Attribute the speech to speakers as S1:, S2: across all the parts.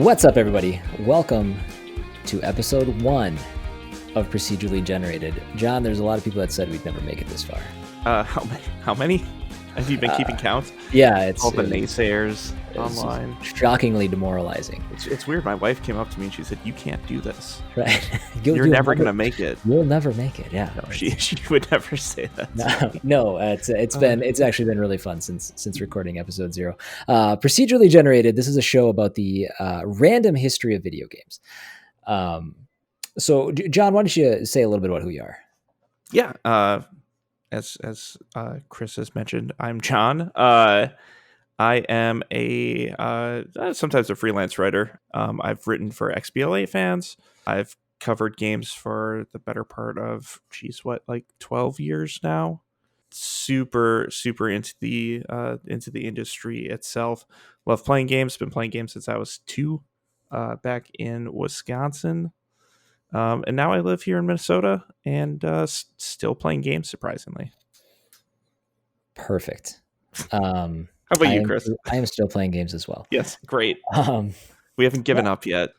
S1: What's up, everybody? Welcome to episode 1 of Procedurally Generated. John, there's a lot of people that said we'd never make it this far.
S2: How many? Have you been keeping count?
S1: Yeah, it's
S2: all the naysayers online.
S1: Shockingly demoralizing.
S2: It's weird. My wife came up to me and she said, "You can't do this.
S1: Right?
S2: You're never gonna make it.
S1: You'll never make it." Yeah.
S2: No, she would never say that.
S1: No. It's actually been really fun since recording episode 0. Procedurally Generated. This is a show about the random history of video games. So, John, why don't you say a little bit about who you are?
S2: Yeah. As Chris has mentioned, I'm John. I am sometimes a freelance writer. I've written for XBLA fans. I've covered games for the better part of 12 years now. Super into the industry itself. Love playing games. Been playing games since I was 2, back in Wisconsin. And now I live here in Minnesota and still playing games, surprisingly.
S1: Perfect.
S2: How about you, Chris?
S1: I am still playing games as well.
S2: Yes, great. We haven't given up yet.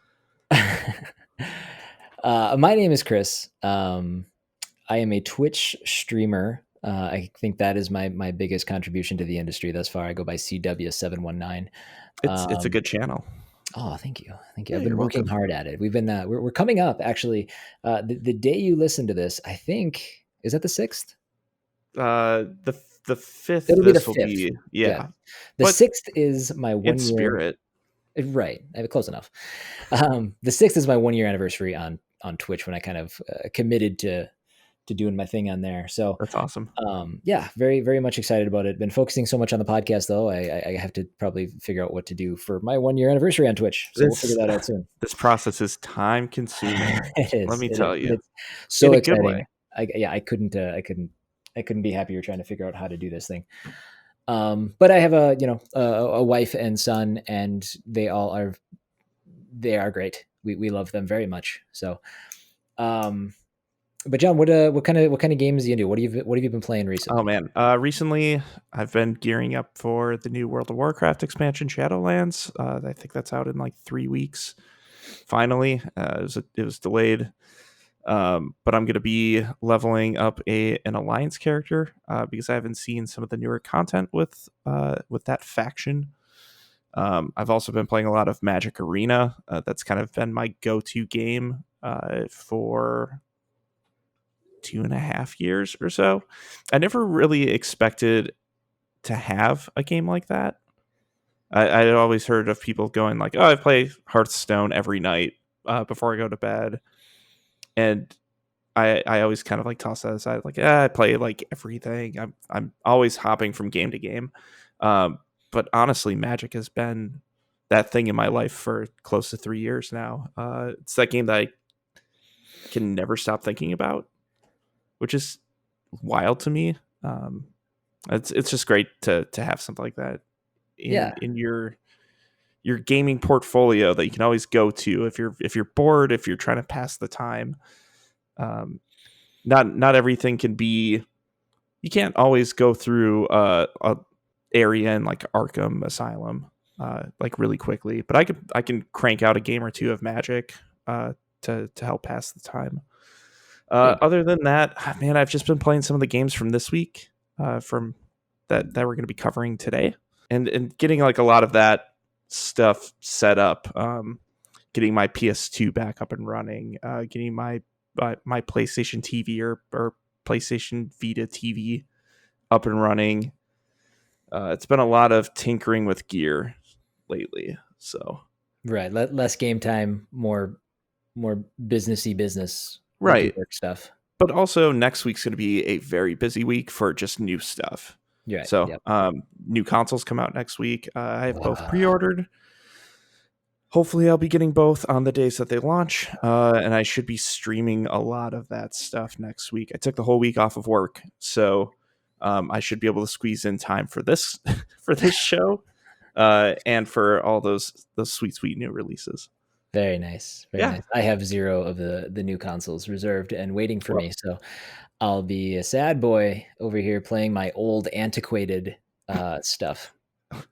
S1: My name is Chris. I am a Twitch streamer. I think that is my biggest contribution to the industry thus far. I go by CW719.
S2: It's a good channel.
S1: Oh, thank you.
S2: Yeah,
S1: I've been working hard at it. We've been we're coming up actually. The day you listen to this, I think, is that the 6th?
S2: The 5th.
S1: It'll be the 5th.
S2: Yeah.
S1: The 6th is my 1 year.
S2: In spirit.
S1: Right. Close enough. The 6th is my 1 year anniversary on Twitch, when I kind of committed to doing my thing on there. So
S2: that's awesome.
S1: Yeah, very, very much excited about it. Been focusing so much on the podcast, though. I have to probably figure out what to do for my 1 year anniversry on Twitch. So we'll figure that out soon.
S2: This process is time consuming.
S1: It is.
S2: Let me tell you.
S1: It's so
S2: in a
S1: exciting.
S2: Good way.
S1: I couldn't be happier trying to figure out how to do this thing. But I have a wife and son, and they are great. We love them very much. So, but John, what kind of games do you do? What have you been playing recently?
S2: Oh man, recently I've been gearing up for the new World of Warcraft expansion, Shadowlands. I think that's out in like 3 weeks. Finally, it was delayed. But I'm going to be leveling up an alliance character because I haven't seen some of the newer content with that faction. I've also been playing a lot of Magic Arena. That's kind of been my go-to game for 2.5 years or so. I never really expected to have a game like that. I always heard of people going like, "Oh, I play Hearthstone every night before I go to bed." And I always kind of like toss that aside, like, I play like everything. I'm always hopping from game to game. But honestly, Magic has been that thing in my life for close to 3 years now. It's that game that I can never stop thinking about, which is wild to me. It's just great to have something like that in your gaming portfolio that you can always go to if you're bored, if you're trying to pass the time. Not everything can be. You can't always go through a area in like Arkham Asylum like really quickly, but I can crank out a game or two of Magic to help pass the time. Other than that, man, I've just been playing some of the games from this week, from that we're going to be covering today, and getting like a lot of that stuff set up, getting my PS2 back up and running, getting my PlayStation TV or PlayStation Vita TV up and running. It's been a lot of tinkering with gear lately. So
S1: right, less game time, more businessy business,
S2: right,
S1: work stuff.
S2: But also next week's going to be a very busy week for just new stuff.
S1: Yeah.
S2: So new consoles come out next week. I have both pre-ordered. Hopefully I'll be getting both on the days that they launch. And I should be streaming a lot of that stuff next week. I took the whole week off of work, so I should be able to squeeze in time for this show and for all those sweet new releases.
S1: Very nice. Very nice. I have 0 of the new consoles reserved and waiting for me. So I'll be a sad boy over here playing my old antiquated stuff.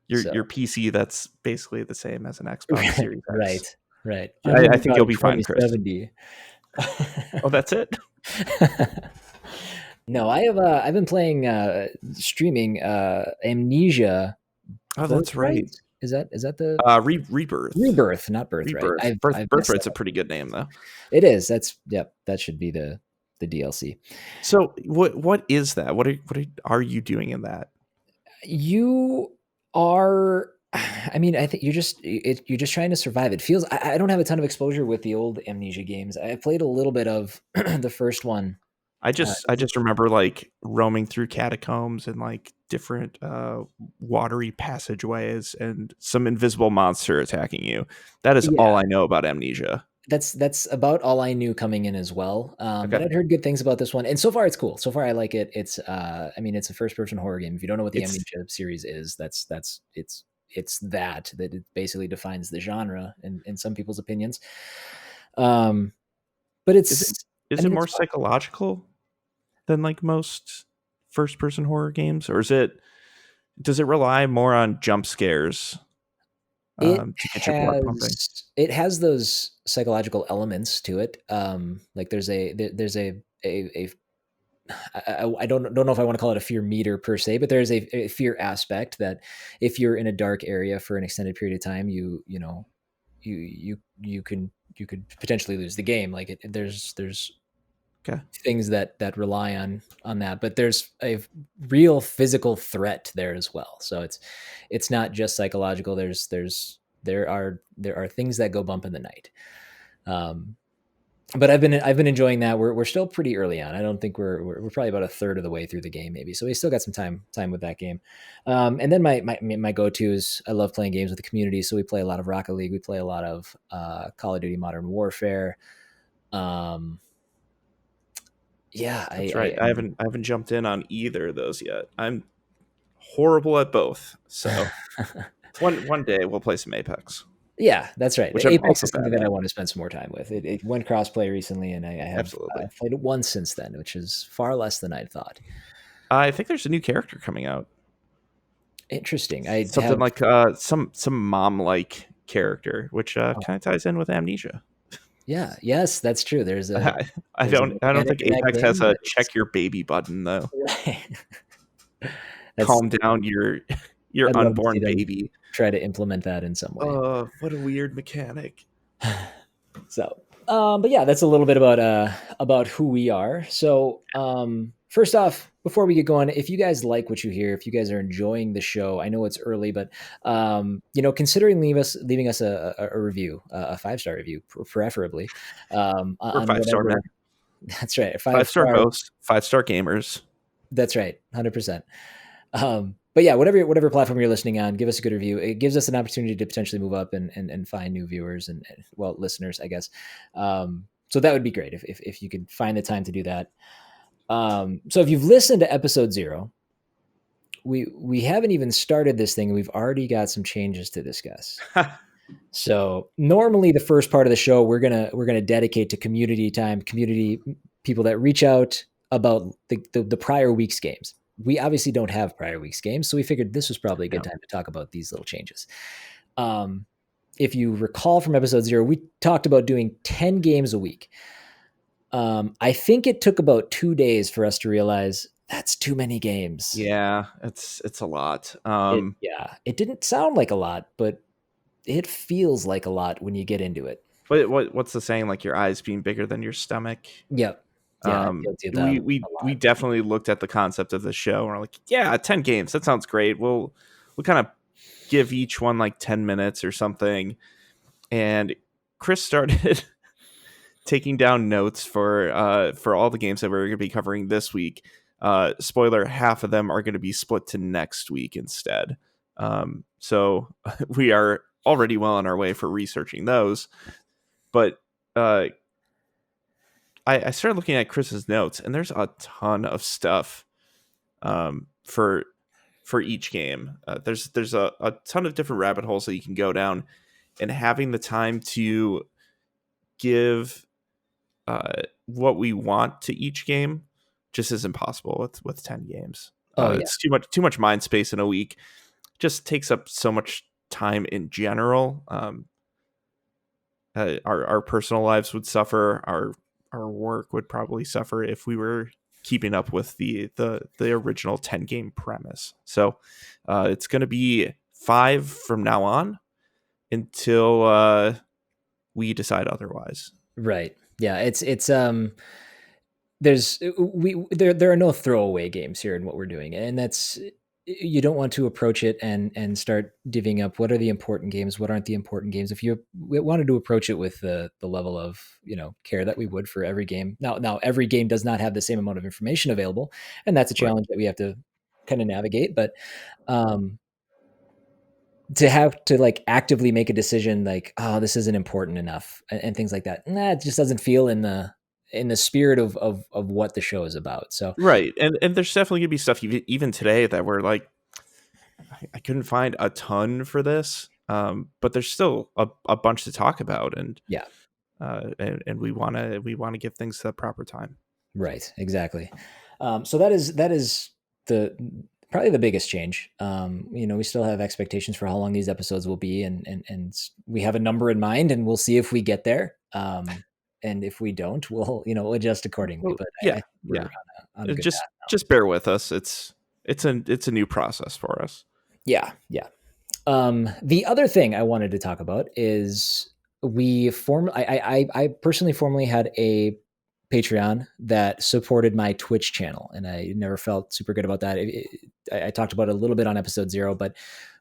S2: your
S1: So
S2: PC that's basically the same as an Xbox Series
S1: right,
S2: X.
S1: right. I'm
S2: I
S1: running
S2: think
S1: about
S2: you'll
S1: a
S2: be fine, Chris.
S1: 2070.
S2: Oh, that's it.
S1: No, I've been playing streaming Amnesia
S2: Oh, that's
S1: Birthright.
S2: right.
S1: Is that the
S2: Rebirth.
S1: Rebirth, not Birthright?
S2: Rebirth.
S1: I've messed that
S2: Birthright's a
S1: up.
S2: pretty good name though.
S1: It is. That's yep. That should be the DLC.
S2: So what is that? Are you doing in that?
S1: You are. I mean, I think you're just trying to survive. It feels. I don't have a ton of exposure with the old Amnesia games. I played a little bit of the first one.
S2: I just remember like roaming through catacombs and like different watery passageways and some invisible monster attacking you. That is all
S1: Yeah,
S2: I know about Amnesia.
S1: that's about all I knew coming in as well. But
S2: Okay.
S1: I'd heard good things about this one, and so far it's cool. So far I like it. It's I mean, it's a first person horror game. If you don't know what the
S2: It's
S1: Amnesia series is, it's that it basically defines the genre in some people's opinions. Um, but
S2: is it
S1: it's I
S2: is it
S1: mean
S2: more
S1: it's fun.
S2: psychological than like most first person horror games, or is it does it rely more on jump scares
S1: It
S2: to get your blood pumping?
S1: has those psychological elements to it. Like there's a I don't know if I want to call it a fear meter per se, but there's a fear aspect that if you're in a dark area for an extended period of time, you know you could potentially lose the game. Like there's
S2: Okay.
S1: things that rely on that, but there's a real physical threat there as well. So it's not just psychological. There are things that go bump in the night. Um, but I've been enjoying that. We're still pretty early on. I don't think we're probably about a third of the way through the game, maybe. So we still got some time with that game. And then my go to is I love playing games with the community. So we play a lot of Rocket League. We play a lot of Call of Duty Modern Warfare. Um, yeah,
S2: That's right. I haven't jumped in on either of those yet. I'm horrible at both. So one day we'll play some Apex,
S1: Yeah, that's right.
S2: which I'm
S1: Apex
S2: also
S1: is something
S2: bad
S1: that I
S2: at.
S1: want to spend some more time with. It went crossplay recently, and I have
S2: Absolutely.
S1: played it once since then, which is far less than I thought.
S2: I think there's a new character coming out.
S1: Interesting. I
S2: Something
S1: have.
S2: like some mom like character, which
S1: Oh,
S2: kind of ties in with Amnesia.
S1: yeah. Yes, that's true. There's a
S2: I don't
S1: mechanic
S2: think
S1: in that
S2: Apex has
S1: game
S2: a
S1: that is.
S2: check your baby button though.
S1: That's.
S2: Calm down your
S1: I'd love to see
S2: unborn
S1: them
S2: baby.
S1: try to implement that in some way.
S2: What a weird mechanic.
S1: So, but yeah, that's a little bit about who we are. So, first off, before we get going, if you guys like what you hear, if you guys are enjoying the show, I know it's early, but considering leaving us a review, a 5-star review, preferably,
S2: We're
S1: on
S2: 5-star
S1: whatever.
S2: men.
S1: That's right, five
S2: 5-star
S1: star.
S2: hosts, 5-star gamers.
S1: That's right, 100%. But yeah, whatever platform you're listening on, give us a good review. It gives us an opportunity to potentially move up and find new viewers and well, listeners, I guess. So that would be great if you could find the time to do that. So if you've listened to episode 0, we haven't even started this thing, and we've already got some changes to discuss. So normally the first part of the show we're gonna dedicate to community time, community people that reach out about the prior week's games. We obviously don't have prior week's games, so we figured this was probably a good
S2: Yeah.
S1: time to talk about these little changes. If you recall from episode 0, we talked about doing 10 games a week. I think it took about 2 days for us to realize that's too many games.
S2: Yeah, it's a lot.
S1: It didn't sound like a lot, but it feels like a lot when you get into it.
S2: What's the saying? Like your eyes being bigger than your stomach.
S1: Yep. Yeah, I'm guilty of that a
S2: We
S1: lot.
S2: definitely looked at the concept of the show and we're like, yeah, 10 games. That sounds great. We'll kind of give each one like 10 minutes or something. And Chris started taking down notes for all the games that we're going to be covering this week. Spoiler, half of them are going to be split to next week instead. So we are already well on our way for researching those. But I started looking at Chris's notes, and there's a ton of stuff for each game. There's a ton of different rabbit holes that you can go down, and having the time to give what we want to each game just is impossible with 10 games.
S1: Oh yeah.
S2: It's too much mind space in a week. just takes up so much time in general. Our personal lives would suffer. Our work would probably suffer if we were keeping up with the original 10 game premise. So it's going to be 5 from now on until we decide otherwise.
S1: Right. Yeah. It's there are no throwaway games here in what we're doing, and that's, you don't want to approach it and start divvying up what are the important games, what aren't the important games. If you wanted to approach it with the level of care that we would for every game, now every game does not have the same amount of information available, and that's a
S2: Right.
S1: challenge that we have to kind of navigate. But um to have to like actively make a decision like, oh, this isn't important enough, and things like that, it just doesn't feel in the spirit of what the show is about. So
S2: Right. And there's definitely going to be stuff even today that we're like, I couldn't find a ton for this. But there's still a bunch to talk about, and
S1: yeah.
S2: and we want to give things the proper time.
S1: Right, exactly. So that is the probably the biggest change. We still have expectations for how long these episodes will be, and we have a number in mind, and we'll see if we get there. And if we don't, we'll adjust accordingly.
S2: Well,
S1: But I
S2: yeah,
S1: think we're
S2: yeah.
S1: on a good
S2: Just
S1: path now.
S2: just bear with us. It's a new process for us.
S1: Yeah, yeah. The other thing I wanted to talk about is I personally formerly had a Patreon that supported my Twitch channel, and I never felt super good about that. I talked about it a little bit on episode 0, but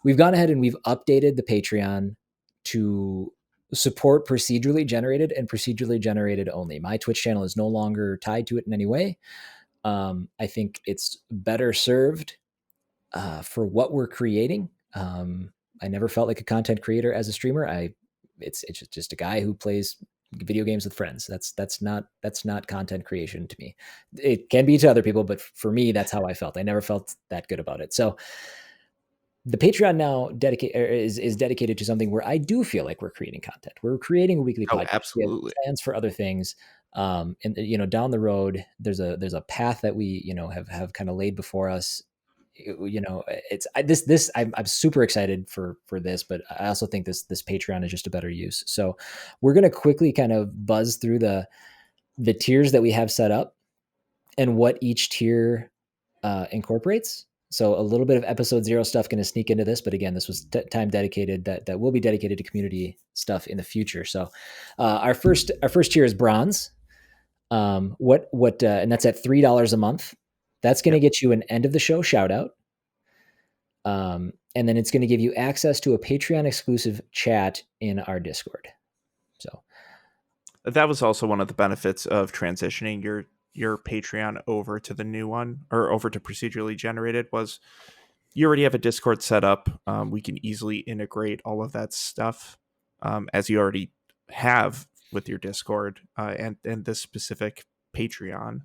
S1: we've gone ahead and we've updated the Patreon to support procedurally generated and procedurally generated only. My Twitch channel is no longer tied to it in any way. I think it's better served for what we're creating. I never felt like a content creator as a streamer. It's just a guy who plays video games with friends. That's not content creation to me. It can be to other people, but for me, that's how I felt. I never felt that good about it. So the Patreon now is dedicated to something where I do feel like we're creating content. We're creating a weekly
S2: Oh,
S1: podcast. We have
S2: absolutely.
S1: plans for other things. And down the road, there's a path that we have kind of laid before us. It's I'm super excited for this, but I also think this Patreon is just a better use. So we're going to quickly kind of buzz through the tiers that we have set up and what each tier incorporates. So a little bit of episode 0 stuff going to sneak into this, but again, this was time dedicated that will be dedicated to community stuff in the future. So our first tier is bronze. And that's at $3 a month. That's going to
S2: Yep.
S1: get you an end of the show shout out. And then it's going to give you access to a Patreon exclusive chat in our Discord. So
S2: That was also one of the benefits of transitioning your Patreon over to the new one, or over to procedurally generated, was you already have a Discord set up. We can easily integrate all of that stuff, as you already have with your Discord, and this specific Patreon.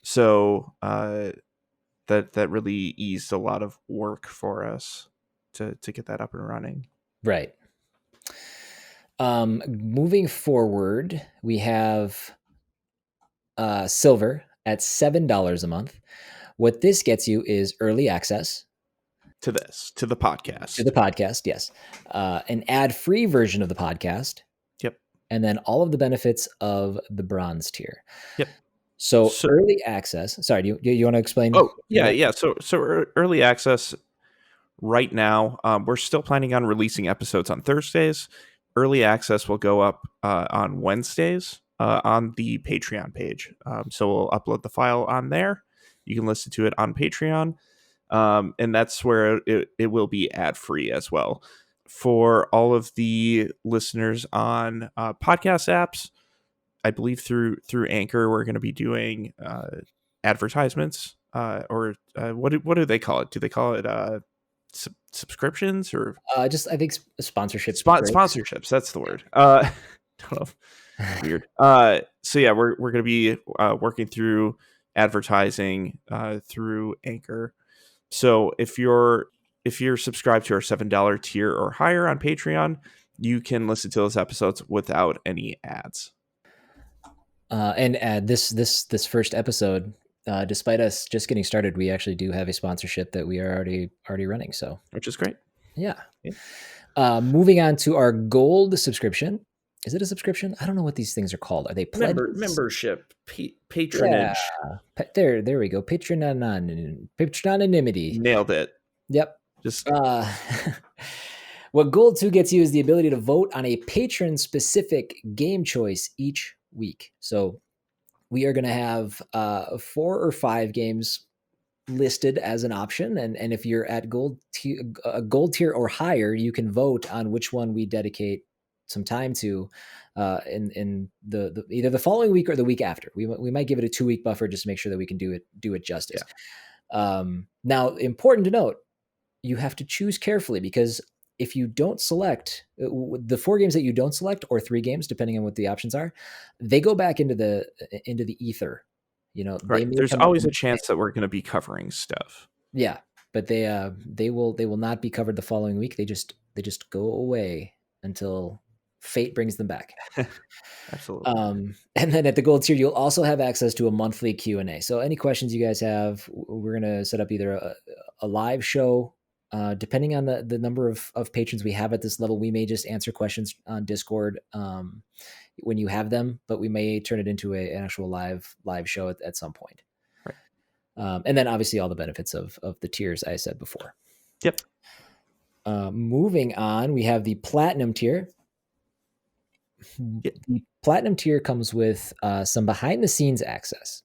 S2: So that really eased a lot of work for us to get that up and running.
S1: right. Moving forward, we have silver at $7 a month. What this gets you is early access
S2: To the
S1: to
S2: podcast.
S1: the podcast, yes, an ad-free version of the podcast,
S2: Yep.
S1: and then all of the benefits of the bronze tier.
S2: Yep.
S1: So
S2: So,
S1: early access. Sorry, do you want to explain?
S2: oh yeah, yeah. So early access right now, we're still planning on releasing episodes on Thursdays. Early access will go up on Wednesdays on the Patreon page. So we'll upload the file on there. You can listen to it on Patreon, and that's where it will be ad free as well. For all of the listeners on podcast apps, I believe through Anchor, we're going to be doing advertisements, or what do they call it? Do they call it subscriptions, or
S1: Just I think sponsorship breaks.
S2: sponsorships? That's the word. Don't know. Weird. So yeah, we're going to be working through advertising through Anchor. So if you're subscribed to our $7 tier or higher on Patreon, you can listen to those episodes without any ads.
S1: And this first episode Despite us just getting started, we actually do have a sponsorship that we are already running. So
S2: which is great.
S1: yeah.
S2: Yeah.
S1: Moving on to our gold subscription. Is it a subscription? I don't know what these things are called. Are they pledges?
S2: Membership,
S1: Yeah.
S2: patronage.
S1: There we go. Patronanimity.
S2: Nailed it.
S1: Yep.
S2: Just
S1: What Gold 2 gets you is the ability to vote on a patron-specific game choice each week. So we are going to have 4 or 5 games listed as an option, and if you're at gold tier or higher, you can vote on which one we dedicate some time to in the either the following week or the week after. We might give it a 2-week buffer just to make sure that we can do it justice. Now, important to note, you have to choose carefully, because if you don't select the 4 games that you don't select, or 3 games depending on what the options are, they go back into the ether. They
S2: right.
S1: may
S2: There's
S1: come up
S2: always
S1: and
S2: a chance that we're going to be covering stuff.
S1: yeah, but they will not be covered the following week. They just go away until fate brings them back.
S2: Absolutely.
S1: And then at the gold tier, you'll also have access to a monthly Q&A. So any questions you guys have, we're going to set up either a live show. Depending on the number of patrons we have at this level, we may just answer questions on Discord when you have them, but we may turn it into an actual live show at some point.
S2: Right.
S1: And then obviously all the benefits of the tiers I said before.
S2: Yep.
S1: Moving on, we have the platinum tier.
S2: Yep.
S1: The platinum tier comes with some behind the scenes access.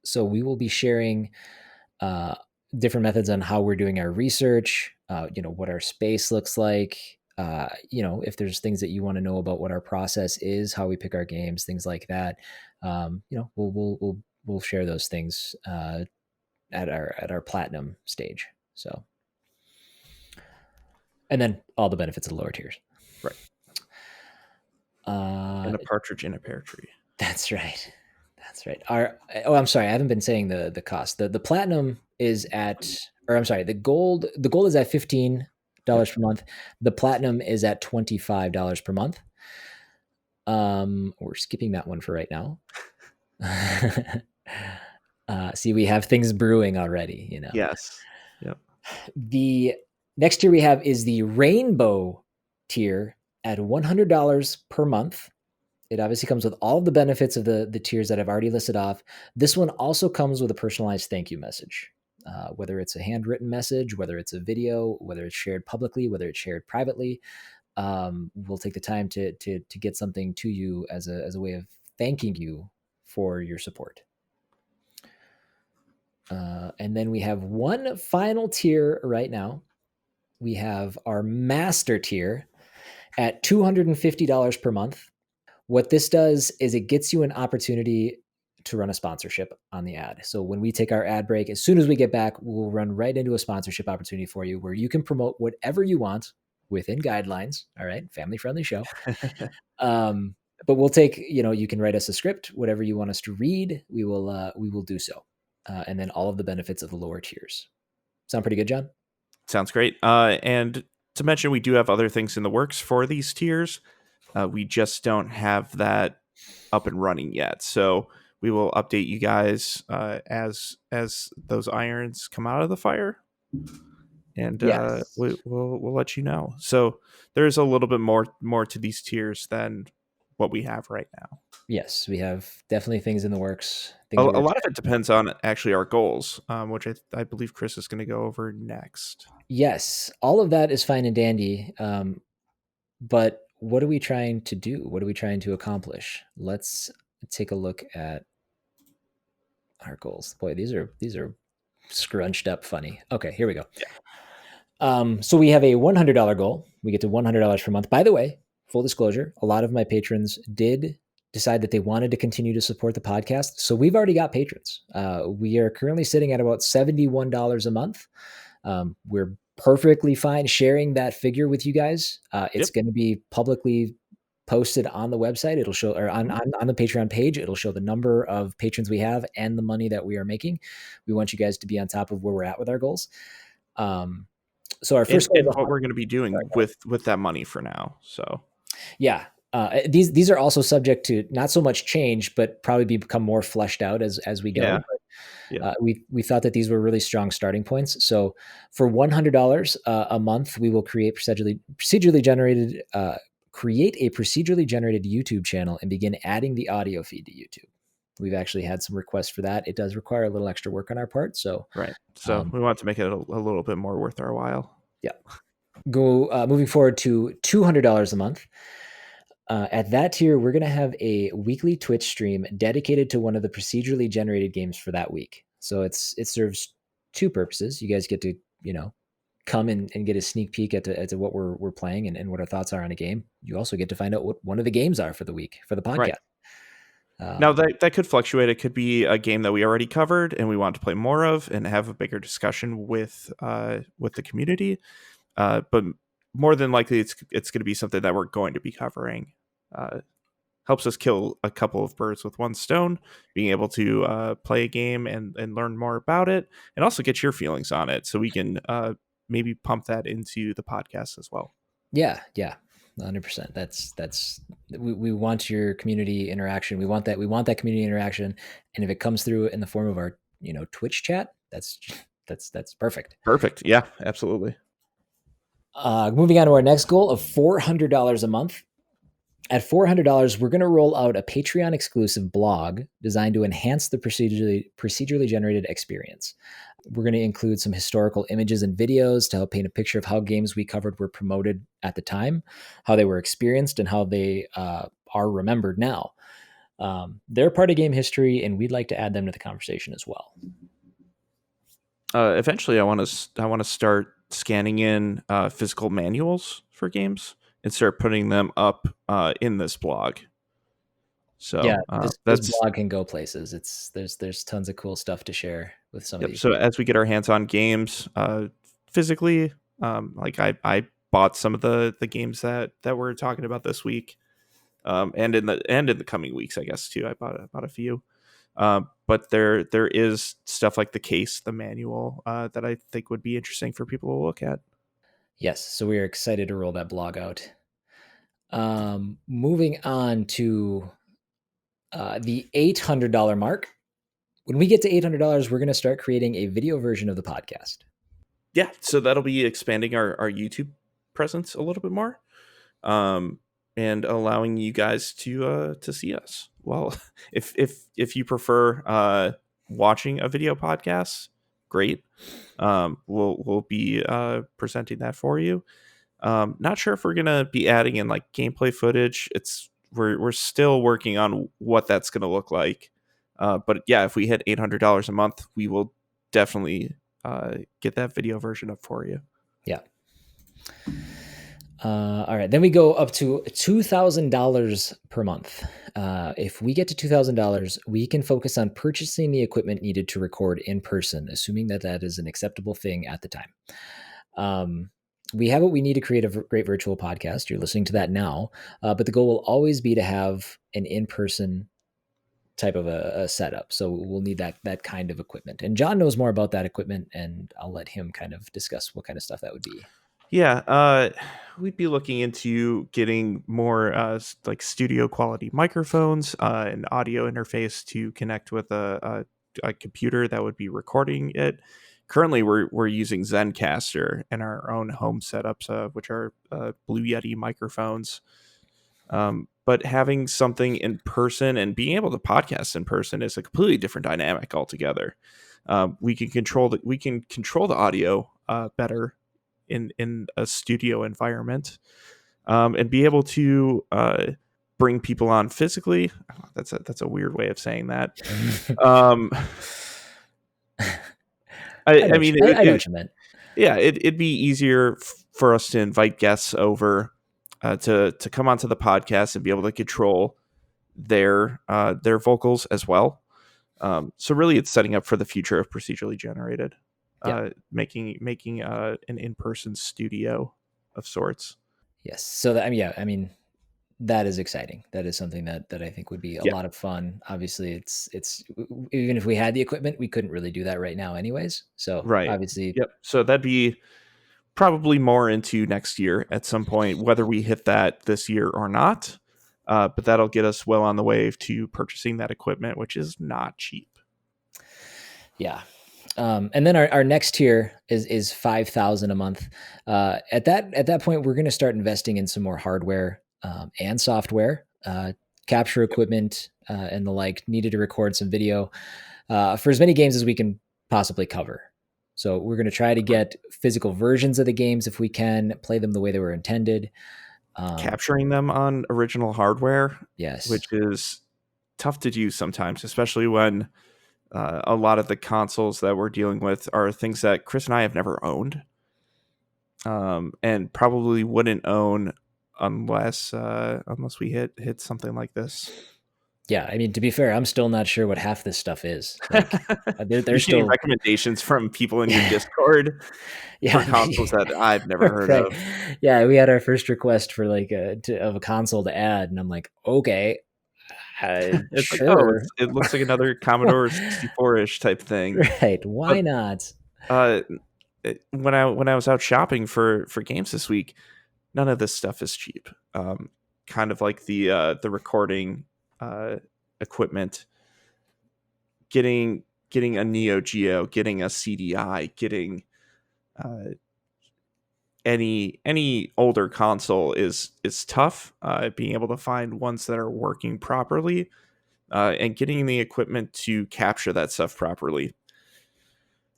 S1: So we will be sharing different methods on how we're doing our research, what our space looks like, if there's things that you want to know about what our process is, how we pick our games, things like that. We'll share those things at our platinum stage. So, and then all the benefits of the lower tiers.
S2: Right. And a partridge in a pear tree.
S1: That's right. I'm sorry, I haven't been saying the cost. The platinum is at, or I'm sorry, the gold is at $15 per month. The platinum is at $25 per month. We're skipping that one for right now. See, we have things brewing already,
S2: Yes. Yep.
S1: The next tier we have is the rainbow tier at $100 per month. It obviously comes with all the benefits of the tiers that I've already listed off. This one also comes with a personalized thank you message, whether it's a handwritten message, whether it's a video, whether it's shared publicly, whether it's shared privately. We'll take the time to get something to you as a way of thanking you for your support. And then we have one final tier right now. We have our master tier at $250 per month. What this does is it gets you an opportunity to run a sponsorship on the ad. So when we take our ad break, as soon as we get back, we'll run right into a sponsorship opportunity for you where you can promote whatever you want within guidelines. All right. Family friendly show. But we'll take, you can write us a script, whatever you want us to read, we will do so. And then all of the benefits of the lower tiers. Sound pretty good, John?
S2: Sounds great. And to mention, we do have other things in the works for these tiers. We just don't have that up and running yet. So we will update you guys as those irons come out of the fire. And
S1: yes.
S2: we'll let you know. So there's a little bit more to these tiers than what we have right now.
S1: Yes, we have definitely things in the works.
S2: A lot of it depends on actually our goals, which I believe Chris is going to go over next.
S1: Yes, all of that is fine and dandy. But what are we trying to do? What are we trying to accomplish? Let's take a look at our goals. Boy, these are scrunched up funny. Okay, here we go. Yeah. So we have a $100 goal. We get to $100 per month. By the way, full disclosure, a lot of my patrons did decide that they wanted to continue to support the podcast. So we've already got patrons. We are currently sitting at about $71 a month. We're perfectly fine sharing that figure with you guys. It's going to be publicly posted on the website. It'll show, or on the Patreon page, it'll show the number of patrons we have and the money that we are making. We want you guys to be on top of where we're at with our goals. So our first
S2: and what we're going to be doing with that money for now. So
S1: yeah. These are also subject to not so much change, but probably become more fleshed out as we go.
S2: Yeah.
S1: But
S2: Yeah.
S1: we thought that these were really strong starting points. So for $100 a month, we will procedurally generated create a procedurally generated YouTube channel and begin adding the audio feed to YouTube. We've actually had some requests for that. It does require a little extra work on our part. So
S2: Right. So we want to make it a little bit more worth our while.
S1: yeah, moving forward to $200 a month. At that tier, we're going to have a weekly Twitch stream dedicated to one of the procedurally generated games for that week. So it serves two purposes. You guys get to, come and get a sneak peek at what we're playing and what our thoughts are on a game. You also get to find out what one of the games are for the week for the podcast.
S2: Right. Now that could fluctuate. It could be a game that we already covered and we want to play more of and have a bigger discussion with the community. But more than likely, it's going to be something that we're going to be covering. Helps us kill a couple of birds with one stone, being able to play a game and learn more about it, and also get your feelings on it, so we can maybe pump that into the podcast as well.
S1: Yeah, 100%. That's we want your community interaction. We want that community interaction, and if it comes through in the form of our Twitch chat, that's perfect.
S2: Perfect. Yeah, absolutely.
S1: Moving on to our next goal of $400 a month. At $400, we're going to roll out a Patreon exclusive blog designed to enhance the procedurally generated experience. We're going to include some historical images and videos to help paint a picture of how games we covered were promoted at the time, how they were experienced, and how they are remembered now. They're part of game history, and we'd like to add them to the conversation as well.
S2: Eventually, I want to start scanning in physical manuals for games and start putting them up in this blog. So
S1: yeah, this blog can go places. There's tons of cool stuff to share with some of these.
S2: So as we get our hands on games physically, like I bought some of the games that we're talking about this week, and in the coming weeks, I guess too. I bought a few. But there is stuff like the case, the manual, that I think would be interesting for people to look at.
S1: Yes, so we are excited to roll that blog out. Moving on to the $800 mark. When we get to $800, we're going to start creating a video version of the podcast.
S2: Yeah, so that'll be expanding our YouTube presence a little bit more, and allowing you guys to see us. Well, if you prefer watching a video podcast, great. We'll be presenting that for you. Not sure if we're gonna be adding in like gameplay footage. We're still working on what that's gonna look like. But yeah, if we hit $800 a month, we will definitely get that video version up for you.
S1: Yeah. All right. Then we go up to $2,000 per month. If we get to $2,000, we can focus on purchasing the equipment needed to record in person, assuming that is an acceptable thing at the time. We have what we need to create a great virtual podcast. You're listening to that now, but the goal will always be to have an in-person type of a setup. So we'll need that kind of equipment. And John knows more about that equipment, and I'll let him kind of discuss what kind of stuff that would be.
S2: Yeah, we'd be looking into getting more like studio quality microphones, an audio interface to connect with a computer that would be recording it. Currently, we're using Zencaster in our own home setups, which are Blue Yeti microphones. But having something in person and being able to podcast in person is a completely different dynamic altogether. We can control the audio better in a studio environment, and be able to bring people on physically. That's a weird way of saying that. I mean, I know what you meant. Yeah, it'd be easier for us to invite guests over to come onto the podcast and be able to control their vocals as well. So really, it's setting up for the future of procedurally generated. Making an in-person studio of sorts.
S1: Yes. So that, I mean, that is exciting. That is something that I think would be a lot of fun. Obviously, it's even if we had the equipment, we couldn't really do that right now, anyways. So
S2: right.
S1: Obviously,
S2: yep. So that'd be probably more into next year at some point, whether we hit that this year or not. but that'll get us well on the way to purchasing that equipment, which is not cheap.
S1: Yeah. And then our next tier is 5,000 a month. At that point, we're going to start investing in some more hardware and software, capture equipment, and the like needed to record some video for as many games as we can possibly cover. So we're going to try to get physical versions of the games if we can, play them the way they were intended.
S2: Capturing them on original hardware,
S1: Yes.
S2: which is tough to do sometimes, especially when a lot of the consoles that we're dealing with are things that Chris and I have never owned, and probably wouldn't own unless we hit something like this.
S1: Yeah, I mean, to be fair, I'm still not sure what half this stuff is. Like,
S2: You're
S1: they're
S2: getting
S1: still
S2: recommendations from people in your Discord
S1: yeah,
S2: for consoles that I've never heard
S1: right.
S2: of.
S1: Yeah, we had our first request for like of a console to add, and I'm like, okay,
S2: It's like, oh,
S1: sure,
S2: it looks like another Commodore 64-ish type thing.
S1: right? Why
S2: But
S1: not?
S2: uh, when I was out shopping for games this week, none of this stuff is cheap. Kind of like the recording equipment, getting a Neo Geo, getting a CDI, getting uh, any older console is tough. Being able to find ones that are working properly, and getting the equipment to capture that stuff properly.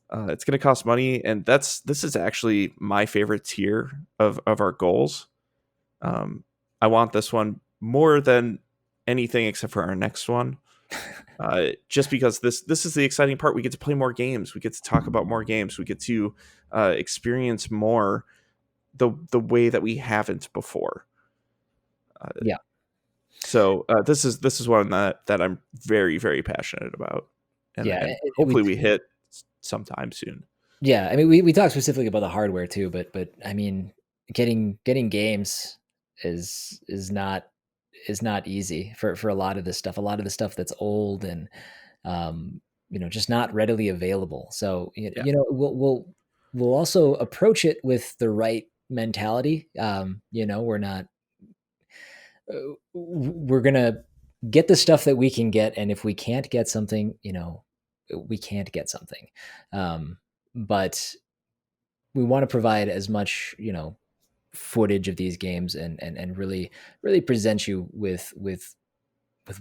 S2: It's going to cost money, and this is actually my favorite tier of our goals. I want this one more than anything except for our next one. Just because this is the exciting part. We get to play more games. We get to talk about more games. We get to experience more the way that we haven't before.
S1: Yeah,
S2: So this is one that I'm very, very passionate about,
S1: yeah,
S2: and hopefully we hit sometime soon.
S1: yeah. I mean, we talked specifically about the hardware too, but I mean, getting games is not easy for a lot of this stuff. A lot of the stuff that's old and just not readily available. So
S2: Yeah,
S1: we'll also approach it with the right mentality. We're gonna get the stuff that we can get, and if we can't get something, we can't get something. But we want to provide as much, footage of these games and really present you with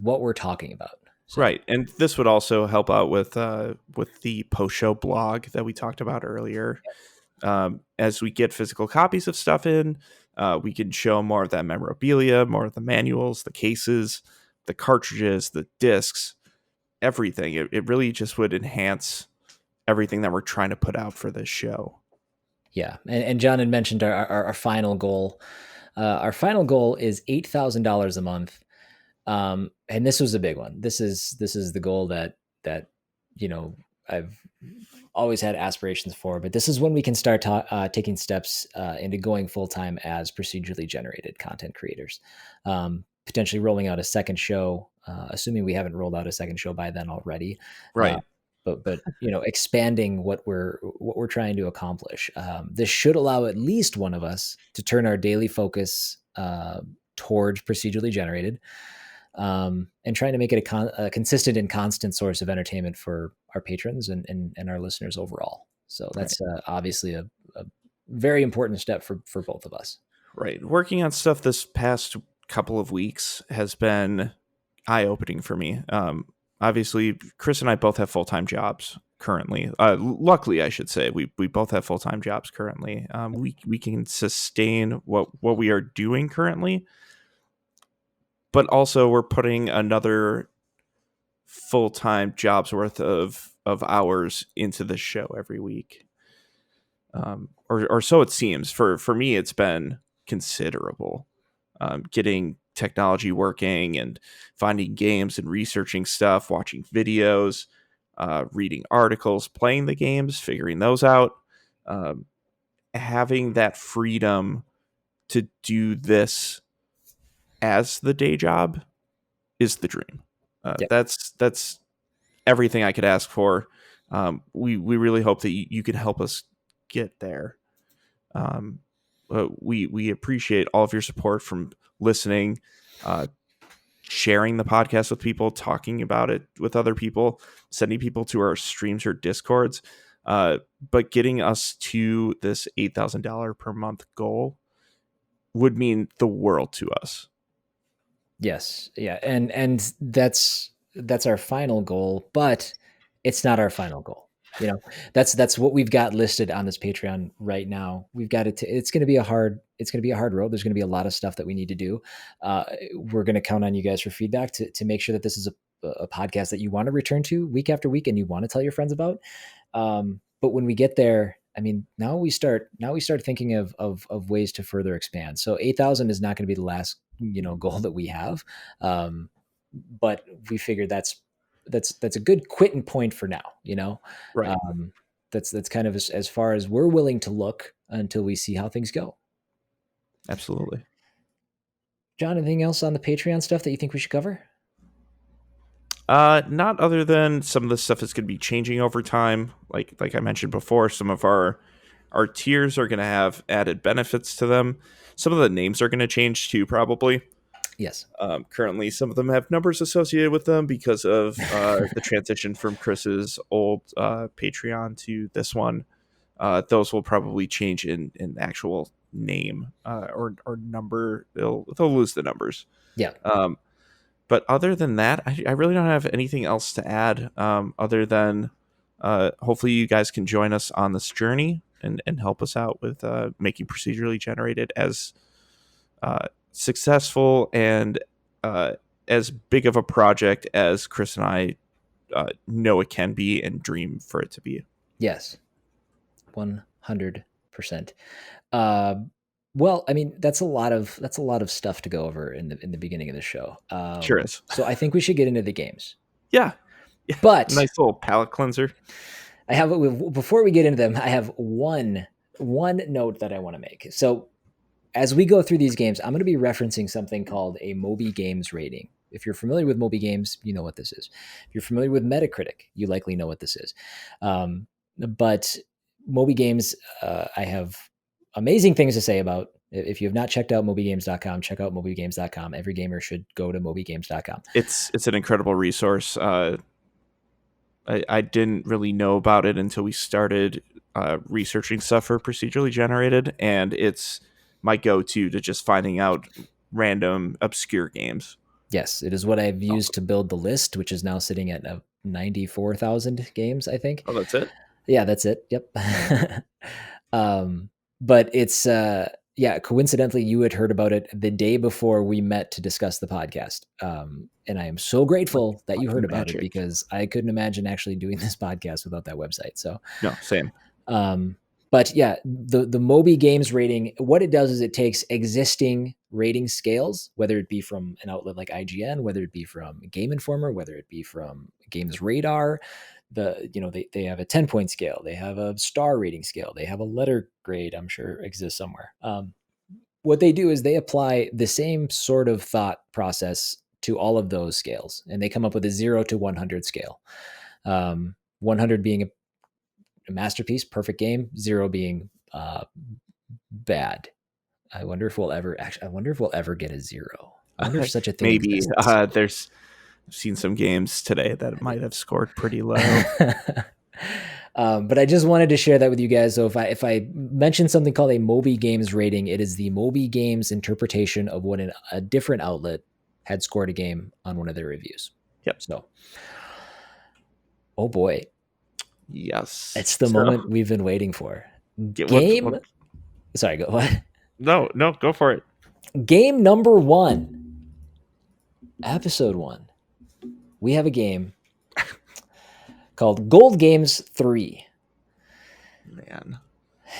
S1: what we're talking about. So
S2: right. And this would also help out with the post show blog that we talked about earlier. As we get physical copies of stuff in, we can show more of that memorabilia, more of the manuals, the cases, the cartridges, the discs, everything. It really just would enhance everything that we're trying to put out for this show.
S1: yeah, and John had mentioned our final goal. Our final goal is $8,000 a month, and this was a big one. This is the goal that I've always had aspirations for, but this is when we can start taking steps into going full time as procedurally generated content creators. Potentially rolling out a second show, assuming we haven't rolled out a second show by then already.
S2: Right.
S1: But expanding what we're trying to accomplish. This should allow at least one of us to turn our daily focus towards procedurally generated, and trying to make it a consistent and constant source of entertainment for our patrons and our listeners overall. So that's obviously a very important step for both of us.
S2: Right. Working on stuff this past couple of weeks has been eye-opening for me. Obviously, Chris and I both have full-time jobs currently. Luckily, I should say, we both have full-time jobs currently. We can sustain what we are doing currently, but also we're putting another full-time job's worth of hours into the show every week. Or so it seems. For me, it's been considerable. Getting technology working and finding games and researching stuff, watching videos, reading articles, playing the games, figuring those out. Having that freedom to do this as the day job is the dream.
S1: Yeah.
S2: That's everything I could ask for. We really hope that you can help us get there. We appreciate all of your support from listening, sharing the podcast with people, talking about it with other people, sending people to our streams or discords. But getting us to this $8,000 per month goal would mean the world to us.
S1: Yes. Yeah. And that's our final goal, but it's not our final goal. That's what we've got listed on this Patreon right now. We've got it. It's going to be a hard road. There's going to be a lot of stuff that we need to do. We're going to count on you guys for feedback to make sure that this is a podcast that you want to return to week after week and you want to tell your friends about. But when we get there, I mean, now we start thinking of ways to further expand. So 8,000 is not going to be the last, goal that we have. But we figured that's a good quitting point for now,
S2: Right.
S1: That's kind of as far as we're willing to look until we see how things go.
S2: Absolutely.
S1: John, anything else on the Patreon stuff that you think we should cover?
S2: Not other than some of the stuff is going to be changing over time. Like I mentioned before, some of our tiers are going to have added benefits to them. Some of the names are going to change too, probably.
S1: Yes.
S2: Currently, some of them have numbers associated with them because of the transition from Chris's old Patreon to this one. Those will probably change in actual name or number. They'll lose the numbers.
S1: Yeah.
S2: But other than that, I really don't have anything else to add other than hopefully you guys can join us on this journey and help us out with making Procedurally Generated as successful and as big of a project as Chris and I know it can be and dream for it to be.
S1: Yes. 100%. Well, I mean, that's a lot of stuff to go over in the beginning of the show.
S2: Sure is.
S1: So I think we should get into the games.
S2: Yeah.
S1: But
S2: nice little palate cleanser.
S1: Before we get into them, I have one note that I want to make. So as we go through these games, I'm going to be referencing something called a Moby Games rating. If you're familiar with Moby Games, you know what this is. If you're familiar with Metacritic, you likely know what this is. But Moby Games, I have amazing things to say about. If you have not checked out mobygames.com, check out mobygames.com. Every gamer should go to mobygames.com.
S2: It's an incredible resource. I didn't really know about it until we started researching stuff for Procedurally Generated, and it's my go-to to just finding out random obscure games.
S1: Yes, it is what I've used to build the list, which is now sitting at 94,000 games, I think.
S2: Oh, that's it?
S1: Yeah, that's it. Yep. But it's coincidentally you had heard about it the day before we met to discuss the podcast. And I am so grateful that you heard about it because I couldn't imagine actually doing this podcast without that website. So
S2: no, same.
S1: But yeah, the Moby Games rating, what it does is it takes existing rating scales, whether it be from an outlet like IGN, whether it be from Game Informer, whether it be from Games Radar. They have a 10-point scale, they have a star rating scale, they have a letter grade, I'm sure exists somewhere. What they do is they apply the same sort of thought process to all of those scales, and they come up with a 0 to 100 scale. 100 being a masterpiece, perfect game, 0 being bad. I wonder if we'll ever get a 0. I wonder if such a thing
S2: maybe
S1: exists.
S2: I've seen some games today that might have scored pretty low.
S1: But I just wanted to share that with you guys. So if I mention something called a Moby Games rating, it is the Moby Games interpretation of what a different outlet had scored a game on one of their reviews.
S2: Yep.
S1: So, oh boy.
S2: Yes.
S1: It's the moment we've been waiting for. Sorry, go what?
S2: No, go for it.
S1: Game number 1. Episode 1. We have a game called Gold Games 3.
S2: Man.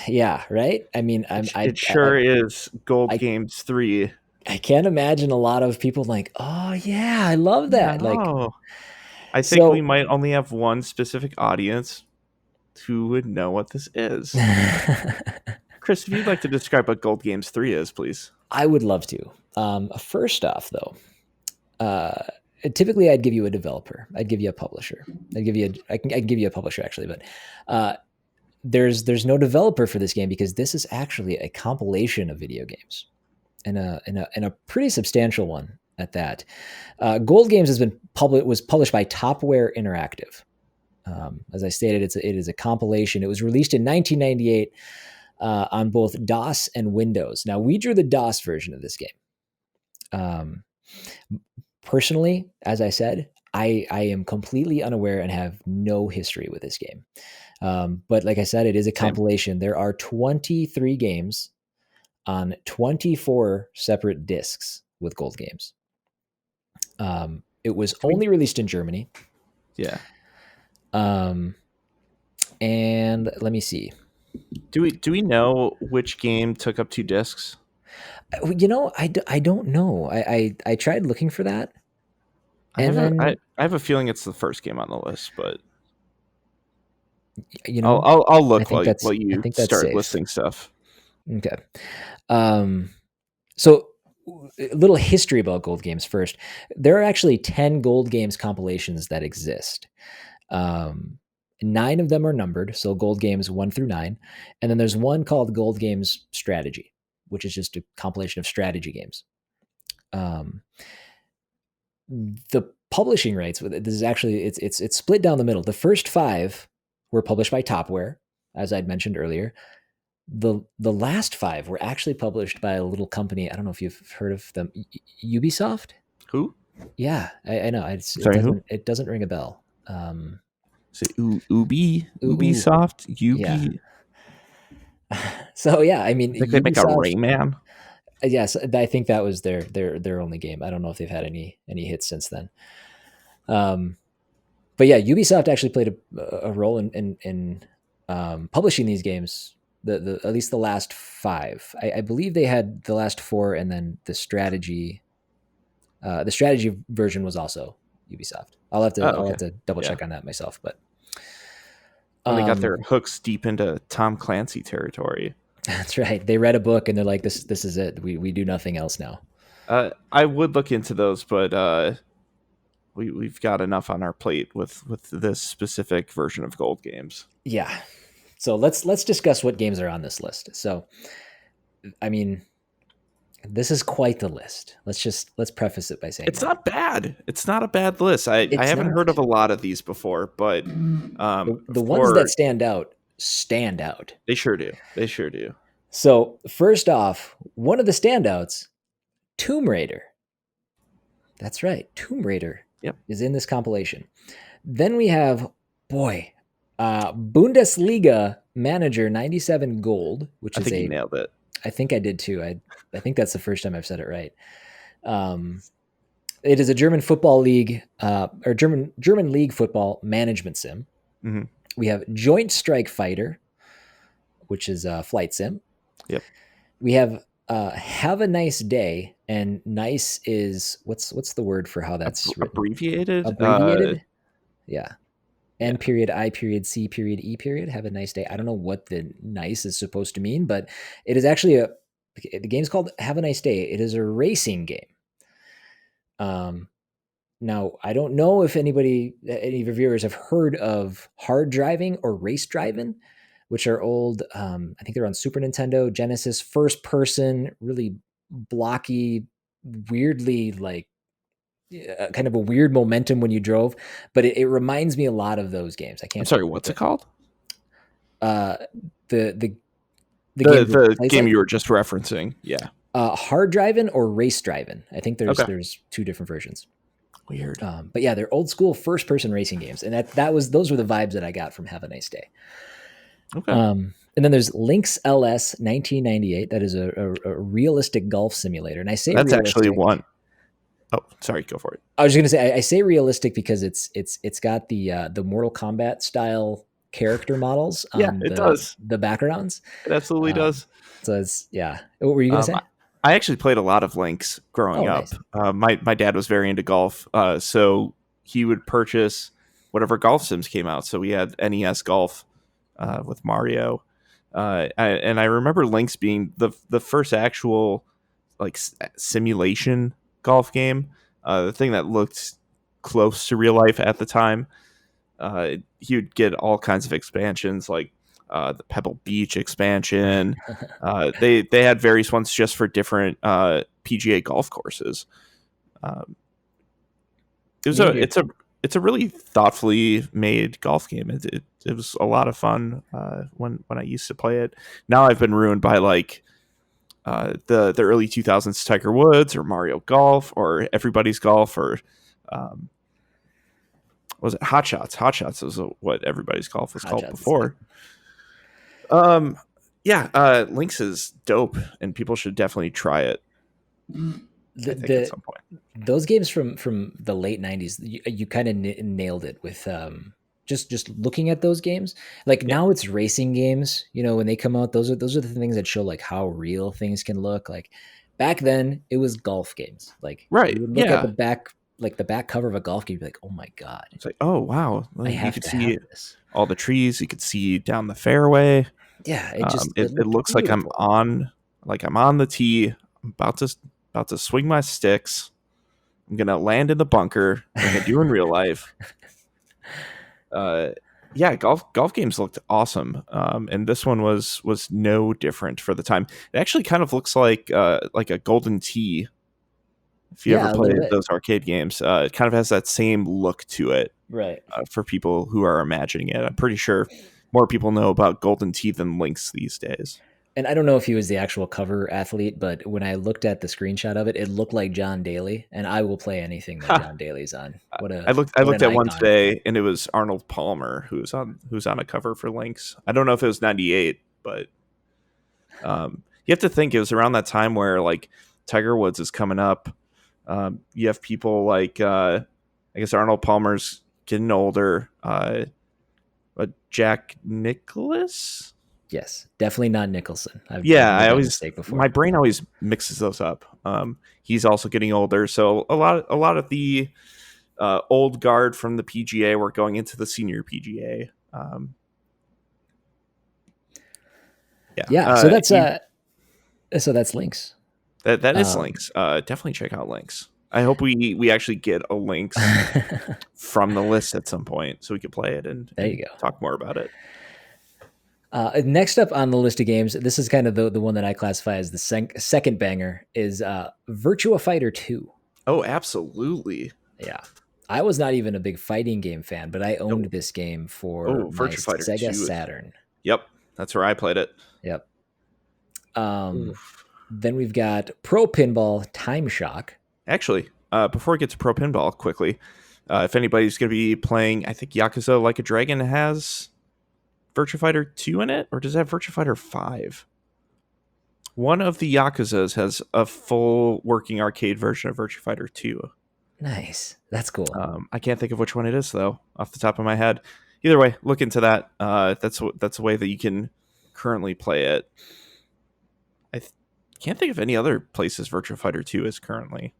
S1: Yeah, right? I mean,
S2: it sure is Gold Games 3.
S1: I can't imagine a lot of people like, oh yeah, I love that.
S2: No. I think we might only have one specific audience who would know what this is. Chris, if you'd like to describe what Gold Games 3 is, please.
S1: I would love to. First off, though, typically I'd give you a developer. I'd give you a publisher. I can give you a publisher actually, but there's no developer for this game because this is actually a compilation of video games, and a pretty substantial one. at that. Gold Games was published by Topware Interactive. As I stated, it is a compilation. It was released in 1998 on both DOS and Windows. Now, we drew the DOS version of this game. Personally, as I said, I am completely unaware and have no history with this game. But like I said, it is a compilation. There are 23 games on 24 separate discs with Gold Games. It was only released in Germany.
S2: Yeah.
S1: And let me see.
S2: Do we know which game took up 2 discs?
S1: I don't know. I tried looking for that.
S2: I have a feeling it's the first game on the list, but
S1: I'll
S2: look while you start
S1: safe.
S2: listing stuff.
S1: Okay. So a little history about Gold Games first. There are actually 10 Gold Games compilations that exist. 9 of them are numbered, so Gold Games 1 through 9. And then there's one called Gold Games Strategy, which is just a compilation of strategy games. The publishing rights, this is actually, it's split down the middle. The first 5 were published by Topware, as I'd mentioned earlier. The last 5 were actually published by a little company. I don't know if you've heard of them. Ubisoft?
S2: Who?
S1: Yeah, I know. It doesn't ring a bell.
S2: Is it Ubisoft?
S1: Yeah. So yeah, I mean,
S2: they make a Rayman.
S1: Yes, I think that was their only game. I don't know if they've had any hits since then. But yeah, Ubisoft actually played a role in publishing these games. At least the last 5. I believe they had the last 4, and then the strategy version was also Ubisoft. I'll have to double check on that myself, but
S2: they got their hooks deep into Tom Clancy territory.
S1: That's right. They read a book and they're like, "This is it. We do nothing else now."
S2: I would look into those, but we've got enough on our plate with this specific version of Gold Games.
S1: Yeah. So let's discuss what games are on this list. So, I mean, this is quite the list. Let's preface it by saying
S2: it's not bad. It's not a bad list. I haven't heard of a lot of these before, but
S1: the ones that stand out.
S2: They sure do.
S1: So first off, one of the standouts, Tomb Raider. That's right, Tomb Raider.
S2: Yep.
S1: Is in this compilation. Then we have Bundesliga Manager 97 Gold, which
S2: I think you nailed it.
S1: I think I did too. I think that's the first time I've said it right. It is a German football league or German league football management sim.
S2: Mm-hmm.
S1: We have Joint Strike Fighter, which is a flight sim.
S2: Yep.
S1: We have Have a Nice Day, and nice is what's the word for how that's
S2: abbreviated?
S1: Abbreviated. Yeah. N period, I period, C period, E period. Have a nice day. I don't know what the nice is supposed to mean, but it is actually the game's called Have a Nice Day. It is a racing game. Now, I don't know if any of your viewers have heard of hard driving or race driving, which are old. I think they're on Super Nintendo, Genesis, first person, really blocky, weirdly kind of a weird momentum when you drove, but it reminds me a lot of those games. I'm
S2: sorry, what's it called?
S1: The
S2: game you were just referencing. Yeah.
S1: Hard driving or race driving. I think there's 2 different versions.
S2: Weird.
S1: But yeah, they're old school first person racing games. And those were the vibes that I got from Have a Nice Day.
S2: Okay.
S1: And then there's Lynx LS 1998. That is a realistic golf simulator. And I say
S2: that's
S1: realistic,
S2: actually one. Oh, sorry. Go for it.
S1: I was just gonna say I say realistic because it's got the Mortal Kombat style character models on
S2: it does.
S1: The backgrounds.
S2: It absolutely does.
S1: So it's What were you gonna say?
S2: I actually played a lot of Lynx growing up. Nice. My dad was very into golf, so he would purchase whatever golf sims came out. So we had NES Golf with Mario, and I remember Lynx being the first actual simulation golf game, the thing that looked close to real life at the time. He would get all kinds of expansions like the Pebble Beach expansion. They had various ones just for different PGA golf courses. It was
S1: Maybe
S2: it's a really thoughtfully made golf game. It was a lot of fun when I used to play it. Now I've been ruined by like the early 2000s Tiger Woods or Mario Golf or Everybody's Golf or was it Hot Shots? Hot Shots was what Everybody's Golf was
S1: Hot
S2: called
S1: Shots.
S2: before. Yeah, Lynx is dope, and people should definitely try it. I think at some point.
S1: Those games from the late 90s, you kind of nailed it with just looking at those games. Like
S2: Yeah.
S1: now it's racing games, when they come out, those are the things that show like how real things can look. Like back then it was golf games. Like
S2: Right.
S1: you would look at
S2: Yeah.
S1: the back cover of a golf game, you'd be like, oh my God,
S2: It's like, oh wow.
S1: I
S2: You
S1: have
S2: could
S1: to
S2: see
S1: have this.
S2: all the trees, you could see down the fairway.
S1: Yeah, it
S2: It
S1: looked
S2: looks like I'm
S1: beautiful.
S2: on the tee. I'm about to swing my sticks. I'm gonna land in the bunker like I do in real life. Yeah, golf games looked awesome, and this one was no different for the time. It actually kind of looks like a Golden Tee. If you ever
S1: Yeah, a little
S2: played
S1: bit.
S2: those arcade games, it kind of has that same look to it.
S1: Right.
S2: For people who are imagining it, I'm pretty sure more people know about Golden Tee than Lynx these days.
S1: And I don't know if he was the actual cover athlete, but when I looked at the screenshot of it, it looked like John Daly, and I will play anything that John Daly's on.
S2: I
S1: What
S2: looked
S1: an
S2: at one
S1: icon.
S2: today, and it was Arnold Palmer who's on a cover for Lynx. I don't know if it was '98, but you have to think it was around that time where like Tiger Woods is coming up. You have people like I guess Arnold Palmer's getting older. But Jack Nicklaus.
S1: Yes, definitely not Nicholson. I've
S2: Yeah,
S1: made that mistake before.
S2: my brain always mixes those up. He's also getting older, so a lot of the old guard from the PGA were going into the senior PGA.
S1: Yeah, so that's Lynx.
S2: That is
S1: Um,
S2: Lynx. Definitely check out Lynx. I hope we actually get a Lynx from the list at some point so we could play it and
S1: There you go.
S2: talk more about it.
S1: Next up on the list of games, this is kind of the one that I classify as the second banger, is Virtua Fighter 2.
S2: Oh, absolutely.
S1: Yeah. I was not even a big fighting game fan, but I owned this game for my
S2: Virtua Fighter
S1: Sega
S2: 2.
S1: Saturn.
S2: Yep, that's where I played it.
S1: Yep. Then we've got Pro Pinball Time Shock.
S2: Actually, before we get to Pro Pinball, quickly, if anybody's going to be playing, I think Yakuza Like a Dragon has Virtua Fighter 2 in it, or does it have Virtua Fighter 5? One of the Yakuzas has a full working arcade version of Virtua Fighter 2.
S1: Nice. That's cool.
S2: I can't think of which one it is, though, off the top of my head. Either way, look into that. That's a way that you can currently play it. I can't think of any other places Virtua Fighter 2 is currently.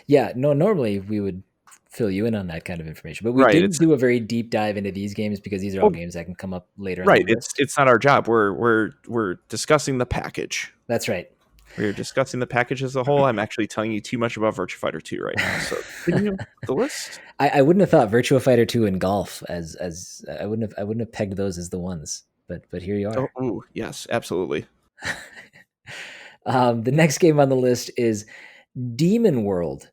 S1: Yeah, no, normally we would fill you in on that kind of information, but we
S2: Right,
S1: didn't do a very deep dive into these games because these are all games that can come up later on
S2: right.
S1: the list.
S2: It's not our job. We're discussing the package.
S1: That's right.
S2: We're discussing the package as a whole. I'm actually telling you too much about Virtua Fighter 2 right now. So continue the list.
S1: I wouldn't have thought Virtua Fighter 2 and golf as I wouldn't have pegged those as the ones, but here you are.
S2: Oh, yes, absolutely.
S1: The next game on the list is Demon World.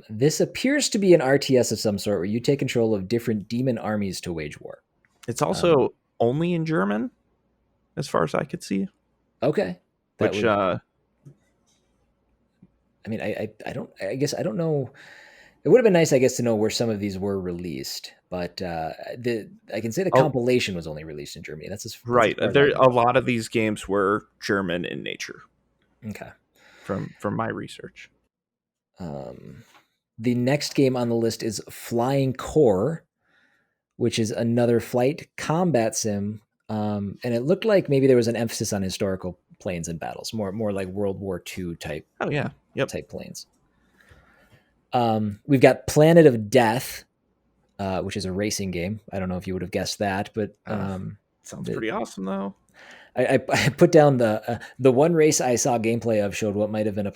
S1: This appears to be an RTS of some sort where you take control of different demon armies to wage war.
S2: It's also only in German, as far as I could see.
S1: Okay.
S2: I
S1: mean, I guess I don't know. It would have been nice, I guess, to know where some of these were released, but I can say the compilation was only released in Germany. That's as
S2: right.
S1: far as
S2: There a lot of these games were German in nature.
S1: Okay.
S2: From my research.
S1: The next game on the list is Flying Core, which is another flight combat sim. And it looked like maybe there was an emphasis on historical planes and battles, more like World War II type.
S2: Oh yeah, yep.
S1: Type planes. We've got Planet of Death, which is a racing game. I don't know if you would have guessed that, but
S2: sounds pretty awesome though.
S1: I put down the one race I saw gameplay of showed what might have been a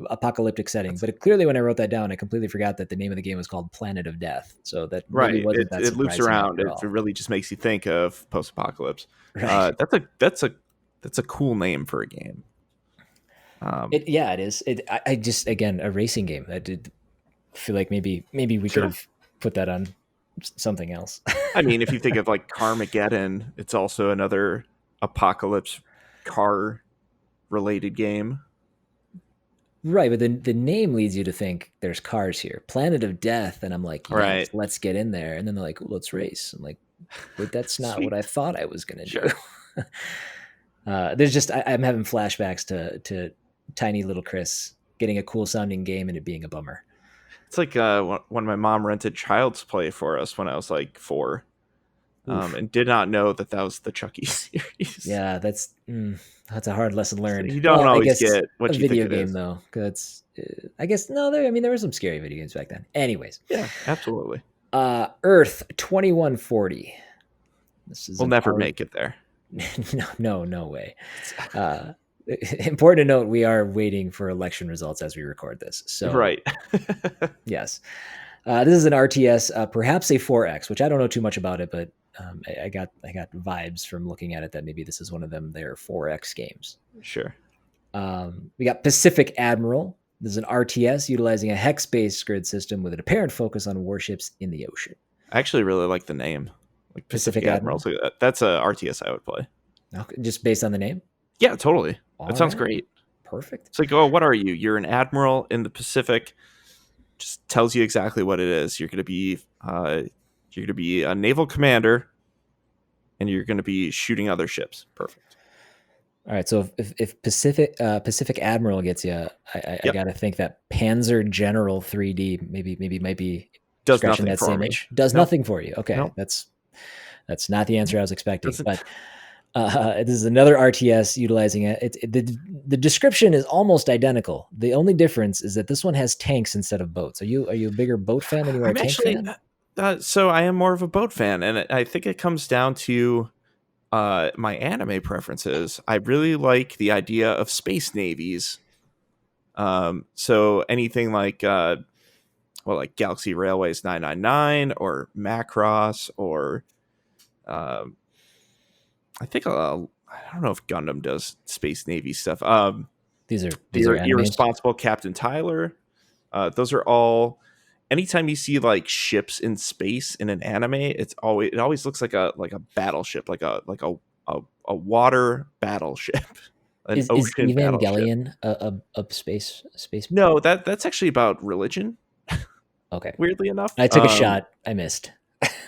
S1: apocalyptic setting, but clearly when I wrote that down, I completely forgot that the name of the game was called Planet of Death. So that really wasn't that
S2: it loops around. It really just makes you think of post-apocalypse. Right. That's a cool name for a game.
S1: It is. I just, again, a racing game. I did feel like maybe we could
S2: Sure.
S1: have put that on something else.
S2: I mean, if you think of like Carmageddon, it's also another apocalypse car related game.
S1: Right, but the name leads you to think there's cars here. Planet of Death, and I'm like, yes,
S2: Right.
S1: let's get in there. And then they're like, let's race. I'm like, but that's not what
S2: Sweet.
S1: I thought I was gonna do.
S2: Sure.
S1: There's just I'm having flashbacks to tiny little Chris getting a cool sounding game and it being a bummer.
S2: It's like when my mom rented Child's Play for us when I was like 4,
S1: Oof.
S2: and did not know that was the Chucky series.
S1: Yeah, that's a hard lesson
S2: So
S1: learned.
S2: you don't
S1: Well, I
S2: always
S1: guess
S2: get
S1: a
S2: what you think
S1: video
S2: it
S1: game
S2: is.
S1: though, because I guess no, there were some scary video games back then. Anyways,
S2: Yeah, absolutely.
S1: Earth 2140. This is
S2: We'll
S1: an
S2: never
S1: art.
S2: make it there.
S1: No way. Important to note, we are waiting for election results as we record this. So,
S2: Right.
S1: yes. This is an RTS, perhaps a 4X, which I don't know too much about it, but I got vibes from looking at it that maybe this is one of their 4X games.
S2: Sure.
S1: We got Pacific Admiral. This is an RTS utilizing a hex-based grid system with an apparent focus on warships in the ocean.
S2: I actually really like the name. Like Pacific
S1: Admiral?
S2: Admiral. That's a RTS I would play.
S1: Okay, just based on the name?
S2: Yeah, totally.
S1: All
S2: That sounds
S1: right.
S2: great.
S1: Perfect.
S2: It's like, oh, what are you? You're an admiral in the Pacific. Just tells you exactly what it is. You're going to be a naval commander, and you're going to be shooting other ships. Perfect.
S1: All right, so if Pacific Admiral gets you, I
S2: Yep.
S1: got to think that Panzer General 3D maybe might be
S2: Does
S1: scratching
S2: nothing
S1: that
S2: for
S1: same
S2: me.
S1: itch. Does
S2: Nope.
S1: nothing for you. Okay,
S2: Nope.
S1: that's not the answer I was expecting.
S2: Doesn't-
S1: But this is another RTS utilizing it. The description is almost identical. The only difference is that this one has tanks instead of boats. Are you a bigger boat fan than you are a tank fan?
S2: So I am more of a boat fan, and I think it comes down to my anime preferences. I really like the idea of space navies. So anything like like Galaxy Railways 999 or Macross or I think I don't know if Gundam does space navy stuff.
S1: These are
S2: Irresponsible Captain Tyler. Those are all. Anytime you see like ships in space in an anime, it always looks like a battleship, like a water battleship, an
S1: Is
S2: ocean battleship.
S1: Evangelion a space?
S2: No, that's actually about religion.
S1: Okay.
S2: Weirdly enough,
S1: I took a shot. I missed.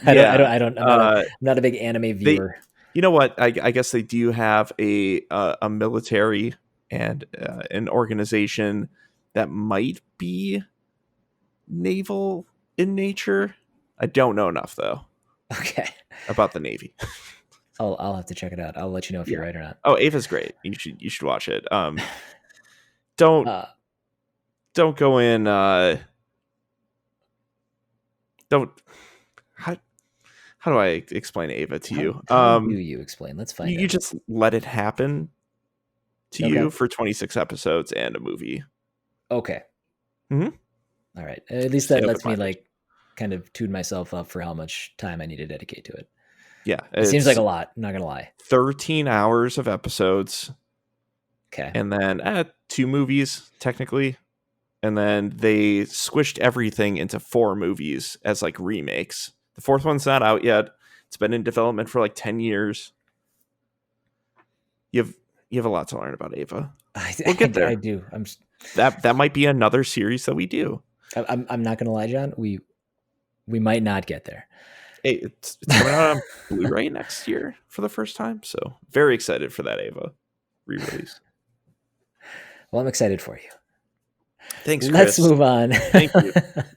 S2: Yeah,
S1: I'm not a big anime viewer.
S2: You know what? I guess they do have a military and an organization that might be naval in nature. I don't know enough though.
S1: Okay.
S2: About the Navy.
S1: I'll have to check it out. I'll let you know if you're right or not.
S2: Oh, Ava's great. You should watch it. Don't go in. Don't. How do I explain Ava to you?
S1: How do you explain? Let's find.
S2: You just let it happen to you for 26 episodes and a movie.
S1: Okay.
S2: Mm-hmm.
S1: All right. At least that lets me like kind of tune myself up for how much time I need to dedicate to it.
S2: Yeah.
S1: It seems like a lot. I'm not going to lie.
S2: 13 hours of episodes.
S1: Okay.
S2: And then 2 movies, technically. And then they squished everything into 4 movies as like remakes. The 4th one's not out yet. It's been in development for like 10 years. You have a lot to learn about Ava. We'll get there.
S1: I do.
S2: That might be another series that we do.
S1: I'm not going to lie, John. We might not get there.
S2: Hey, it's coming out on Blu-ray next year for the first time, so very excited for that Ava re-release.
S1: Well, I'm excited for you.
S2: Thanks, Chris.
S1: Let's move on.
S2: Thank you.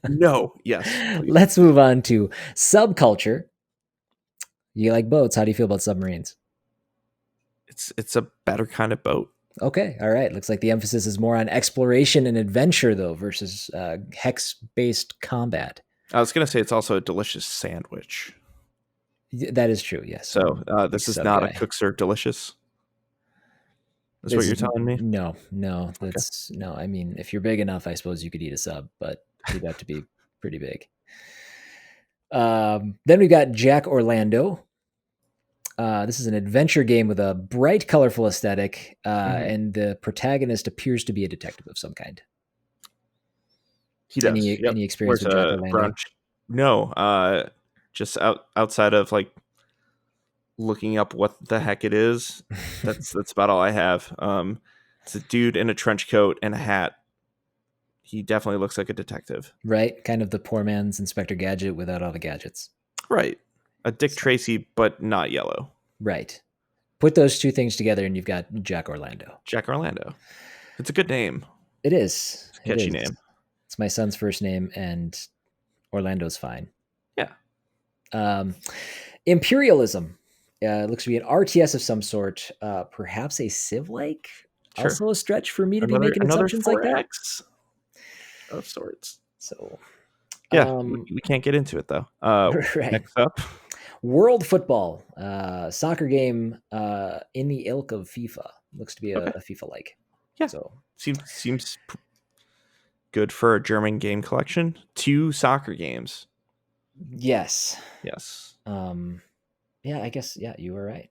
S2: No, yes. Please.
S1: Let's move on to subculture. You like boats. How do you feel about submarines?
S2: It's a better kind of boat.
S1: Okay, all right. Looks like the emphasis is more on exploration and adventure, though, versus hex-based combat.
S2: I was going to say it's also a delicious sandwich.
S1: That is true, yes.
S2: So this is not a Cook Serve Delicious? That's what you're telling me?
S1: No. That's no. I mean, if you're big enough, I suppose you could eat a sub, but you'd have to be pretty big. Then we got Jack Orlando. This is an adventure game with a bright, colorful aesthetic,
S2: Mhm.
S1: and the protagonist appears to be a detective of some kind.
S2: He does. Yep.
S1: Any experience
S2: Wears
S1: with Jack
S2: a brown.
S1: Orlando?
S2: No, just outside of like looking up what the heck it is. That's about all I have. It's a dude in a trench coat and a hat. He definitely looks like a detective.
S1: Right, kind of the poor man's Inspector Gadget without all the gadgets.
S2: Right. A Dick
S1: So,
S2: Tracy, but not yellow.
S1: right. Put those two things together, and you've got Jack Orlando.
S2: Jack Orlando. It's a good name.
S1: It is.
S2: It's a
S1: It
S2: catchy
S1: is.
S2: name.
S1: It's my son's first name, and Orlando's fine.
S2: Yeah.
S1: Um, Imperialism. Looks to be an RTS of some sort, perhaps a Civ-like.
S2: Sure.
S1: Also a stretch for me to be making
S2: Another
S1: assumptions like that.
S2: 4X of sorts.
S1: So,
S2: Yeah, we can't get into it though.
S1: right.
S2: Next up,
S1: World football, soccer game in the ilk of FIFA. Looks to be
S2: okay,
S1: a FIFA-like.
S2: yeah,
S1: So,
S2: seems good for a German game collection. 2 soccer games.
S1: yes.
S2: Yes.
S1: Yeah, I guess, yeah, you were right.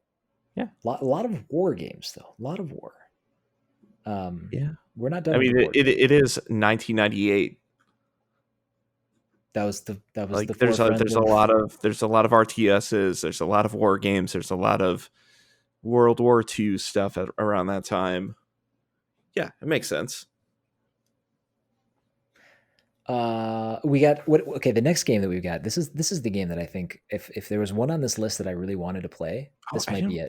S2: Yeah.
S1: A lot of war games, though. A lot of war.
S2: Yeah.
S1: We're not done
S2: I
S1: with the
S2: mean,
S1: war.
S2: it is 1998.
S1: That was the
S2: Like
S1: forefront
S2: there's a
S1: of
S2: lot of RTSs. There's a lot of war games. There's a lot of World War II stuff around that time. Yeah, it makes sense.
S1: we got what okay, the next game that we've got. This is the game that I think if there was one on this list that I really wanted to play,
S2: Oh,
S1: this
S2: I
S1: might be
S2: don't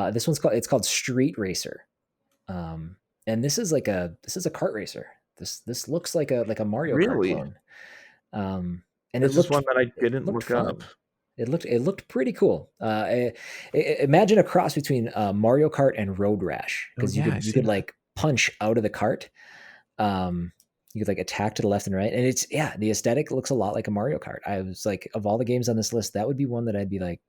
S1: it. This one's called Street Racer. And this is a kart racer. This looks like a Mario Kart
S2: really.
S1: clone. And
S2: This is one that I didn't
S1: looked
S2: look up.
S1: fun. It looked pretty cool. Imagine a cross between Mario Kart and Road Rash,
S2: Oh
S1: because
S2: yeah, I
S1: you
S2: see
S1: could
S2: that.
S1: like punch out of the cart. You could like attack to the left and right, and it's the aesthetic looks a lot like a Mario Kart. I was like, of all the games on this list, that would be one that I'd be like,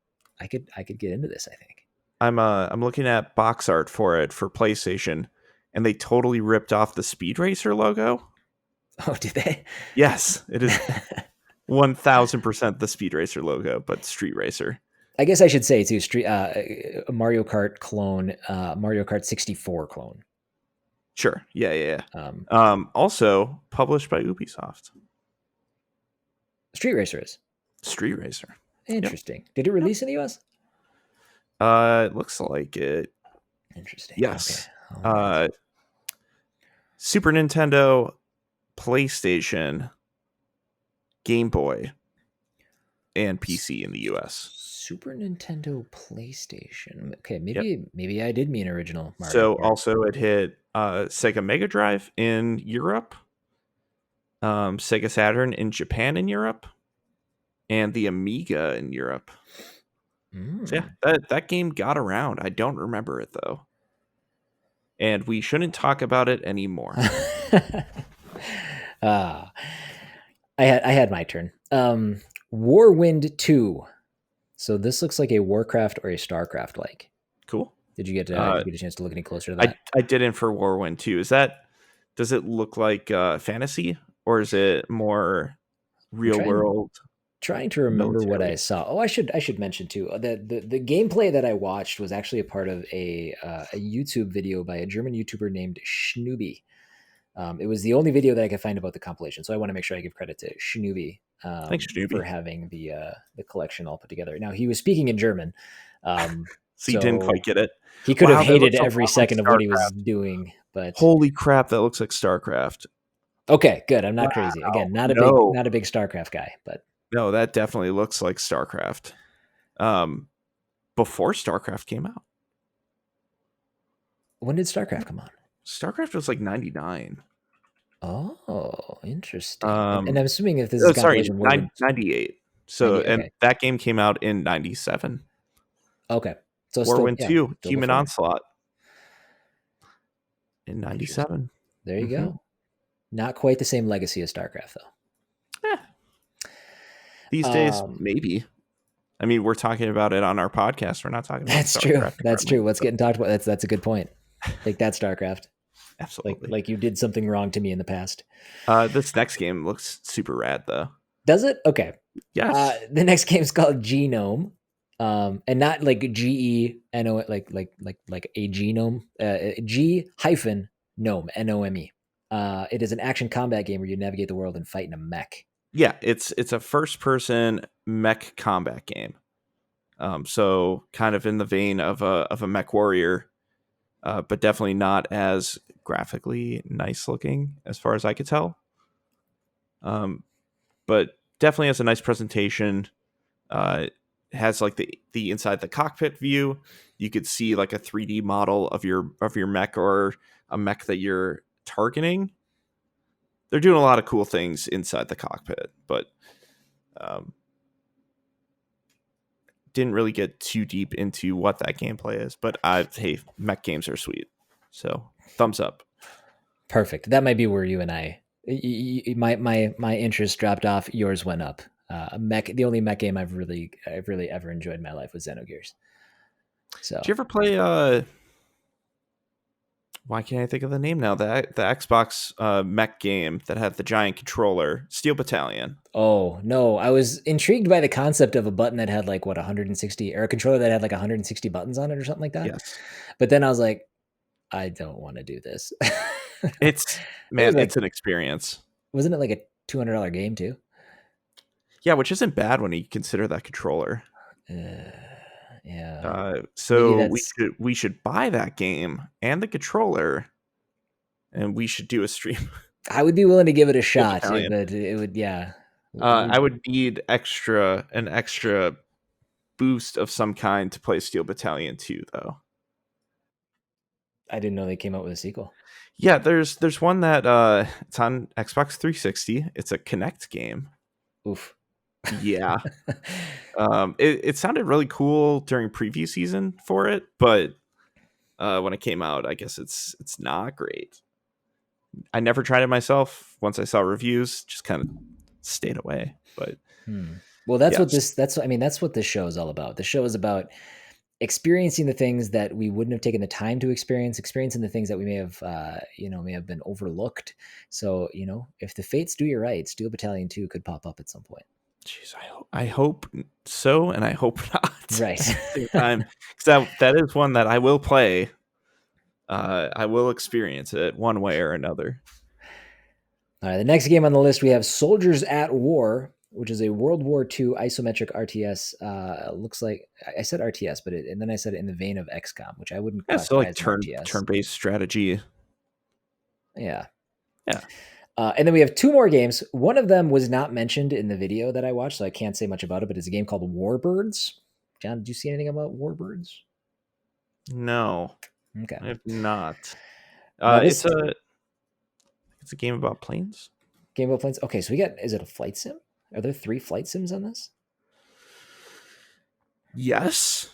S1: I could get into this. I think.
S2: I'm looking at box art for it for PlayStation, and they totally ripped off the Speed Racer logo.
S1: Oh, did they?
S2: Yes, it is 1000% the Speed Racer logo, but Street Racer.
S1: I guess I should say too, a Mario Kart clone, Mario Kart 64 clone.
S2: Sure. Yeah. Also published by Ubisoft.
S1: Street Racer is.
S2: Street Racer.
S1: Interesting. Yep. Did it release in the US?
S2: It looks like it.
S1: Interesting.
S2: Yes.
S1: Okay. Right.
S2: Super Nintendo, PlayStation, Game Boy, and PC in the US.
S1: Super Nintendo, PlayStation. Okay, maybe I did mean original Mario.
S2: So also it hit Sega Mega Drive in Europe, Sega Saturn in Japan and Europe, and the Amiga in Europe. So yeah, that game got around. I don't remember it though. And we shouldn't talk about it anymore.
S1: I had my turn. Warwind 2. So this looks like a Warcraft or a Starcraft like.
S2: Cool.
S1: Did you get a chance to look any closer to that?
S2: I didn't for Warwind 2. Does it look like fantasy, or is it more real world?
S1: Trying to remember what I saw. Oh, I should mention too the gameplay that I watched was actually a part of a YouTube video by a German YouTuber named Schnooby. It was the only video that I could find about the compilation, so I want to make sure I give credit to Schnooby,
S2: Thanks, Schnooby,
S1: for having the collection all put together. Now he was speaking in German,
S2: so he didn't quite get it.
S1: He could have hated every second of what he was doing, but
S2: holy crap, that looks like StarCraft.
S1: Okay, good. I'm not crazy. Again, not a big StarCraft guy, but
S2: no, that definitely looks like StarCraft. Before StarCraft came out.
S1: When did StarCraft come on?
S2: StarCraft was like 99.
S1: Oh, interesting. And I'm assuming if this is
S2: 98. So 98, and that game came out in 97.
S1: Okay. So
S2: Warwind 2, Human Onslaught in 97.
S1: There you go. Not quite the same legacy as StarCraft though.
S2: These days, maybe. I mean, we're talking about it on our podcast. We're not talking about
S1: That's
S2: StarCraft.
S1: True. That's true. What's getting talked about? That's a good point. Like that's StarCraft.
S2: Absolutely.
S1: Like you did something wrong to me in the past.
S2: This next game looks super rad though.
S1: Does it? Okay.
S2: Yes.
S1: The next game is called Genome. And not like GENO, like a genome, G hyphen gnome, NOME. It is an action combat game where you navigate the world and fight in a mech.
S2: Yeah, it's a first person mech combat game. So kind of in the vein of a mech warrior, but definitely not as graphically nice looking as far as I could tell. But definitely has a nice presentation. Has like the inside the cockpit view. You could see like a 3D model of your mech, or a mech that you're targeting. They're doing a lot of cool things inside the cockpit, but didn't really get too deep into what that gameplay is. But hey, mech games are sweet, so thumbs up.
S1: Perfect. That might be where you and I, my interest dropped off. Yours went up. Mech. The only mech game I've really ever enjoyed in my life was Xenogears. So,
S2: Did you ever play? Why can't I think of the name now? The Xbox mech game that had the giant controller, Steel Battalion.
S1: oh no, I was intrigued by the concept of a button that had like what 160, or a controller that had like 160 buttons on it or something like that.
S2: Yes,
S1: But then I was like, I don't want to do this.
S2: it's
S1: It was like,
S2: it's an experience.
S1: wasn't it like a $200 game too?
S2: Yeah, which isn't bad when you consider that controller.
S1: Uh, yeah, maybe
S2: So
S1: that's.
S2: we should buy that game and the controller, and we should do a stream.
S1: I would be willing to give it a
S2: Steel
S1: shot,
S2: Battalion.
S1: but it would, yeah.
S2: I would need an extra boost of some kind to play Steel Battalion 2, though.
S1: I didn't know they came out with a sequel.
S2: Yeah, there's one that it's on Xbox 360. It's a Kinect game.
S1: Oof.
S2: Yeah. It sounded really cool during preview season for it, but when it came out, I guess it's not great. I never tried it myself. Once I saw reviews, just kind of stayed away. But
S1: Well, that's what
S2: yes,
S1: that's what this show is all about. The show is about experiencing the things that we wouldn't have taken the time to experience, experiencing the things that we may have, may have been overlooked. So, if the fates do you right, Steel Battalion 2 could pop up at some point.
S2: jeez, I hope so, and I hope not.
S1: Right.
S2: At the same time, because that is one that I will play. I will experience it one way or another.
S1: All right. The next game on the list, we have Soldiers at War, which is a World War II isometric RTS. Looks like I said RTS, and then I said it in the vein of XCOM, which I wouldn't
S2: Yeah, so
S1: classify
S2: like
S1: as an RTS.
S2: turn-based strategy.
S1: Yeah.
S2: Yeah.
S1: And then we have two more games. One of them was not mentioned in the video that I watched, so I can't say much about it, but it's a game called Warbirds. John, did you see anything about Warbirds?
S2: No,
S1: Okay.
S2: I have not.
S1: This
S2: It's a game about planes.
S1: game about planes. Okay, so is it a flight sim? Are there 3 flight sims on this?
S2: Yes,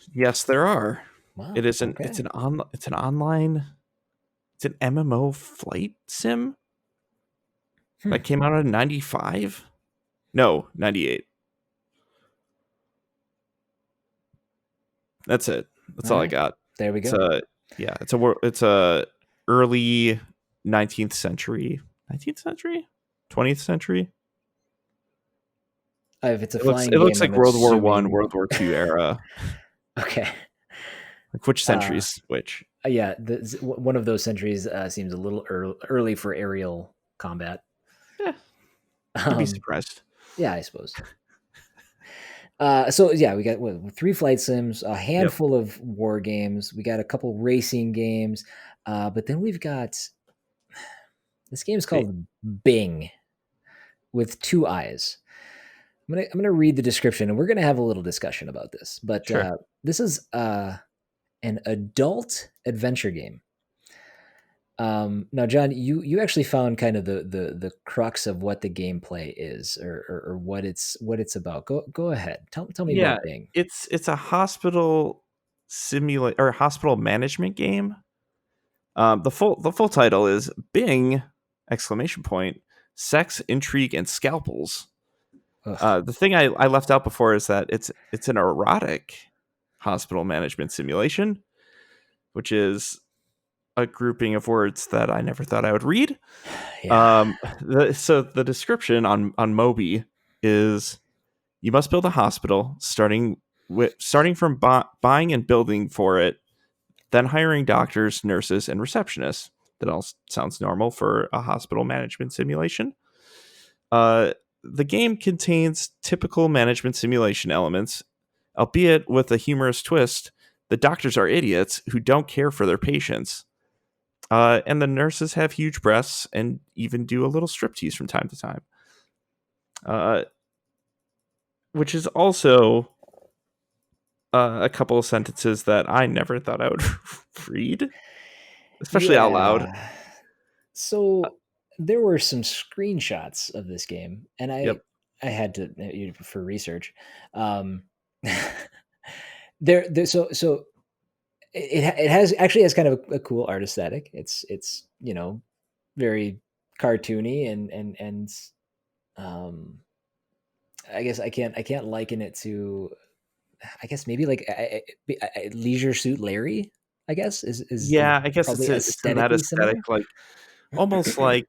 S2: there are.
S1: Wow.
S2: It is
S1: Okay.
S2: it's an online, it's an MMO flight sim that came out in 95. No, 98. That's it. That's all I got.
S1: There we go.
S2: It's a early 19th century, 20th century.
S1: If it's a
S2: It
S1: flying
S2: looks
S1: game,
S2: like
S1: I'm
S2: World War One,
S1: assuming.
S2: World War II era.
S1: Okay.
S2: Like which centuries? Which?
S1: Yeah, one of those centuries seems a little early for aerial combat.
S2: Yeah, you'd be surprised.
S1: Yeah, I suppose. So yeah, we got 3 flight sims, a handful of war games. We got a couple racing games, but then we've got this game is called Bing with 2 eyes. I'm gonna read the description, and we're gonna have a little discussion about this. But
S2: Sure.
S1: this is an adult adventure game. Now, John, you actually found kind of the crux of what the gameplay is, or what it's about. Go ahead. Tell me
S2: Yeah,
S1: about Bing.
S2: it's a hospital simulate or hospital management game. The full title is Bing! Exclamation point! Sex, intrigue, and scalpels. The thing I left out before is that it's an erotic hospital management simulation, which is a grouping of words that I never thought I would read.
S1: Yeah.
S2: So the description on Moby is: you must build a hospital starting starting from buying and building for it, then hiring doctors, nurses, and receptionists. That all sounds normal for a hospital management simulation. The game contains typical management simulation elements, albeit with a humorous twist. The doctors are idiots who don't care for their patients. And the nurses have huge breasts and even do a little striptease from time to time. Which is also a couple of sentences that I never thought I would read, especially out loud.
S1: Yeah. So there were some screenshots of this game, and I
S2: Yep.
S1: I had to for research. Um, so it has actually has kind of a cool art aesthetic. It's very cartoony and um I guess I can't liken it to, I guess maybe like Leisure Suit Larry, I guess is
S2: Yeah, I guess
S1: probably
S2: it's in that
S1: aesthetically similar.
S2: aesthetic, like almost like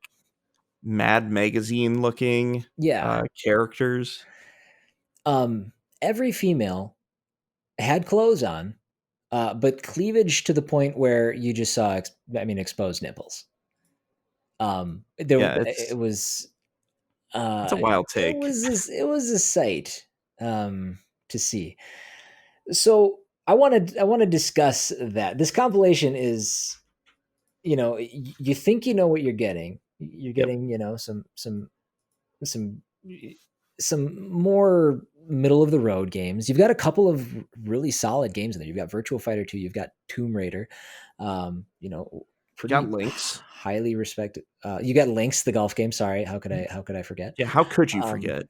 S2: Mad Magazine looking
S1: Yeah.
S2: characters.
S1: Um every female had clothes on, but cleavage to the point where you just saw exposed nipples. There
S2: Yeah,
S1: it was
S2: it's a wild take.
S1: it was a sight to see. So I want to discuss that. This compilation is, you think you know what you're getting. You're
S2: Yep,
S1: getting, some some more middle of the road games. You've got a couple of really solid games in there. You've got Virtual Fighter 2, you've got Tomb Raider.
S2: got
S1: Pretty
S2: links.
S1: highly respected. You got Lynx, the golf game. Sorry, how could I forget?
S2: Yeah, how could you
S1: Um,
S2: forget?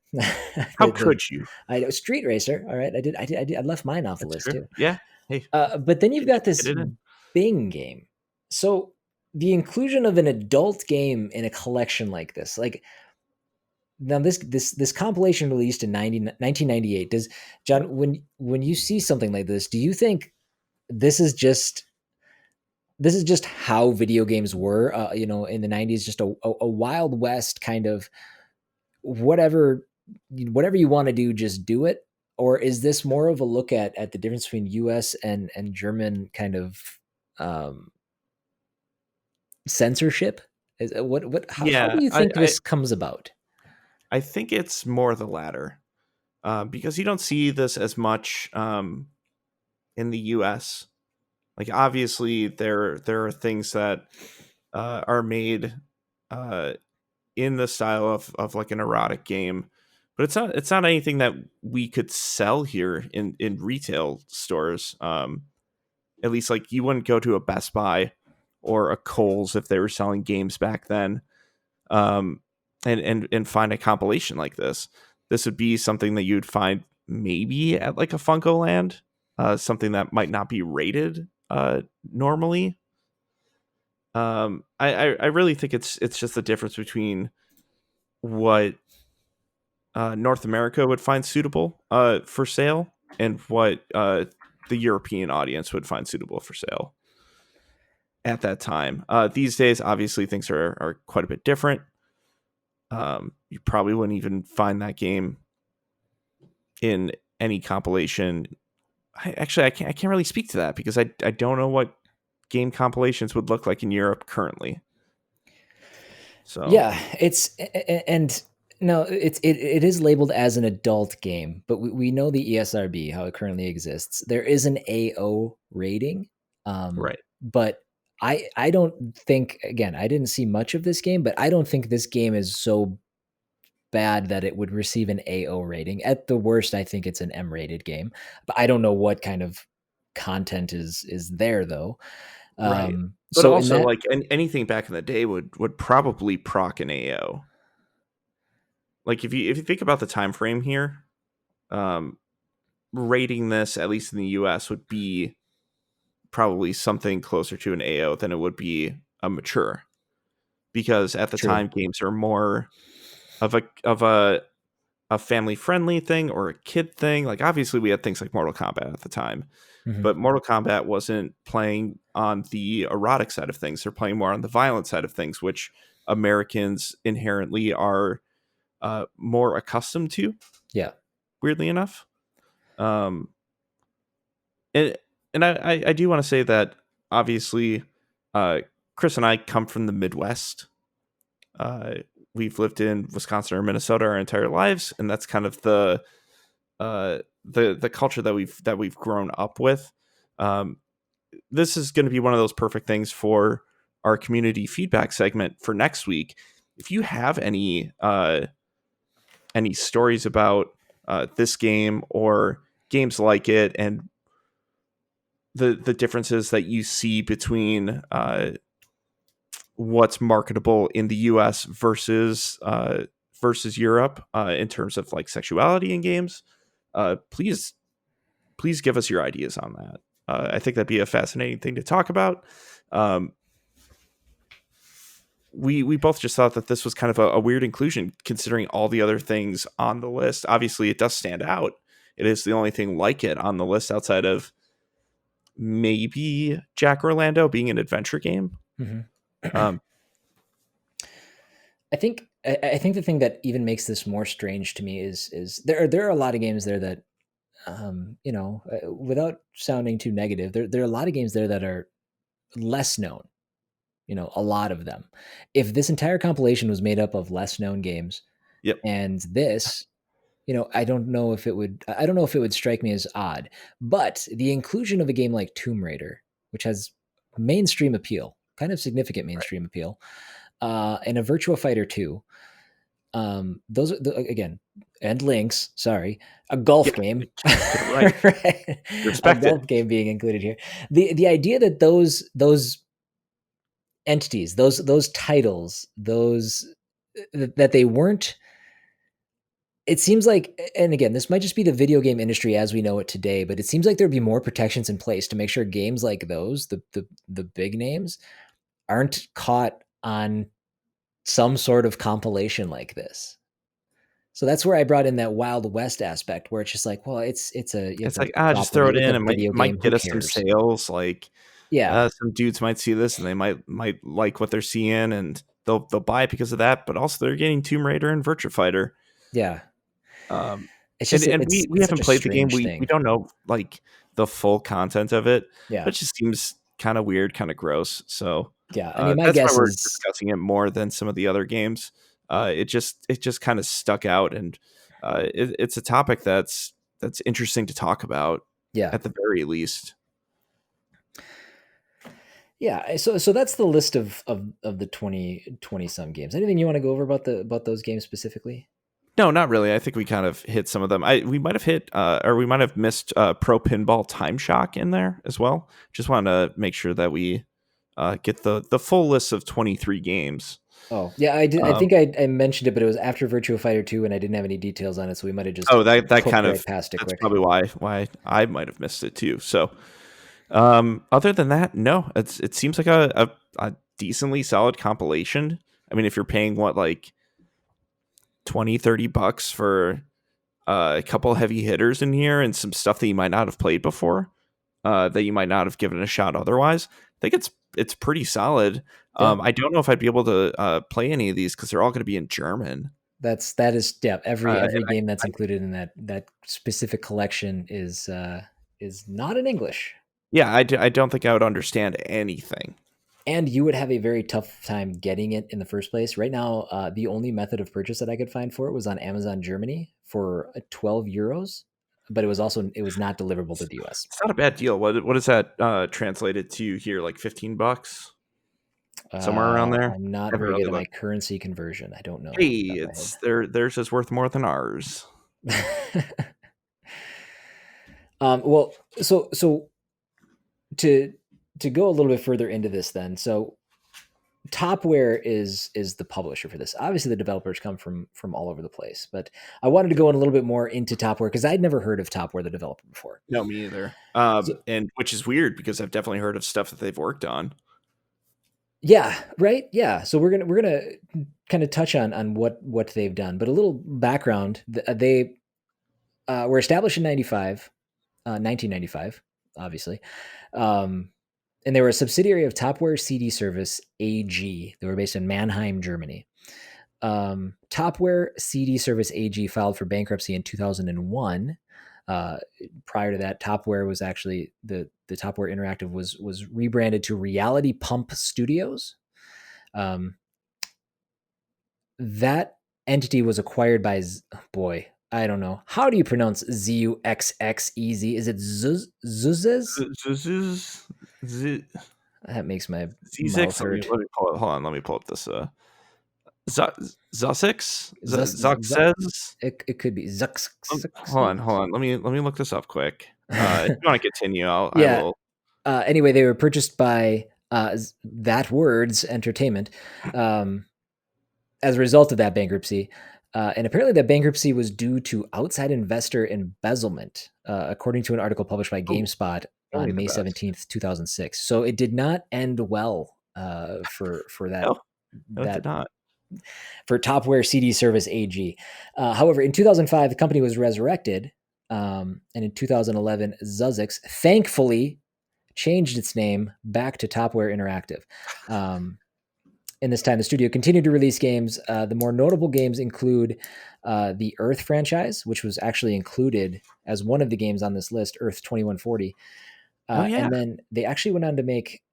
S2: How
S1: the
S2: could you?
S1: I know Street Racer. All right, I left mine off the
S2: That's
S1: list
S2: true.
S1: too.
S2: Yeah. Hey,
S1: But then you've got
S2: get
S1: this
S2: it in.
S1: Bing game. So the inclusion of an adult game in a collection like this, like now this compilation released in 1998. Does
S2: Yep.
S1: John, when you see something like this, do you think this is just this is just how video games were, in the 90s, just a wild west kind of whatever whatever you want to do, just do it? Or is this more of a look at the difference between US and German kind of um, censorship? How
S2: Yeah,
S1: do you
S2: I,
S1: think
S2: I
S1: this comes about?
S2: I think it's more the latter, because you don't see this as much in the U.S. Like obviously there are things that are made uh, in the style of like an erotic game, but it's not anything that we could sell here in retail stores. At least like you wouldn't go to a Best Buy or a Kohl's if they were selling games back then, um, and find a compilation like this. This would be something that you'd find maybe at like a Funko Land, something that might not be rated normally. I really think it's just the difference between what North America would find suitable for sale and what the European audience would find suitable for sale at that time. These days, obviously, things are quite a bit different. You probably wouldn't even find that game in any compilation. I can't really speak to that because I don't know what game compilations would look like in Europe currently. So
S1: Yeah, and no, it is labeled as an adult game, but we know the ESRB, how it currently exists. There is an AO rating,
S2: right,
S1: but I don't think, again, I didn't see much of this game, but I don't think this game is so bad that it would receive an AO rating. At the worst, I think it's an M rated game, but I don't know what kind of content is there though.
S2: right. But
S1: So in
S2: also,
S1: that,
S2: like anything back in the day would probably proc an AO. Like if you think about the time frame here, um, rating this at least in the U.S. would be probably something closer to an AO than it would be a mature, because at the
S1: true.
S2: time games are more of a family friendly thing or a kid thing. Like obviously we had things like Mortal Kombat at the time,
S1: Mhm.
S2: but Mortal Kombat wasn't playing on the erotic side of things. They're playing more on the violent side of things, which Americans inherently are more accustomed to,
S1: Yeah.
S2: weirdly enough. Um, and I do want to say that obviously, uh, Chris and I come from the Midwest. Uh, we've lived in Wisconsin or Minnesota our entire lives, and that's kind of the culture that we've grown up with. Um, this is going to be one of those perfect things for our community feedback segment for next week. If you have any stories about this game or games like it, and the differences that you see between what's marketable in the U.S. Versus Europe in terms of like sexuality in games, please give us your ideas on that. I think that'd be a fascinating thing to talk about. Um, we both just thought that this was kind of a weird inclusion considering all the other things on the list. Obviously, it does stand out. It is the only thing like it on the list outside of maybe Jack Orlando being an adventure game.
S1: Mm-hmm. I think the thing that even makes this more strange to me is there are a lot of games there that without sounding too negative, there are a lot of games there that are less known. A lot of them. If this entire compilation was made up of less known games,
S2: Yep.
S1: and this, I don't know if it would. I don't know if it would strike me as odd. But the inclusion of a game like Tomb Raider, which has mainstream appeal, kind of significant
S2: Right.
S1: mainstream appeal, and a Virtua Fighter 2. Those are again, and Lynx. Sorry, a golf game,
S2: Get it right.
S1: right? A
S2: Respect it.
S1: golf game being included here. The idea that those entities, those titles, those that they weren't. It seems like, and again, this might just be the video game industry as we know it today, but it seems like there'd be more protections in place to make sure games like those, the big names, aren't caught on some sort of compilation like this. So that's where I brought in that Wild West aspect, where it's just like, well, it's a
S2: It's like, just throw
S1: property,
S2: it
S1: it's
S2: in.
S1: a
S2: It might
S1: video game.
S2: might
S1: Who
S2: get us some
S1: cares?
S2: sales. Like,
S1: Yeah,
S2: some dudes might see this and they might like what they're seeing, and they'll buy it because of that. But also, they're getting Tomb Raider and Virtua Fighter.
S1: yeah.
S2: Um,
S1: It's
S2: and
S1: just
S2: we
S1: it's such
S2: haven't
S1: a
S2: played the game.
S1: strange
S2: We
S1: thing.
S2: don't know like the full content of it,
S1: Yeah,
S2: but it just seems kind of weird, kind of gross. So
S1: yeah. I mean, my
S2: that's why
S1: guess
S2: we're
S1: is,
S2: discussing it more than some of the other games. It just kind of stuck out, and it's a topic that's interesting to talk about
S1: yeah,
S2: at the very least.
S1: yeah. So that's the list of the 20 some games. Anything you want to go over about those games specifically?
S2: No, not really. I think we kind of hit some of them. We might have hit or we might have missed Pro Pinball Time Shock in there as well. Just want to make sure that we get the full list of 23 games.
S1: Oh, yeah, I did. I
S2: Um,
S1: think I mentioned it, but it was after Virtua Fighter 2, and I didn't have any details on it, so we might have just
S2: oh, that
S1: cooked
S2: kind
S1: right
S2: of
S1: past it
S2: that's
S1: quick.
S2: probably why I might have missed it too. So other than that, no, it seems like a decently solid compilation. I mean, if you're paying what, like 20-30 bucks for a couple heavy hitters in here and some stuff that you might not have played before, that you might not have given a shot otherwise, I think it's pretty solid.
S1: Yeah,
S2: I don't know if I'd be able to play any of these because they're all going to be in German.
S1: that is yeah. Every
S2: And
S1: game that's
S2: I
S1: included in that specific collection is not in English,
S2: yeah, I don't think I would understand anything.
S1: and you would have a very tough time getting it in the first place. Right now, the only method of purchase that I could find for it was on Amazon Germany for 12 euros, but it was not deliverable to the US.
S2: It's not a bad deal. What is that translated to here? Like 15 bucks, somewhere around there.
S1: I'm not
S2: Haven't
S1: very good
S2: really
S1: at my
S2: looked.
S1: currency conversion. I don't know off the
S2: Hey,
S1: top of
S2: it's theirs is worth more than ours.
S1: my head. Well, so to go a little bit further into this, then, so Topware is the publisher for this. Obviously, the developers come from all over the place, but I wanted to go in a little bit more into Topware because I'd never heard of Topware, the developer, before.
S2: No, me either.
S1: So,
S2: And which is weird because I've definitely heard of stuff that they've worked on.
S1: yeah, right, yeah. So we're gonna kind of touch on what they've done, but a little background. They were established in 1995, obviously. Um, and they were a subsidiary of Topware CD Service AG. They were based in Mannheim, Germany. Topware CD Service AG filed for bankruptcy in 2001, Prior to that, Topware was actually the Topware Interactive was rebranded to Reality Pump Studios. That entity was acquired by boy, I don't know. How do you pronounce Zuxxez? Is it Zuzes? That makes my mouth
S2: Z6.
S1: hurt.
S2: Let me pull it. Hold on. Let me pull up this. Zosix?
S1: Zuck.
S2: Zoxez?
S1: It could be Zuck.
S2: Hold on. Let me look this up quick. If you want to continue, I
S1: Yeah.
S2: will.
S1: Anyway, they were purchased by That Words Entertainment as a result of that bankruptcy. And apparently, that bankruptcy was due to outside investor embezzlement, according to an article published by
S2: Oh,
S1: GameSpot
S2: only
S1: on
S2: the
S1: May
S2: best.
S1: 17th, 2006. So it did not end well for that
S2: No, it did
S1: that
S2: not.
S1: for Topware CD Service AG. However, in 2005, the company was resurrected, and in 2011, Zuzix thankfully changed its name back to Topware Interactive. In this time, the studio continued to release games. The more notable games include the Earth franchise, which was actually included as one of the games on this list, Earth 2140.
S2: Oh yeah,
S1: And then they actually went on to make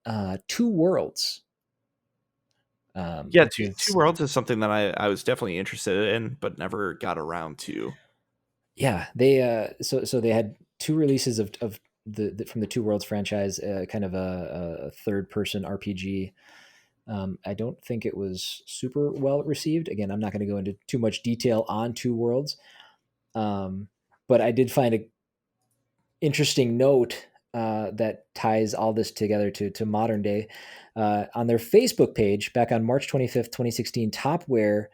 S1: Two Worlds.
S2: yeah.
S1: Which
S2: Two
S1: is,
S2: Worlds is something that I was definitely interested in, but never got around to.
S1: yeah, they so they had two releases of the from the Two Worlds franchise, kind of a third person RPG. I don't think it was super well received. Again, I'm not going to go into too much detail on Two Worlds, but I did find a interesting note that ties all this together to modern day. On their Facebook page, back on March 25th, 2016, Topware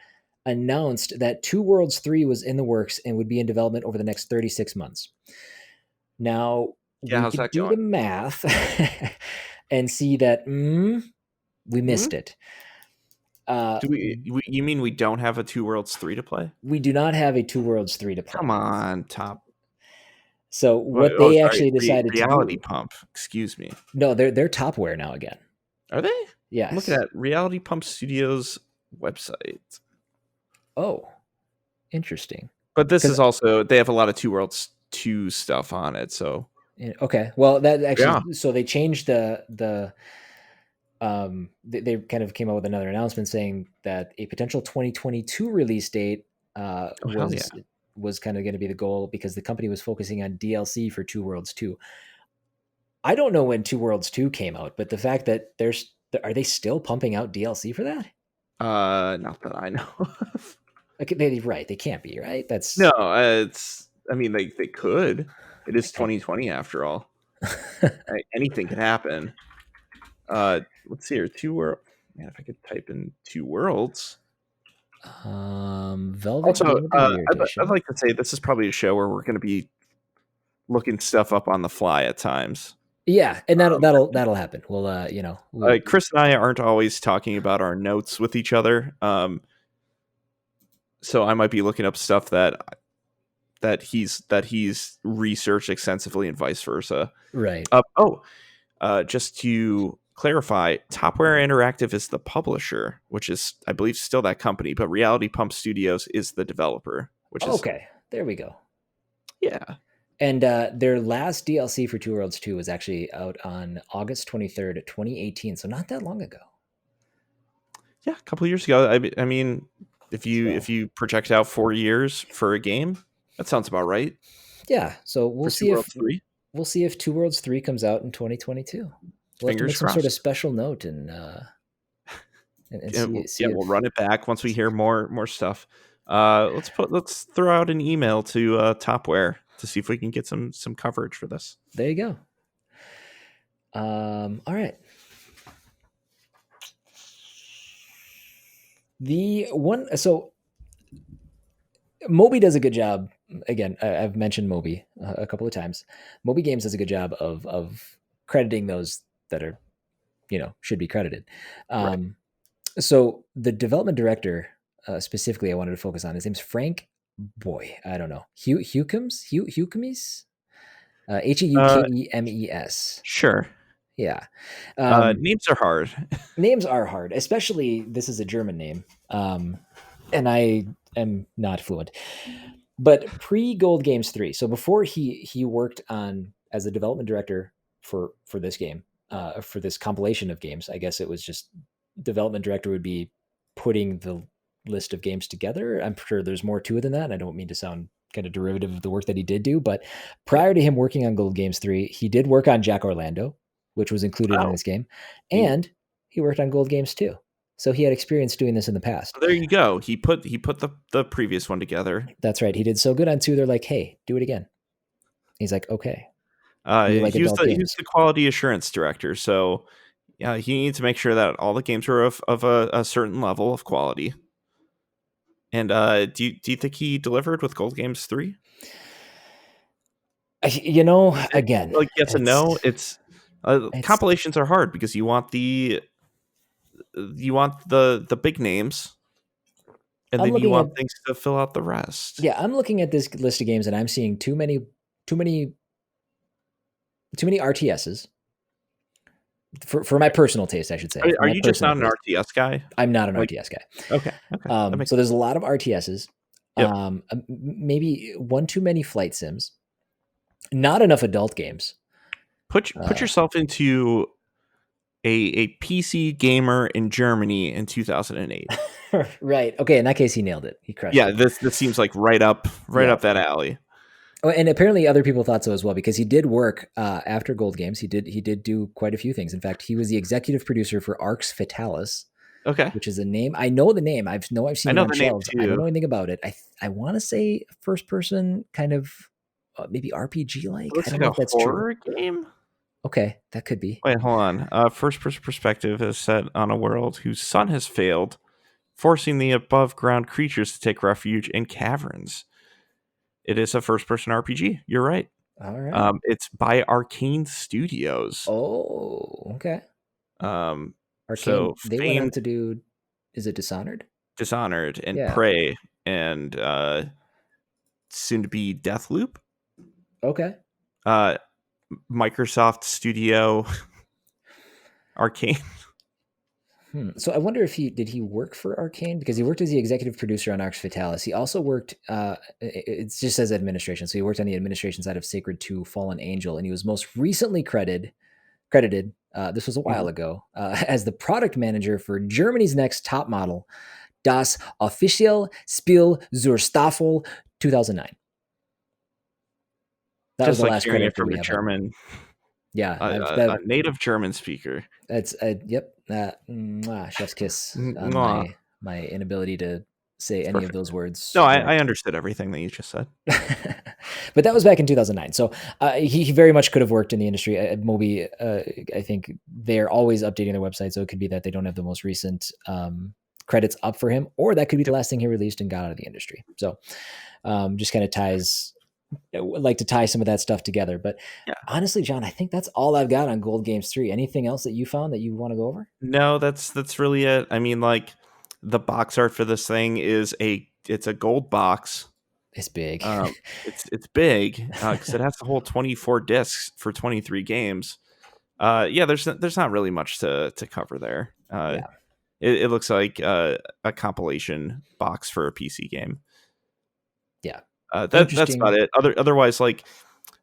S1: announced that Two Worlds 3 was in the works and would be in development over the next 36 months. Now,
S2: Yeah,
S1: we
S2: how's
S1: could
S2: that
S1: do the
S2: going?
S1: math and see that we
S2: Hmm?
S1: missed it. Uh,
S2: You mean we don't have a Two Worlds 3 to play?
S1: we do not have a Two Worlds 3 to
S2: Come
S1: play.
S2: on, top.
S1: So
S2: Wait,
S1: what
S2: oh,
S1: they
S2: sorry.
S1: actually decided to
S2: Reality
S1: do,
S2: Pump. Excuse me.
S1: no, they're Topware now again.
S2: Are they? I'm looking
S1: Yes.
S2: at Reality Pump Studios website.
S1: Oh, interesting.
S2: But this
S1: Because
S2: is also they have a lot of Two Worlds 2 stuff on it, so
S1: okay, well that
S2: yeah.
S1: actually, so they changed they kind of came out with another announcement saying that a potential 2022 release date
S2: Oh hell yeah.
S1: was kind of going to be the goal because the company was focusing on DLC for Two Worlds 2. I don't know when Two Worlds 2 came out, but the fact that are they still pumping out DLC for that?
S2: Not that I know of.
S1: Like right, they can't be, right?
S2: No,
S1: That's
S2: it's I mean they could. It is 2020 after all. Anything could happen. Let's see here. Two World. Man, if I could type in Two Worlds.
S1: Velvet
S2: Also,
S1: Game of the Year
S2: I'd
S1: edition.
S2: like to say this is probably a show where we're going to be looking stuff up on the fly at times.
S1: Yeah, and that'll happen. We'll
S2: Chris and I aren't always talking about our notes with each other, so I might be looking up stuff that he's researched extensively and vice versa.
S1: right.
S2: Just to clarify, Topware Interactive is the publisher, which is, I believe, still that company, but Reality Pump Studios is the developer, which is,
S1: Okay, there we go.
S2: yeah.
S1: And their last DLC for Two Worlds 2 was actually out on August 23rd, 2018, so not that long ago.
S2: Yeah, a couple years ago. I mean,
S1: So,
S2: if you project out 4 years for a game, that sounds about right
S1: yeah, so
S2: for Two Worlds 3.
S1: we'll see if Two Worlds 3 comes out in 2022. We'll have to make
S2: Fingers
S1: some sort of
S2: crossed.
S1: special note and
S2: Yeah,
S1: see
S2: we'll
S1: if
S2: run it back once we hear more stuff. Let's throw out an email to Topware to see if we can get some coverage for this.
S1: there you go. All right. The one, so Moby does a good job. Again, I've mentioned Moby a couple of times. Moby Games does a good job of crediting those that are, should be credited.
S2: Right.
S1: So the development director, specifically, I wanted to focus on. His name's Frank. Boy, I don't know. Hukemes, Heukemes.
S2: Sure.
S1: Yeah.
S2: Names are hard.
S1: Names are hard, especially this is a German name, and I am not fluent. But pre Gold Games 3, so before he worked on as a development director for this game, for this compilation of games, I guess it was just development director would be putting the list of games together. I'm sure there's more to it than that. And I don't mean to sound kind of derivative of the work that he did do, but prior to him working on Gold Games 3, he did work on Jack Orlando, which was included in
S2: Oh,
S1: this game,
S2: neat.
S1: and he worked on Gold Games 2. So he had experience doing this in the past.
S2: There you go. He put the previous one together.
S1: That's right. He did so good on 2. They're like, "Hey, do it again." He's like, "Okay." You like
S2: He was
S1: adult
S2: the
S1: games.
S2: quality assurance director, so yeah, he needs to make sure that all the games are of a certain level of quality. And do you think he delivered with Gold Games 3?
S1: Again,
S2: Like yes and no. It's
S1: it's
S2: compilations are hard because you want the big names, and
S1: I'm
S2: then you
S1: looking at
S2: want things to fill out the rest.
S1: yeah, I'm looking at this list of games and I'm seeing too many RTSs for my personal taste, I should say. For
S2: Are
S1: my
S2: you just
S1: personal
S2: not an
S1: taste.
S2: RTS guy?
S1: I'm not an
S2: Like
S1: RTS guy.
S2: okay, that makes
S1: So there's a lot of RTSs.
S2: yep.
S1: Maybe one too many flight sims. Not enough adult games.
S2: Put yourself into a PC gamer in Germany in 2008.
S1: Right. Okay. In that case, he nailed it. He crushed
S2: Yeah,
S1: it.
S2: this seems like right up
S1: Yeah.
S2: that alley.
S1: Oh, and apparently other people thought so as well because he did work after Gold Games. He did do quite a few things. In fact, he was the executive producer for Arx Fatalis,
S2: Okay,
S1: which is a name I know. The name I've
S2: I
S1: seen it
S2: know
S1: on
S2: the name
S1: shelves. I don't
S2: too.
S1: know anything about it. I want to say first person kind of maybe RPG like.
S2: It
S1: I
S2: looks
S1: don't
S2: like
S1: know
S2: a
S1: if that's true.
S2: horror game.
S1: Okay, that could be.
S2: Wait, hold on. First person perspective is set on a world whose sun has failed, forcing the above ground creatures to take refuge in caverns. It is a first person RPG. You're right.
S1: All right.
S2: It's by Arcane Studios.
S1: Oh, okay.
S2: Um,
S1: Arcane.
S2: so
S1: They went on
S2: famed,
S1: to do. Is it Dishonored?
S2: Dishonored, and
S1: Yeah.
S2: Prey, and soon to be Deathloop.
S1: Okay.
S2: Uh, Microsoft Studio Arcane.
S1: So I wonder if he work for Arcane because he worked as the executive producer on Arx Fatalis. He also worked. It just says administration, so he worked on the administration side of Sacred 2 Fallen Angel, and he was most recently credited. This was a while ago as the product manager for Germany's next top model, Das Official Spiel zur Staffel 2009. That was
S2: Just
S1: the
S2: like
S1: last
S2: hearing
S1: credit
S2: it
S1: that
S2: from
S1: we
S2: a
S1: have.
S2: German,
S1: Yeah,
S2: a native German speaker.
S1: that's yep. Chef's kiss on
S2: Mwah.
S1: my inability to say
S2: It's
S1: any of
S2: perfect.
S1: those words
S2: No,
S1: right.
S2: I understood everything that you just said.
S1: But that was back in 2009. So he very much could have worked in the industry. Moby, I think they're always updating their website, so it could be that they don't have the most recent credits up for him, or that could be the
S2: Yep.
S1: last thing he released and got out of the industry. So just kind of ties. I would like to tie some of that stuff together. But
S2: Yeah.
S1: honestly, John, I think that's all I've got on Gold Games 3. Anything else that you found that you want to go over?
S2: No, that's really it. I mean, like the box art for this thing it's a gold box.
S1: It's big.
S2: It's big because it has the whole 24 discs for 23 games. Yeah, there's not really much to cover there.
S1: Yeah.
S2: It looks like a compilation box for a PC game.
S1: Yeah.
S2: That's about
S1: Interesting.
S2: it. Otherwise, like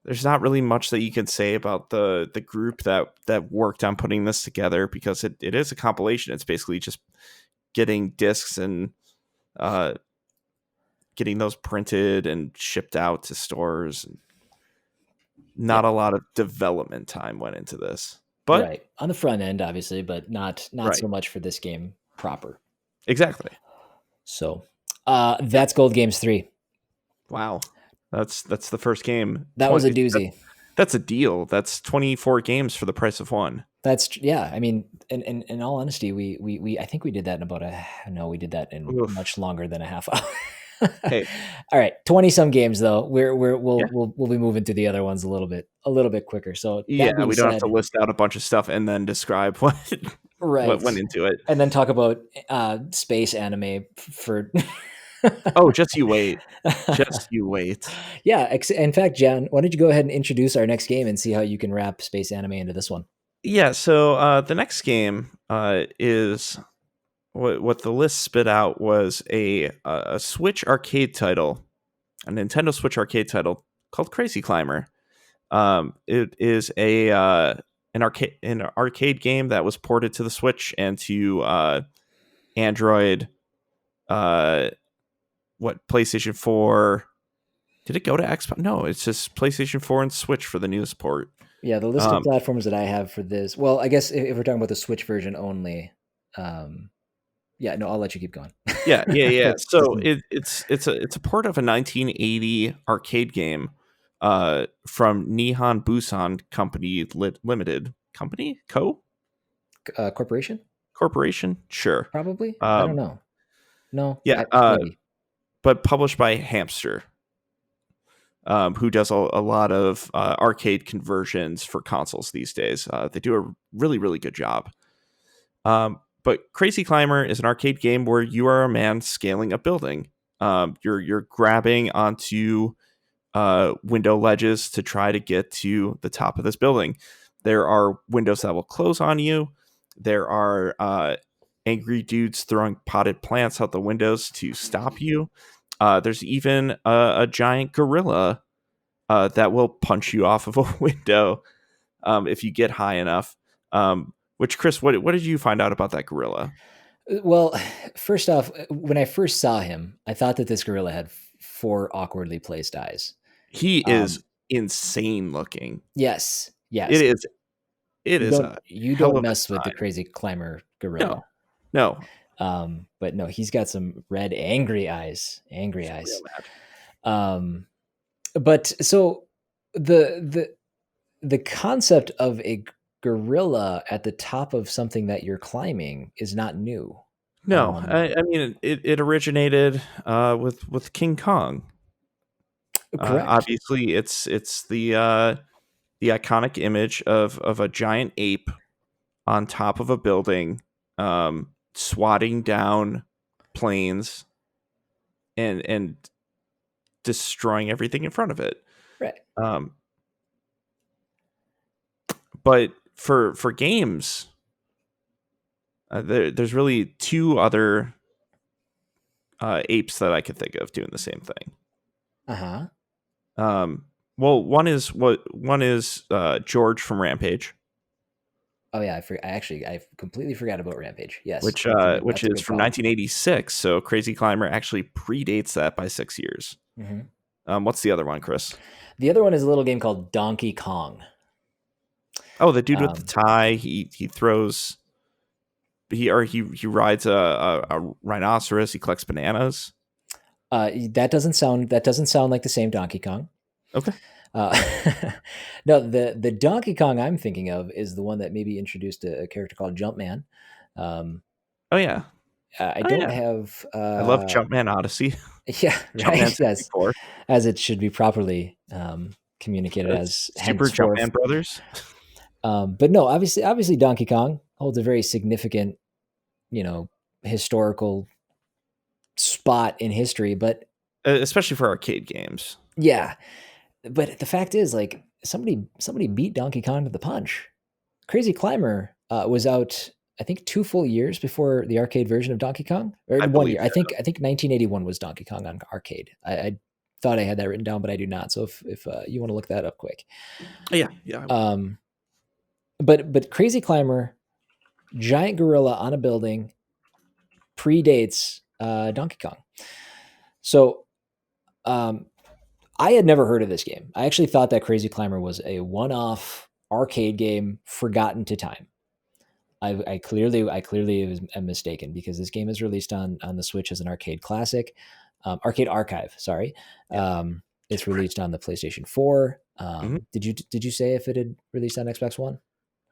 S2: there's not really much that you can say about the group that worked on putting this together because it is a compilation. It's basically just getting discs and getting those printed and shipped out to stores. Not
S1: Yeah.
S2: a lot of development time went into this, but
S1: Right. On the front end, obviously, but not
S2: right,
S1: so much for this game proper.
S2: exactly.
S1: So
S2: Yeah.
S1: that's Gold Games 3.
S2: Wow, that's the first game.
S1: That was a doozy.
S2: That's a deal. That's 24 games for the price of one.
S1: Yeah. I mean, in all honesty, we I think we did that in about we did that in
S2: Oof.
S1: much longer than a half hour.
S2: Hey,
S1: All right, 20 some games though. We'll
S2: yeah,
S1: we'll be moving through the other ones a little bit quicker. So that
S2: yeah.
S1: being
S2: We don't have
S1: said,
S2: to list out a bunch of stuff and then describe what
S1: right,
S2: went into it.
S1: and then talk about space anime for.
S2: Oh, just you wait. Just you wait.
S1: Yeah, in fact, Jan, why don't you go ahead and introduce our next game and see how you can wrap space anime into this one?
S2: Yeah. So the next game is what the list spit out was a Switch arcade title a Nintendo Switch arcade title called Crazy Climber. It is an arcade game that was ported to the Switch and to Android. PlayStation 4? Did it go to Xbox? No, it's just PlayStation 4 and Switch for the newest port.
S1: Yeah, the list of platforms that I have for this. Well, I guess if we're talking about the Switch version only, yeah, no, I'll let you keep going.
S2: Yeah. So it's a port of a 1980 arcade game from Nihon Busan Company Limited Company Corporation. Sure,
S1: probably. I don't know. No,
S2: yeah,
S1: maybe.
S2: but published by Hamster, who does a lot of arcade conversions for consoles these days. They do a really, really good job. But Crazy Climber is an arcade game where you are a man scaling a building. You're grabbing onto window ledges to try to get to the top of this building. There are windows that will close on you. There are angry dudes throwing potted plants out the windows to stop you. There's even a giant gorilla that will punch you off of a window if you get high enough. Which, Chris, what did you find out about that gorilla?
S1: Well, first off, when I first saw him, I thought that this gorilla had 4 awkwardly placed eyes.
S2: He is insane looking.
S1: Yes.
S2: It is.
S1: You don't mess with the Crazy Climber gorilla.
S2: No.
S1: But no, he's got some red, angry eyes. But so the concept of a gorilla at the top of something that you're climbing is not new.
S2: No, I mean it originated with King Kong.
S1: Correct.
S2: Obviously, it's the iconic image of a giant ape on top of a building, swatting down planes and destroying everything in front of it.
S1: Right.
S2: But for games, there's really 2 other apes that I could think of doing the same thing. Well, one is George from Rampage.
S1: Oh yeah, I completely forgot about Rampage. Yes,
S2: which is from 1986. So Crazy Climber actually predates that by 6 years.
S1: Mm-hmm.
S2: What's the other one, Chris?
S1: The other one is a little game called Donkey Kong.
S2: Oh, the dude with the tie. He throws. He rides a rhinoceros. He collects bananas.
S1: That doesn't sound like the same Donkey Kong.
S2: Okay.
S1: No, the Donkey Kong I'm thinking of is the one that maybe introduced a character called Jumpman.
S2: Oh yeah.
S1: I don't have.
S2: I love Jumpman Odyssey.
S1: Yeah, right. Yes, as it should be properly communicated as
S2: Super Jumpman Brothers.
S1: But no, obviously, Donkey Kong holds a very significant, historical spot in history. But
S2: especially for arcade games.
S1: Yeah, but the fact is, like, somebody beat Donkey Kong to the punch. Crazy Climber was out, I think, 2 full years before the arcade version of Donkey Kong, or 1 year. So. I think 1981 was Donkey Kong on arcade. I thought I had that written down, but I do not. So if you want to look that up quick,
S2: yeah.
S1: But Crazy Climber, giant gorilla on a building, predates Donkey Kong. So, I had never heard of this game. I actually thought that Crazy Climber was a one-off arcade game forgotten to time. I clearly am mistaken, because this game is released on the Switch as an arcade classic, arcade archive. Sorry, it's released on the PlayStation 4. Did you say if it had released on Xbox One?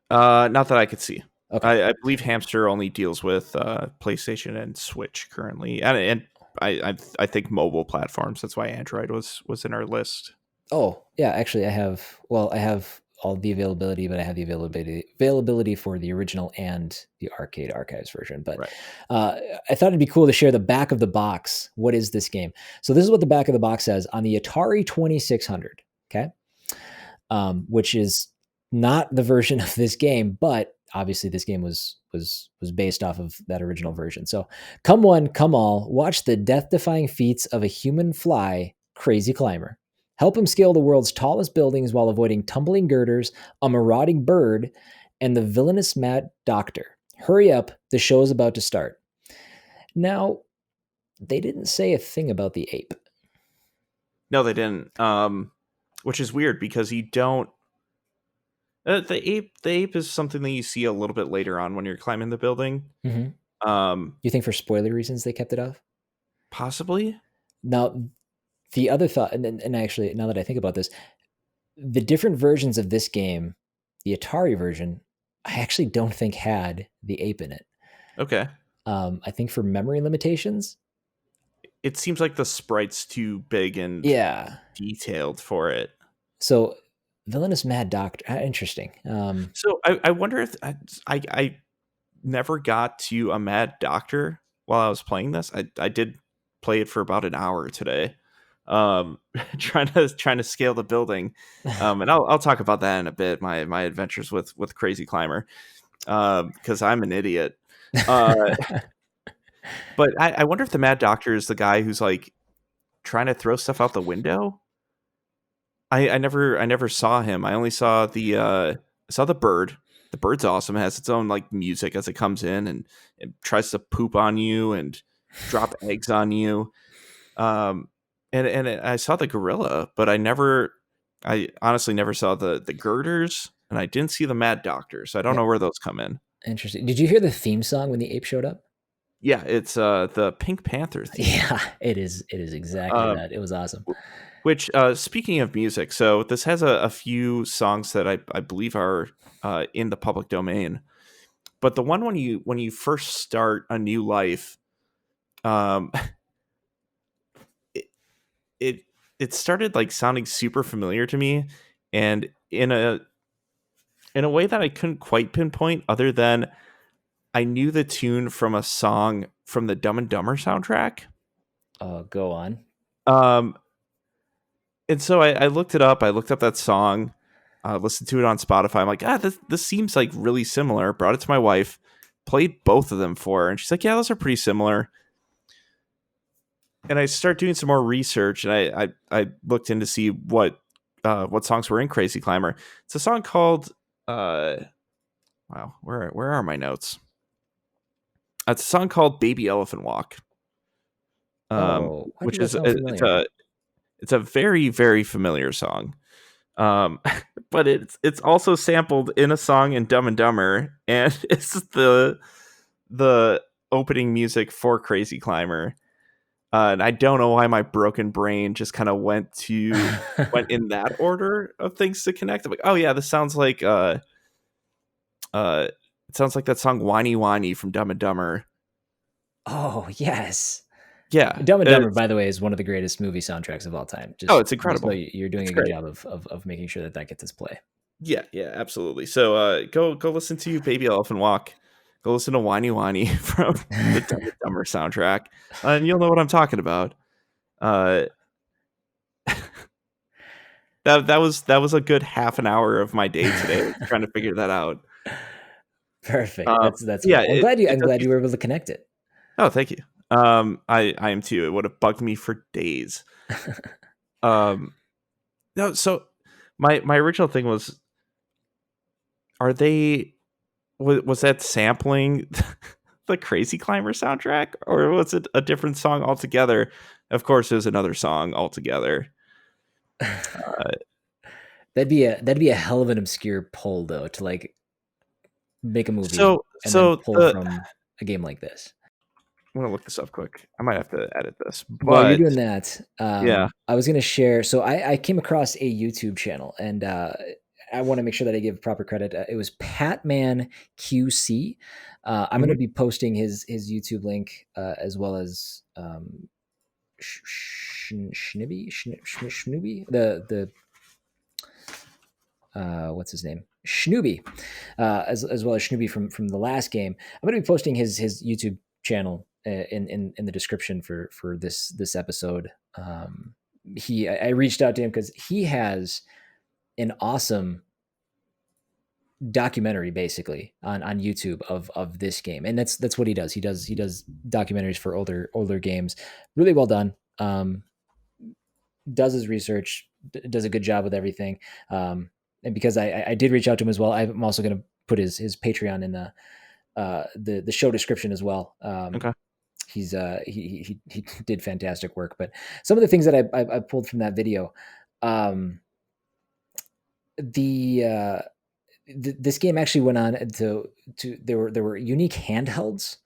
S2: Not that I could see.
S1: Okay.
S2: I believe Hamster only deals with PlayStation and Switch currently, and I think mobile platforms. That's why Android was in our list.
S1: Oh yeah, actually I have all the availability, but I have the availability for the original and the arcade archives version. But right. I thought it'd be cool to share the back of the box. What is this game? So this is what the back of the box says on the Atari 2600. Okay, which is not the version of this game, but obviously this game was based off of that original version. So come one, come all, watch the death-defying feats of a human fly Crazy Climber. Help him scale the world's tallest buildings while avoiding tumbling girders, a marauding bird, and the villainous mad doctor. Hurry up, the show is about to start. Now, they didn't say a thing about the ape.
S2: No, they didn't. Which is weird because you don't. The ape is something that you see a little bit later on when you're climbing the building.
S1: You think for spoiler reasons they kept it off?
S2: Possibly.
S1: Now, the other thought, and actually, now that I think about this, the different versions of this game, the Atari version, I actually don't think had the ape in it.
S2: Okay.
S1: I think for memory limitations.
S2: It seems like the sprite's too big and detailed for it.
S1: So, villainous mad doctor, interesting.
S2: So I wonder if I never got to a mad doctor while I was playing this. I did play it for about an hour today, trying to scale the building, and I'll talk about that in a bit. My adventures with Crazy Climber, because I'm an idiot. But I wonder if the mad doctor is the guy who's like trying to throw stuff out the window. I never saw him. I only saw the bird. The bird's awesome. It has its own like music as it comes in and it tries to poop on you and drop eggs on you. And I saw the gorilla, but I honestly never saw the girders, and I didn't see the mad doctor, so I don't know where those come in.
S1: Interesting. Did you hear the theme song when the ape showed up?
S2: Yeah, it's the Pink Panther theme.
S1: Yeah, it is. It is exactly that. It was awesome.
S2: Which, speaking of music, so this has a few songs that I believe are in the public domain. But the one when you first start a new life, it started like sounding super familiar to me, and in a way that I couldn't quite pinpoint, other than I knew the tune from a song from the Dumb and Dumber soundtrack.
S1: Go on.
S2: And so I looked it up. I looked up that song, listened to it on Spotify. I'm like, this seems like really similar. Brought it to my wife, played both of them for her, and she's like, yeah, those are pretty similar. And I start doing some more research, and I looked in to see what songs were in Crazy Climber. It's a song called wow, where are my notes? It's a song called Baby Elephant Walk. Which is it's a very, very familiar song. But it's also sampled in a song in Dumb and Dumber, and it's the opening music for Crazy Climber. And I don't know why my broken brain just kind of went in that order of things to connect. I'm like, oh yeah, this sounds like it sounds like that song Whiny Whiny from Dumb and Dumber.
S1: Oh yes.
S2: Yeah.
S1: Dumb and Dumber, by the way, is one of the greatest movie soundtracks of all time.
S2: It's incredible.
S1: You're doing a good job of making sure that gets its play.
S2: Yeah, absolutely. So go listen to Baby Elephant Walk. Go listen to Whiny Whiny from the Dumb and Dumber soundtrack, and you'll know what I'm talking about. That was a good half an hour of my day today trying to figure that out.
S1: Perfect. That's yeah. I'm glad you were able to connect it.
S2: Oh, thank you. I am too. It would have bugged me for days. No, so my original thing was, was that sampling the Crazy Climber soundtrack, or was it a different song altogether? Of course, it was another song altogether.
S1: That'd be a hell of an obscure pull, though, to like make a movie
S2: then pull
S1: from a game like this.
S2: I'm gonna look this up quick. I might have to edit this. But
S1: while you're doing that,
S2: yeah,
S1: I was gonna share. So I came across a YouTube channel, and I want to make sure that I give proper credit. It was Patman QC. I'm going to be posting his YouTube link as well as Schnooby, the what's his name? Schnooby, as well as Schnooby from the last game. I'm going to be posting his YouTube channel in the description for this episode. I reached out to him because he has an awesome documentary basically on YouTube of this game, and that's what he does. He does documentaries for older games, really well done. does his research, does a good job with everything. And because I did reach out to him as well, I'm also going to put his Patreon in the show description as well.
S2: Okay.
S1: He did fantastic work. But some of the things that I pulled from that video, the this game actually went on to there were unique handhelds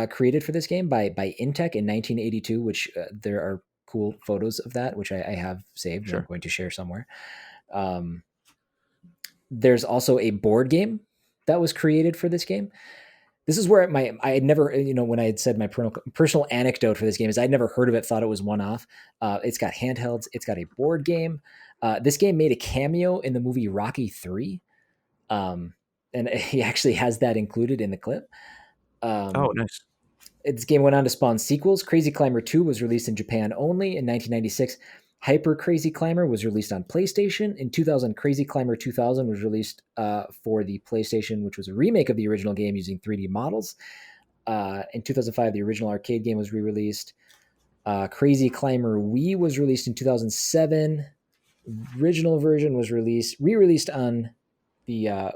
S1: created for this game by Intech in 1982, which there are cool photos of that, which I have saved and I'm
S2: Sure.
S1: going to share somewhere. Um, there's also a board game that was created for this game. This is where I had never, when I had said my personal anecdote for this game is I'd never heard of it, thought it was one off. It's got handhelds, it's got a board game. This game made a cameo in the movie Rocky 3. And he actually has that included in the clip.
S2: Oh, nice.
S1: This game went on to spawn sequels. Crazy Climber 2 was released in Japan only in 1996. Hyper Crazy Climber was released on PlayStation. In 2000, Crazy Climber 2000 was released for the PlayStation, which was a remake of the original game using 3D models. In 2005, the original arcade game was re-released. Crazy Climber Wii was released in 2007. Original version was re-released on the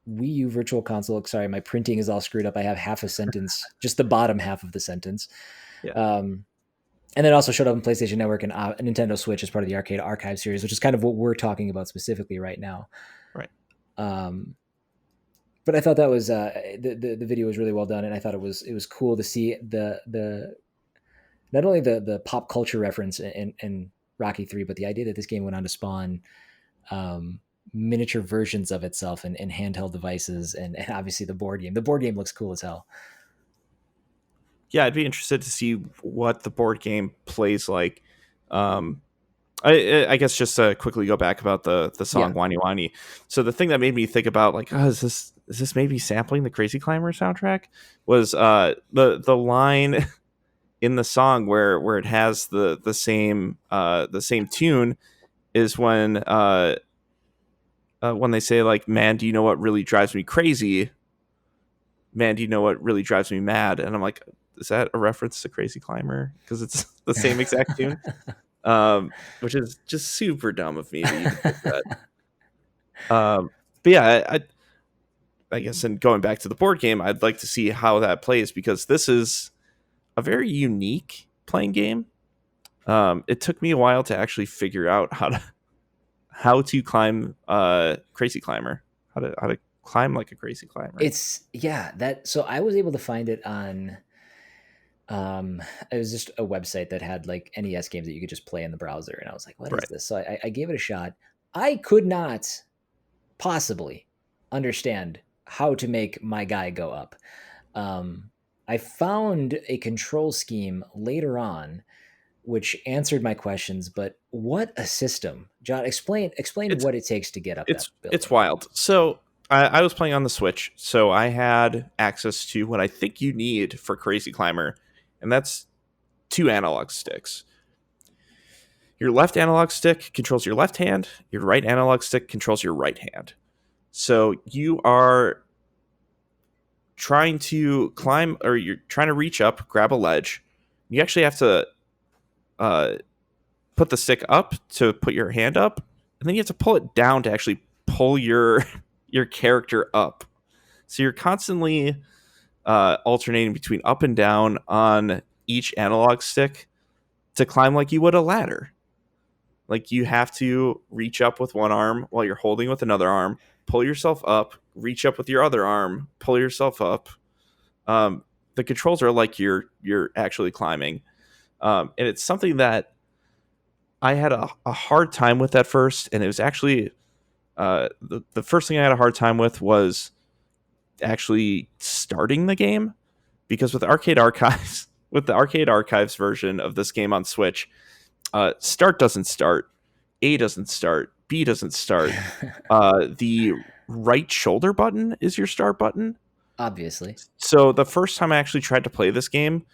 S1: Wii U Virtual Console. Sorry, my printing is all screwed up. I have half a sentence, just the bottom half of the sentence.
S2: Yeah.
S1: And it also showed up on PlayStation Network and Nintendo Switch as part of the Arcade Archive series, which is kind of what we're talking about specifically right now.
S2: Right.
S1: But I thought that was the video was really well done, and I thought it was cool to see the not only the pop culture reference in Rocky 3, but the idea that this game went on to spawn miniature versions of itself in handheld devices, and obviously the board game. The board game looks cool as hell.
S2: Yeah, I'd be interested to see what the board game plays like. I guess just to quickly go back about the song Wani Wani. So the thing that made me think about like, oh, is this maybe sampling the Crazy Climber soundtrack? Was the line in the song where it has the same tune is when they say like, man, do you know what really drives me crazy? Man, do you know what really drives me mad? And I'm like, is that a reference to Crazy Climber? Because it's the same exact tune, which is just super dumb of me to even think that. But yeah, I guess, and going back to the board game, I'd like to see how that plays because this is a very unique playing game. It took me a while to actually figure out how to climb Crazy Climber, how to climb like a Crazy Climber.
S1: So I was able to find it on it was just a website that had like NES games that you could just play in the browser, and I was like, what is this? So I gave it a shot. I could not possibly understand how to make my guy go up. I found a control scheme later on which answered my questions, but what a system. John, explain what it takes to get up that building.
S2: It's wild. So I was playing on the Switch, so I had access to what I think you need for Crazy Climber, and that's 2 analog sticks. Your left analog stick controls your left hand, your right analog stick controls your right hand. So you are trying to climb, or you're trying to reach up, grab a ledge. You actually have to put the stick up to put your hand up, and then you have to pull it down to actually pull your character up. So you're constantly alternating between up and down on each analog stick to climb like you would a ladder. Like you have to reach up with one arm while you're holding with another arm, pull yourself up, reach up with your other arm, pull yourself up. The controls are like you're actually climbing. And it's something that I had a hard time with at first, and it was actually the first thing I had a hard time with was actually starting the game, because with Arcade Archives, with the Arcade Archives version of this game on Switch, start doesn't start, A doesn't start, B doesn't start. The right shoulder button is your start button,
S1: obviously.
S2: So the first time I actually tried to play this game,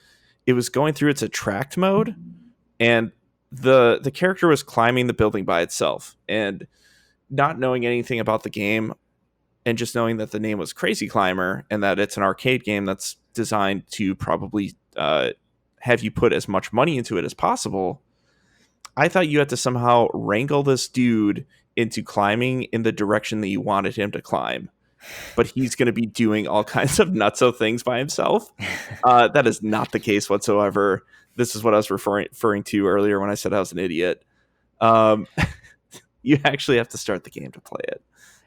S2: it was going through its attract mode, and the character was climbing the building by itself, and not knowing anything about the game and just knowing that the name was Crazy Climber and that it's an arcade game that's designed to probably have you put as much money into it as possible, I thought you had to somehow wrangle this dude into climbing in the direction that you wanted him to climb, but he's going to be doing all kinds of nutso things by himself. That is not the case whatsoever. This is what I was referring to earlier when I said I was an idiot. Um, you actually have to start the game to play it.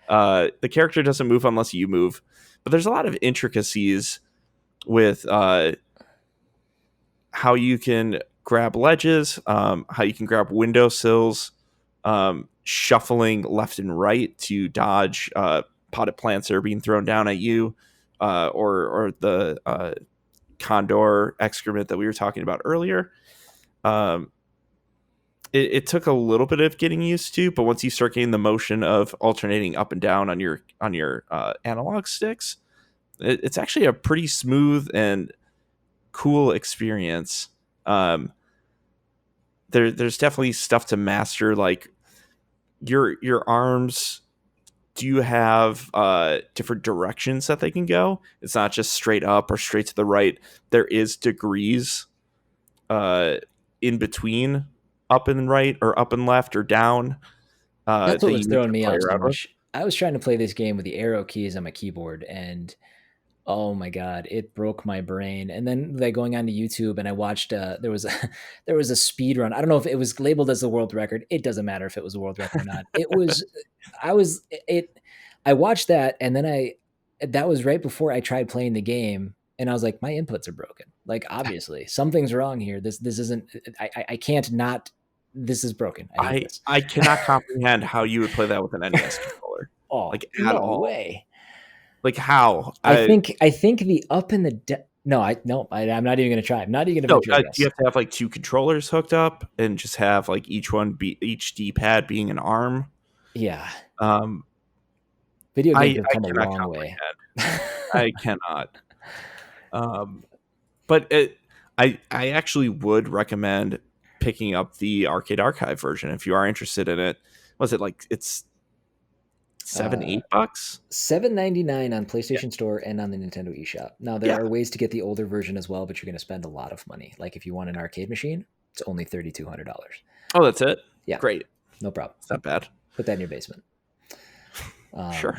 S2: The character doesn't move unless you move, but there's a lot of intricacies with how you can grab ledges, how you can grab windowsills, shuffling left and right to dodge potted plants that are being thrown down at you, or the condor excrement that we were talking about earlier. It took a little bit of getting used to, but once you start getting the motion of alternating up and down on your analog sticks, it's actually a pretty smooth and cool experience. There's definitely stuff to master, like your arms. Do you have different directions that they can go? It's not just straight up or straight to the right. There is degrees in between up and right or up and left or down.
S1: That's
S2: That
S1: what
S2: you
S1: was
S2: need
S1: throwing
S2: to
S1: me
S2: play
S1: off so
S2: around with.
S1: much. I was trying to play this game with the arrow keys on my keyboard, and oh my god, it broke my brain. And then like going onto YouTube, and I watched there was a there was a speed run. I don't know if it was labeled as a world record. It doesn't matter if it was a world record or not. It was I was it I watched that, and then that was right before I tried playing the game, and I was like, my inputs are broken. Like obviously something's wrong here. This isn't I can't not this is broken. I hate this.
S2: I cannot comprehend how you would play that with an NES controller,
S1: Oh,
S2: like at
S1: no
S2: all.
S1: way.
S2: Like how?
S1: I think the up and the no, I'm not even going to try. I'm not even going to
S2: No,
S1: venture a
S2: do you
S1: guess.
S2: have to have like two controllers hooked up and just have like each D-pad being an arm?
S1: Yeah,
S2: Um,
S1: video games have
S2: I
S1: come a
S2: cannot
S1: long way.
S2: comprehend. I cannot. Um, but I actually would recommend picking up the Arcade Archive version if you are interested in it. Was it like it's $7-8?
S1: $7.99 on
S2: Yeah,
S1: PlayStation Store and on the Nintendo eShop. Now there
S2: yeah.
S1: are ways to get the older version as well, but you're going to spend a lot of money. Like if you want an arcade machine, it's only $3,200.
S2: Oh, that's it.
S1: Yeah,
S2: Great.
S1: no problem.
S2: It's not bad.
S1: Put that in your basement.
S2: Sure.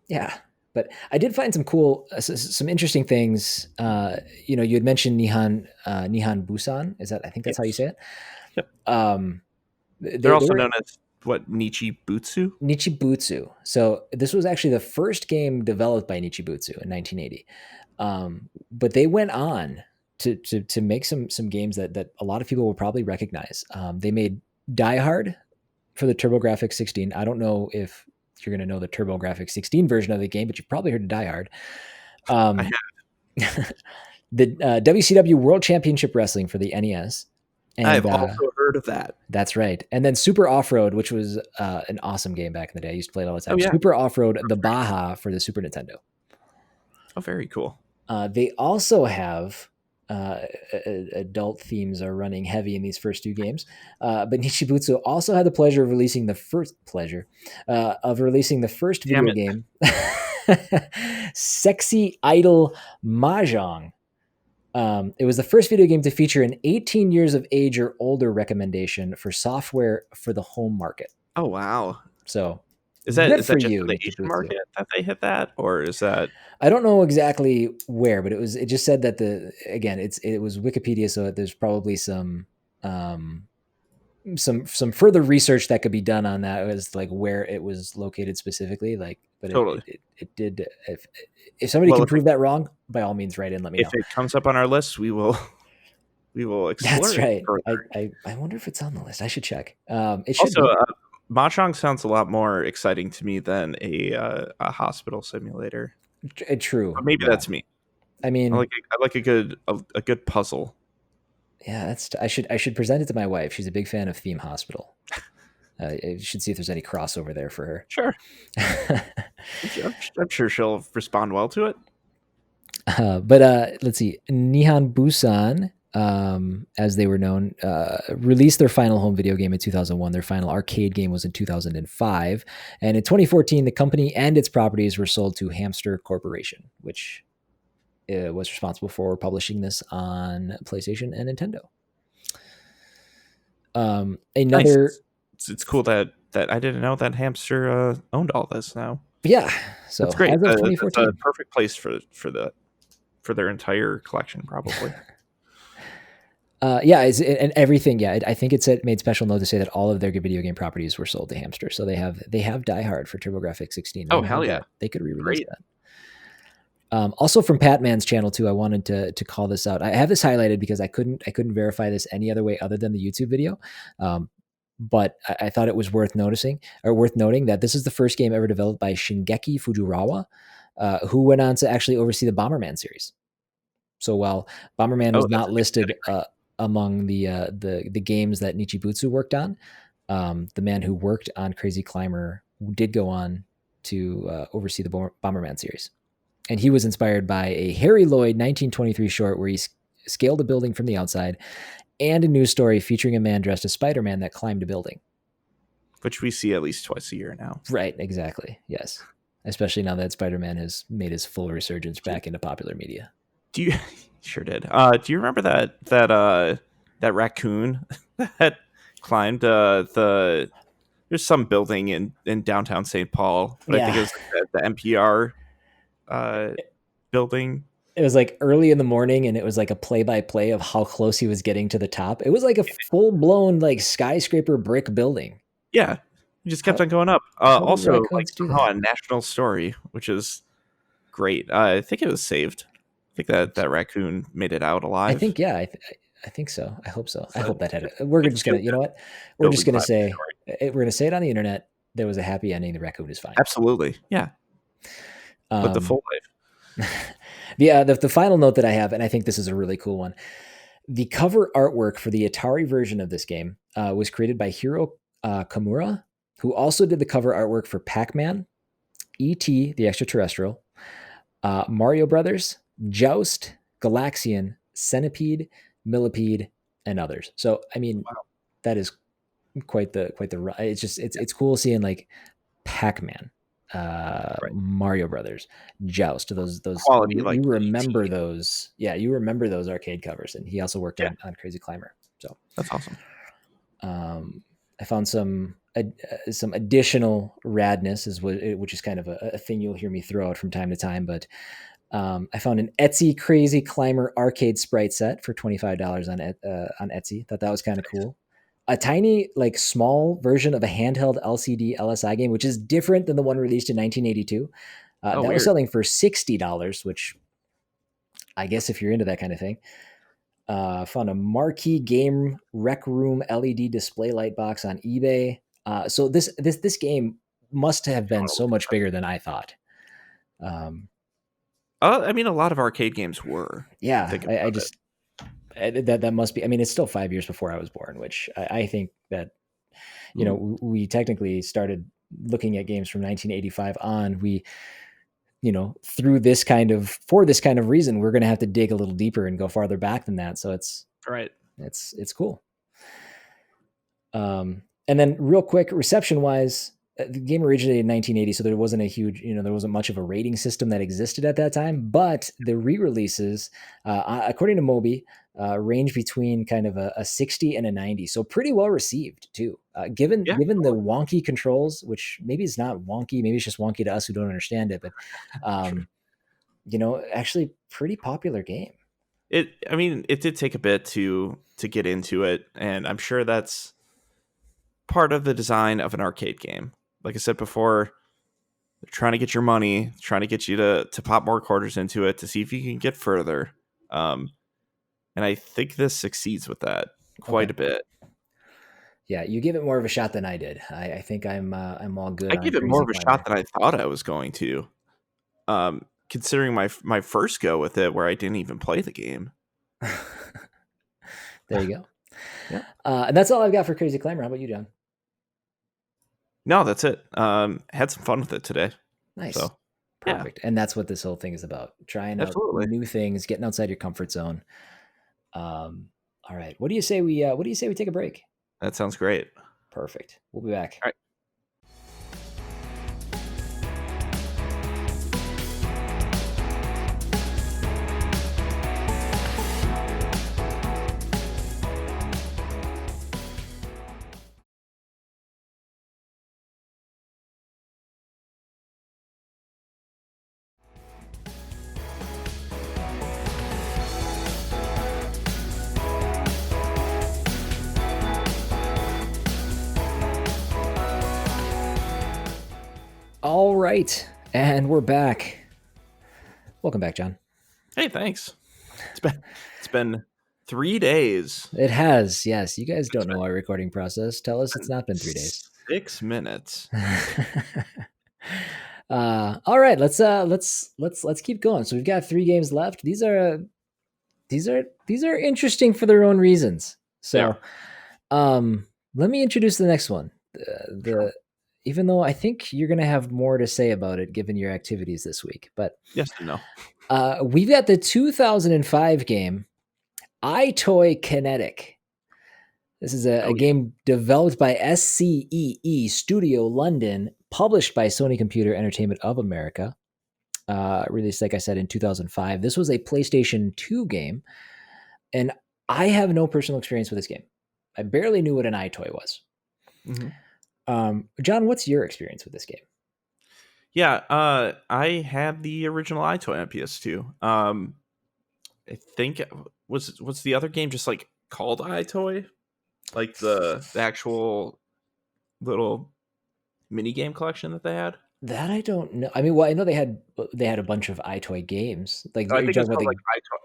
S1: Yeah, but I did find some cool, some interesting things. You had mentioned Nihon Busan. Is that? I think that's how you
S2: Yes.
S1: say it.
S2: Yep.
S1: They
S2: They're also
S1: were
S2: known as what, Nichibutsu?
S1: Nichibutsu. So this was actually the first game developed by Nichibutsu in 1980. But they went on to make some games that a lot of people will probably recognize. They made Die Hard for the TurboGrafx 16. I don't know if you're going to know the TurboGrafx 16 version of the game, but you've probably heard of Die Hard.
S2: I
S1: The WCW World Championship Wrestling for the NES. And
S2: I've also heard of that.
S1: that's right. And then Super Off-Road, which was an awesome game back in the day. I used to play it all the time.
S2: Oh yeah.
S1: Super Off-Road, the Baja for the Super Nintendo.
S2: Oh, very cool.
S1: They also have adult themes are running heavy in these first two games. But Nichibutsu also had the pleasure of releasing the first
S2: Damn
S1: video
S2: it.
S1: game, Sexy Idol Mahjong. It was the first video game to feature an 18 years of age or older recommendation for software for the home market.
S2: Oh wow.
S1: So
S2: Is
S1: good
S2: that
S1: for
S2: just
S1: you,
S2: for the Asian
S1: Nichibutsu.
S2: market that they hit that, or is that
S1: I don't know exactly where, but it just said that it was Wikipedia, so there's probably some further research that could be done on that as like where it was located specifically. Like, but
S2: totally?
S1: it did. If somebody
S2: Well,
S1: can prove that wrong, by all means, write in. Let me know.
S2: if it comes up on our list, we will explore
S1: That's
S2: it
S1: right.
S2: further.
S1: I wonder if it's on the list. I should check. It should
S2: Also,
S1: be.
S2: Mahjong sounds a lot more exciting to me than a hospital simulator.
S1: True.
S2: But maybe
S1: Yeah.
S2: that's me.
S1: I mean,
S2: I like a good puzzle.
S1: yeah, I should present it to my wife. She's a big fan of Theme Hospital. I should see if there's any crossover there for her.
S2: Sure. I'm sure she'll respond well to it.
S1: But let's see. Nihon Busan, as they were known, released their final home video game in 2001. Their final arcade game was in 2005. And in 2014, the company and its properties were sold to Hamster Corporation, which was responsible for publishing this on PlayStation and Nintendo.
S2: Nice.
S1: Another,
S2: It's cool that I didn't know that Hamster owned all this now.
S1: yeah.
S2: That's
S1: So
S2: great.
S1: as of
S2: That's a
S1: 2014.
S2: perfect place for their entire collection, probably.
S1: Yeah, and everything. Yeah, I think it made special note to say that all of their video game properties were sold to Hamster. So they have Die Hard for TurboGrafx 16. I
S2: Oh,
S1: didn't
S2: hell
S1: know
S2: yeah.
S1: that. They could re-release
S2: Great.
S1: that. Also from Patman's channel too, I wanted to call this out. I have this highlighted because I couldn't verify this any other way other than the YouTube video. But I thought it was worth noticing or worth noting that this is the first game ever developed by Shingeki Fujiwara, who went on to actually oversee the Bomberman series. So while Bomberman
S2: Oh,
S1: was
S2: that's
S1: not
S2: a big
S1: listed
S2: pedigree.
S1: among the games that Nichibutsu worked on, the man who worked on Crazy Climber did go on to oversee the Bomberman series. And he was inspired by a Harry Lloyd 1923 short where he scaled a building from the outside, and a news story featuring a man dressed as Spider-Man that climbed a building.
S2: Which we see at least twice a year now.
S1: Right, exactly. Yes. Especially now that Spider-Man has made his full resurgence back into popular media.
S2: Do you sure did? Do you remember that raccoon that climbed there's some building in downtown St. Paul, but I think it
S1: Yeah.
S2: was the NPR building.
S1: It was like early in the morning, and it was like a play-by-play of how close he was getting to the top. It was like a full-blown like skyscraper brick building.
S2: Yeah, it just kept
S1: How
S2: on going up.
S1: how do
S2: Also, like
S1: raccoons do
S2: somehow
S1: that?
S2: a national story, which is great. I think it was saved. I think that raccoon made it out
S1: I
S2: alive.
S1: think, yeah, I think so. I hope so. I
S2: So
S1: hope that had it. We're
S2: it's
S1: just
S2: feel
S1: gonna, you know
S2: good
S1: what? We're just
S2: building
S1: gonna
S2: classic
S1: say
S2: story.
S1: we're gonna say it on the internet. There was a happy ending. The raccoon is fine.
S2: Absolutely, yeah. But the
S1: Um,
S2: full life.
S1: the final note that I have, and I think this is a really cool one. The cover artwork for the Atari version of this game was created by Hiro Kamura, who also did the cover artwork for Pac-Man, E.T. the Extraterrestrial, Mario Brothers, Joust, Galaxian, Centipede, Millipede, and others. So I mean,
S2: Wow.
S1: that is quite the. It's just it's cool seeing like Pac-Man,
S2: Right.
S1: Mario Brothers, Joust. Those
S2: Quality
S1: you
S2: like
S1: remember
S2: ET.
S1: those? Yeah, you remember those arcade covers, and he also worked
S2: Yeah,
S1: on Crazy Climber. So
S2: that's awesome.
S1: I found some additional radness, which is kind of a thing you'll hear me throw out from time to time. But I found an Etsy Crazy Climber arcade sprite set for $25 on Etsy. Thought that was kind of cool. A tiny, like, small version of a handheld LCD LSI game, which is different than the one released in 1982.
S2: Oh,
S1: That was
S2: weird.
S1: selling for $60, which I guess if you're into that kind of thing. Found a marquee game rec room LED display light box on eBay. So this game must have been so
S2: Totally.
S1: much bigger than I thought. Um,
S2: I mean, a lot of arcade games were.
S1: yeah,
S2: Think
S1: I
S2: about it.
S1: just that must be. I mean, it's still 5 years before I was born, which I think that
S2: Mm,
S1: we technically started looking at games from 1985 on. We through this kind of for this kind of reason, we're going to have to dig a little deeper and go farther back than that. So
S2: right.
S1: it's cool. And then real quick, reception wise, the game originated in 1980, so there wasn't a huge, there wasn't much of a rating system that existed at that time. But the re-releases, according to Moby, range between kind of a 60 and a 90, so pretty well received too. Given
S2: Yeah.
S1: given the wonky controls, which maybe it's not wonky, maybe it's just wonky to us who don't understand it, but
S2: True.
S1: actually pretty popular game.
S2: I mean, it did take a bit to get into it, and I'm sure that's part of the design of an arcade game. Like I said before, they're trying to get your money, trying to get you to pop more quarters into it to see if you can get further. And I think this succeeds with that
S1: Okay.
S2: quite a bit.
S1: Yeah, you give it more of a shot than I did. I think I'm all good
S2: I
S1: on
S2: gave it more
S1: Crazy
S2: of a shot
S1: Climber.
S2: than I thought I was going to. Considering my first go with it, where I didn't even play the game.
S1: There you go.
S2: Yeah.
S1: And that's all I've got for Crazy Climber. How about you, John?
S2: No, that's it. Had some fun with it today.
S1: Nice.
S2: So,
S1: Perfect. And that's what this whole thing is about. Trying out
S2: absolutely.
S1: new things, getting outside your comfort zone. All right. What do you say we take a break?
S2: That sounds great.
S1: Perfect. We'll be back.
S2: All right.
S1: right, and we're back. Welcome back, John.
S2: Hey, thanks. It's been 3 days.
S1: It has, yes. You guys
S2: It's
S1: don't know our recording process. Tell us it's
S2: been
S1: not been 3 days.
S2: 6 minutes.
S1: All right, let's keep going. So we've got 3 games left. These are interesting for their own reasons. So, let me introduce the next one.
S2: Sure.
S1: Even though I think you're going to have more to say about it given your activities this week, but
S2: Yes and no.
S1: we've got the 2005 game Eyetoy Kinetic. This is a
S2: Oh,
S1: game developed by SCEE Studio London, published by Sony Computer Entertainment of America. Released, like I said, in 2005. This was a PlayStation 2 game, and I have no personal experience with this game. I barely knew what an Eyetoy was.
S2: yeah.
S1: John, what's your experience with this game?
S2: Yeah, I had the original Eyetoy on PS2. I think was the other game just like called Eyetoy, like the actual little mini game collection that they had.
S1: That I don't know. I mean, well, I know they had a bunch of Eyetoy games. Like, are
S2: I
S1: you
S2: think it was
S1: talking about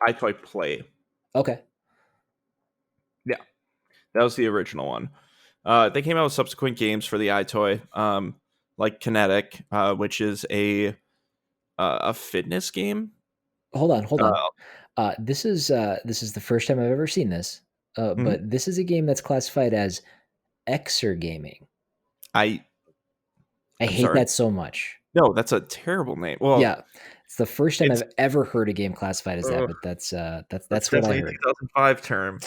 S2: called
S1: the?
S2: like Eyetoy Play.
S1: Okay,
S2: Yeah, that was the original one. They came out with subsequent games for the Eyetoy, like Kinetic, which is a fitness game.
S1: hold on, hold on.
S2: Uh,
S1: This is the first time I've ever seen this,
S2: mhm.
S1: but this is a game that's classified as exergaming.
S2: I
S1: I
S2: I'm
S1: hate
S2: sorry.
S1: that so much.
S2: No, that's a terrible name. Well,
S1: Yeah, it's the first time
S2: it's
S1: I've ever heard a game classified as that,
S2: uh,
S1: but that's
S2: that's
S1: that's what I
S2: definitely a
S1: heard.
S2: 2005 term.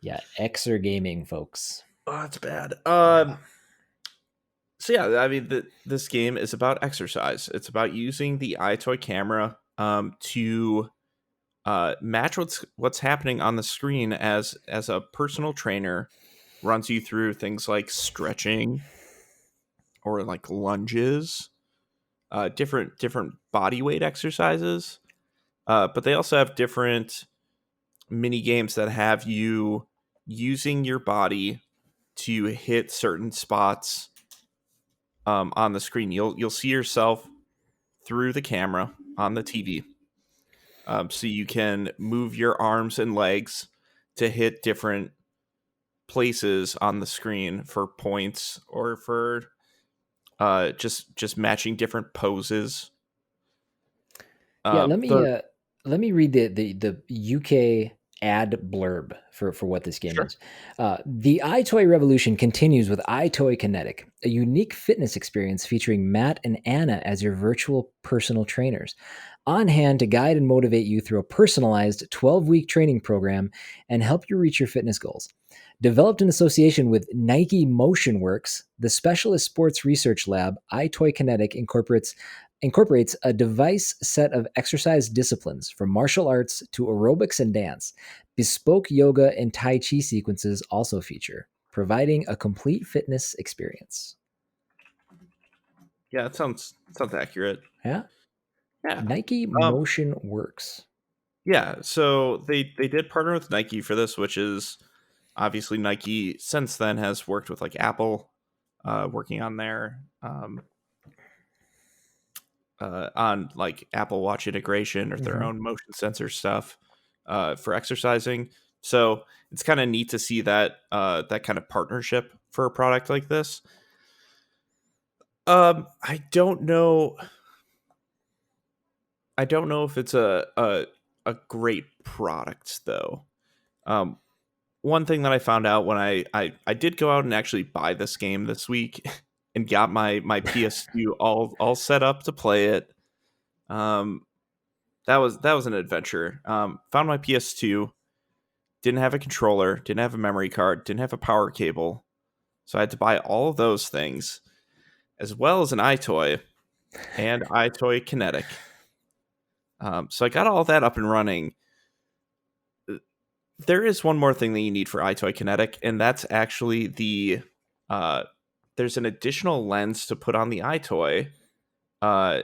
S1: Yeah, exergaming, folks.
S2: Oh, that's bad. So yeah, I mean, this game is about exercise. It's about using the Eyetoy camera to match what's happening on the screen as a personal trainer runs you through things like stretching or like lunges, different body weight exercises. But they also have different mini games that have you using your body to hit certain spots on the screen. You'll see yourself through the camera on the TV, so you can move your arms and legs to hit different places on the screen for points or for just matching different poses.
S1: Yeah,
S2: The
S1: let me read the UK ad blurb for what this game
S2: Sure.
S1: is. The iToy revolution continues with iToy Kinetic, a unique fitness experience featuring Matt and Anna as your virtual personal trainers, on hand to guide and motivate you through a personalized 12-week training program and help you reach your fitness goals. Developed in association with Nike Motion Works, the Specialist Sports Research Lab, iToy Kinetic incorporates a device set of exercise disciplines from martial arts to aerobics and dance. Bespoke yoga and Tai Chi sequences also feature, providing a complete fitness experience.
S2: Yeah, that sounds accurate.
S1: Yeah.
S2: Yeah.
S1: Nike
S2: Um,
S1: Motion Works.
S2: yeah, so they did partner with Nike for this, which is obviously Nike since then has worked with like Apple, working on their on like Apple Watch integration or their
S1: Mhm.
S2: own motion sensor stuff for exercising. So it's kind of neat to see that that kind of partnership for a product like this. I don't know. I don't know if it's a great product though. Um, One thing that I found out when I did go out and actually buy this game this week and got my PS2 all set up to play it. Um, that was an adventure. Found my PS2, didn't have a controller, didn't have a memory card, didn't have a power cable, so I had to buy all of those things as well as an Eyetoy and Eyetoy Kinetic. So I got all that up and running. There is one more thing that you need for Eyetoy Kinetic, and that's actually uh, there's an additional lens to put on the Eyetoy. Uh,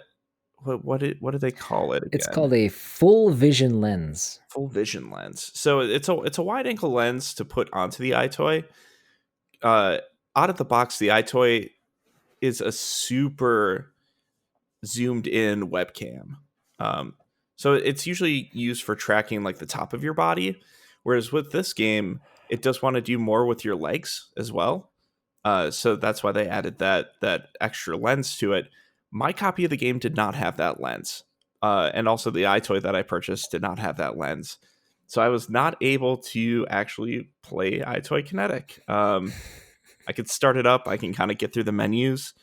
S2: what do they call it
S1: It's
S2: again?
S1: called a full vision lens.
S2: Full vision lens. So it's a wide angle lens to put onto the Eyetoy. Uh, Out of the box, the Eyetoy is a super. zoomed in webcam. Um, so it's usually used for tracking like the top of your body, whereas with this game, it does want to do more with your legs as well. So that's why they added that extra lens to it. My copy of the game did not have that lens, and also the Eyetoy that I purchased did not have that lens. So I was not able to actually play Eyetoy Kinetic. I could start it up. I can kind of get through the menus,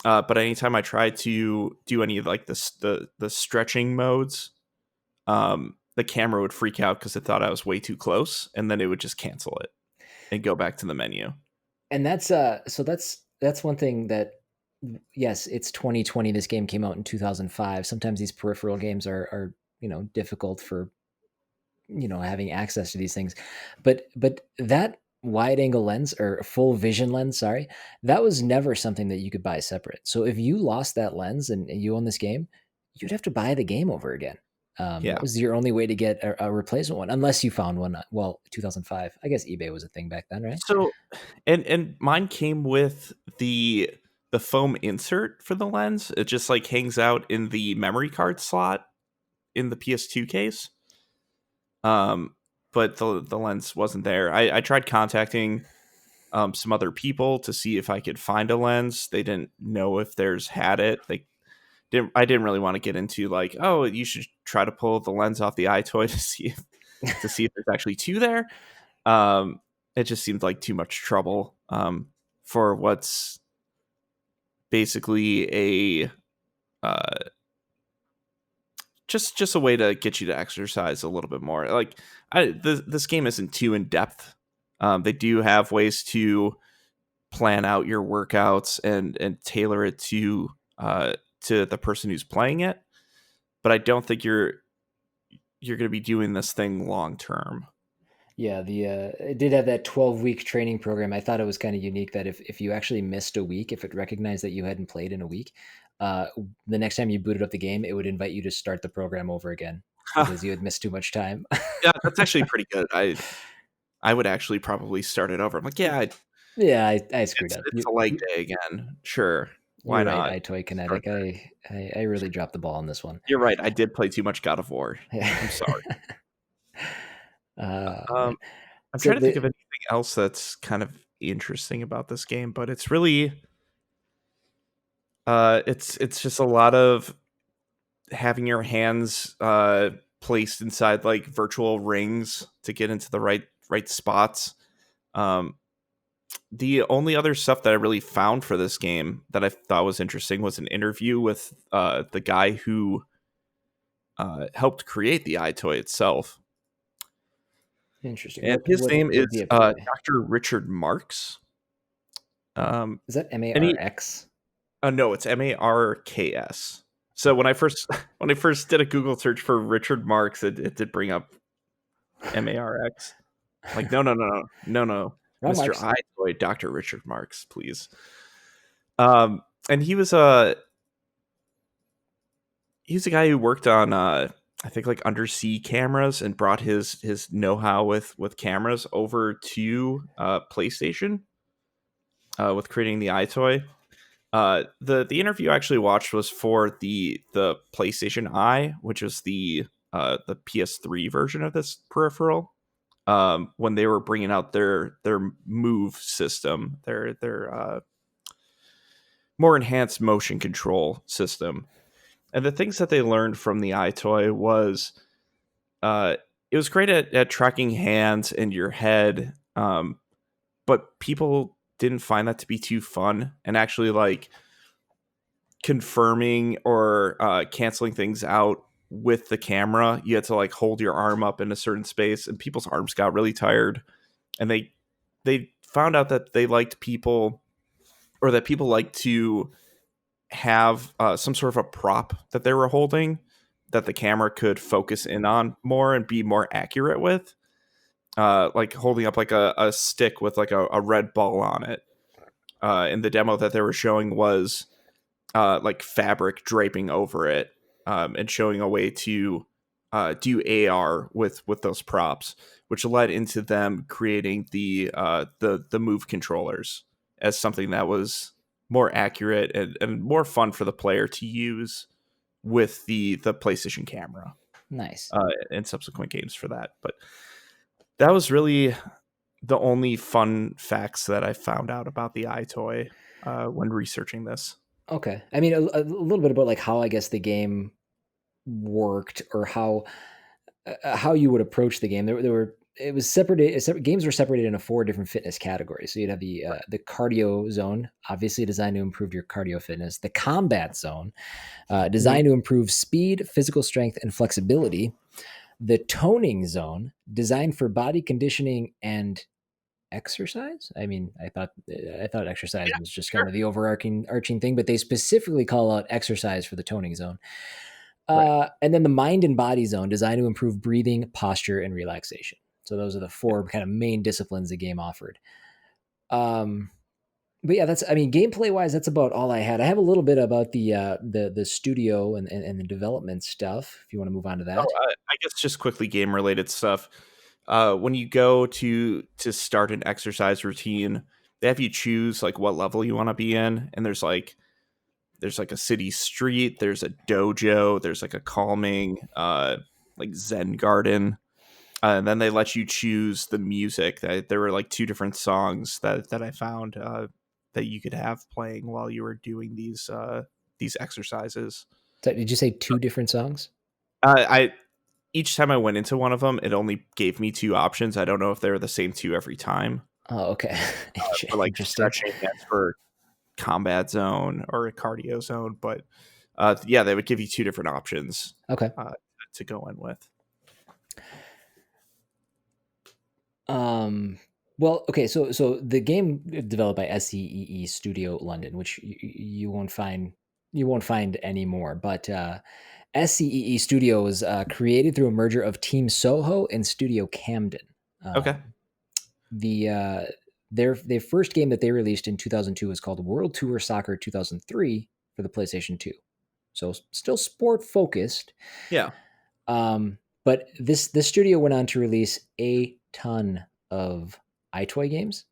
S2: but anytime I try to do any of like the stretching modes, the camera would freak out because it thought I was way too close, and then it would just cancel it and go back to the menu.
S1: And that's so that's one thing that, yes, it's 2020. This game came out in 2005. Sometimes these peripheral games are difficult for having access to these things, but that wide angle lens, or full vision lens, sorry, that was never something that you could buy separate. So if you lost that lens and you own this game, you'd have to buy the game over again. That
S2: Yeah.
S1: was your only way to get a replacement one, unless you found one. Well, 2005, I guess eBay was a thing back then, right?
S2: So, and mine came with the foam insert for the lens. It just like hangs out in the memory card slot in the PS2 case. Um, but the lens wasn't there. I tried contacting some other people to see if I could find a lens. They didn't know if theirs had it. I didn't really want to get into like, oh, you should try to pull the lens off the Eyetoy to see if there's actually two there. Um, it just seemed like too much trouble for what's basically a just a way to get you to exercise a little bit more. Like this game isn't too in depth. They do have ways to plan out your workouts and tailor it to the person who's playing it, but I don't think you're going to be doing this thing long term.
S1: Yeah, it did have that 12-week training program. I thought it was kind of unique that if you actually missed a week, if it recognized that you hadn't played in a week, uh, the next time you booted up the game, it would invite you to start the program over again because you had missed too much time.
S2: Yeah, that's actually pretty good. I would actually probably start it over. I'm like, yeah,
S1: Yeah, I screwed up.
S2: it's a leg day again. Sure, why
S1: You're right,
S2: not?
S1: Eyetoy
S2: Start
S1: Kinetic.
S2: there.
S1: I really dropped the ball on this one.
S2: You're right. I did play too much God of War. I'm sorry.
S1: Man.
S2: I'm
S1: So
S2: trying to think of anything else that's kind of interesting about this game, but it's really it's just a lot of having your hands placed inside like virtual rings to get into the right spots. Um, the only other stuff that I really found for this game that I thought was interesting was an interview with the guy who helped create the Eyetoy itself.
S1: interesting.
S2: And
S1: What
S2: his
S1: what
S2: name
S1: what
S2: is
S1: did he have to say?
S2: Dr. Richard Marks.
S1: Is that
S2: And he
S1: MARX?
S2: no, it's Marks. So when I first when I first did a Google search for Richard Marks, it did bring up Marx. Like no,
S1: Ron
S2: Mr.
S1: Marks.
S2: Eyetoy, Dr. Richard Marks, please. And he was a guy who worked on I think like undersea cameras and brought his know-how with cameras over to PlayStation with creating the Eyetoy. The interview I actually watched was for the PlayStation Eye, which is the PS3 version of this peripheral. When they were bringing out their Move system, their more enhanced motion control system, and the things that they learned from the Eyetoy was it was great at tracking hands and your head, but people didn't find that to be too fun, and actually like confirming or canceling things out with the camera. You had to like hold your arm up in a certain space, and people's arms got really tired, and they found out that they liked people, or that people like to have some sort of a prop that they were holding that the camera could focus in on more and be more accurate with, like holding up like a stick with like a red ball on it. In the demo that they were showing was like fabric draping over it, and showing a way to do AR with those props, which led into them creating the Move controllers as something that was more accurate and more fun for the player to use with the PlayStation camera
S1: Nice.
S2: in subsequent games for that. But that was really the only fun facts that I found out about the Eyetoy when researching this.
S1: Okay. I mean, a little bit about like how I guess the game worked, or how you would approach the game. There were it was separated. Games were separated into four different fitness categories. So you'd have the cardio zone, obviously designed to improve your cardio fitness. The combat zone,
S2: Mhm.
S1: designed to improve speed, physical strength, and flexibility. The toning zone, designed for body conditioning and exercise. I mean, I thought exercise
S2: Yeah,
S1: was just kind
S2: sure.
S1: of the overarching arching thing, but they specifically call out exercise for the toning zone.
S2: Right.
S1: And then the mind and body zone, designed to improve breathing, posture, and relaxation. So those are the
S2: Yeah.
S1: four kind of main disciplines the game offered. Um, but yeah, I mean, gameplay wise, that's about all I had. I have a little bit about the studio and the development stuff. If you want to move on to
S2: Oh,
S1: that.
S2: I guess just quickly game related stuff. When you go to start an exercise routine, they have you choose like what level you want to be in, and there's like a city street, there's a dojo, there's like a calming like Zen garden. And then they let you choose the music. There were like two different songs that I found that you could have playing while you were doing these exercises.
S1: So did you say two different songs?
S2: I Each time I went into one of them, it only gave me two options. I don't know if they were the same two every time.
S1: Oh, okay.
S2: For like
S1: Interesting.
S2: stretching, that's for combat zone or a cardio zone. But yeah, they would give you two different options
S1: Okay.
S2: uh, to go in with.
S1: Um, well, okay, so the game developed by SCEE Studio London, which you won't find anymore. But SCEE Studio was created through a merger of Team Soho and Studio Camden.
S2: Okay.
S1: The their first game that they released in 2002 was called World Tour Soccer 2003 for the PlayStation 2. So still sport focused.
S2: Yeah.
S1: But this studio went on to release a ton of Eyetoy games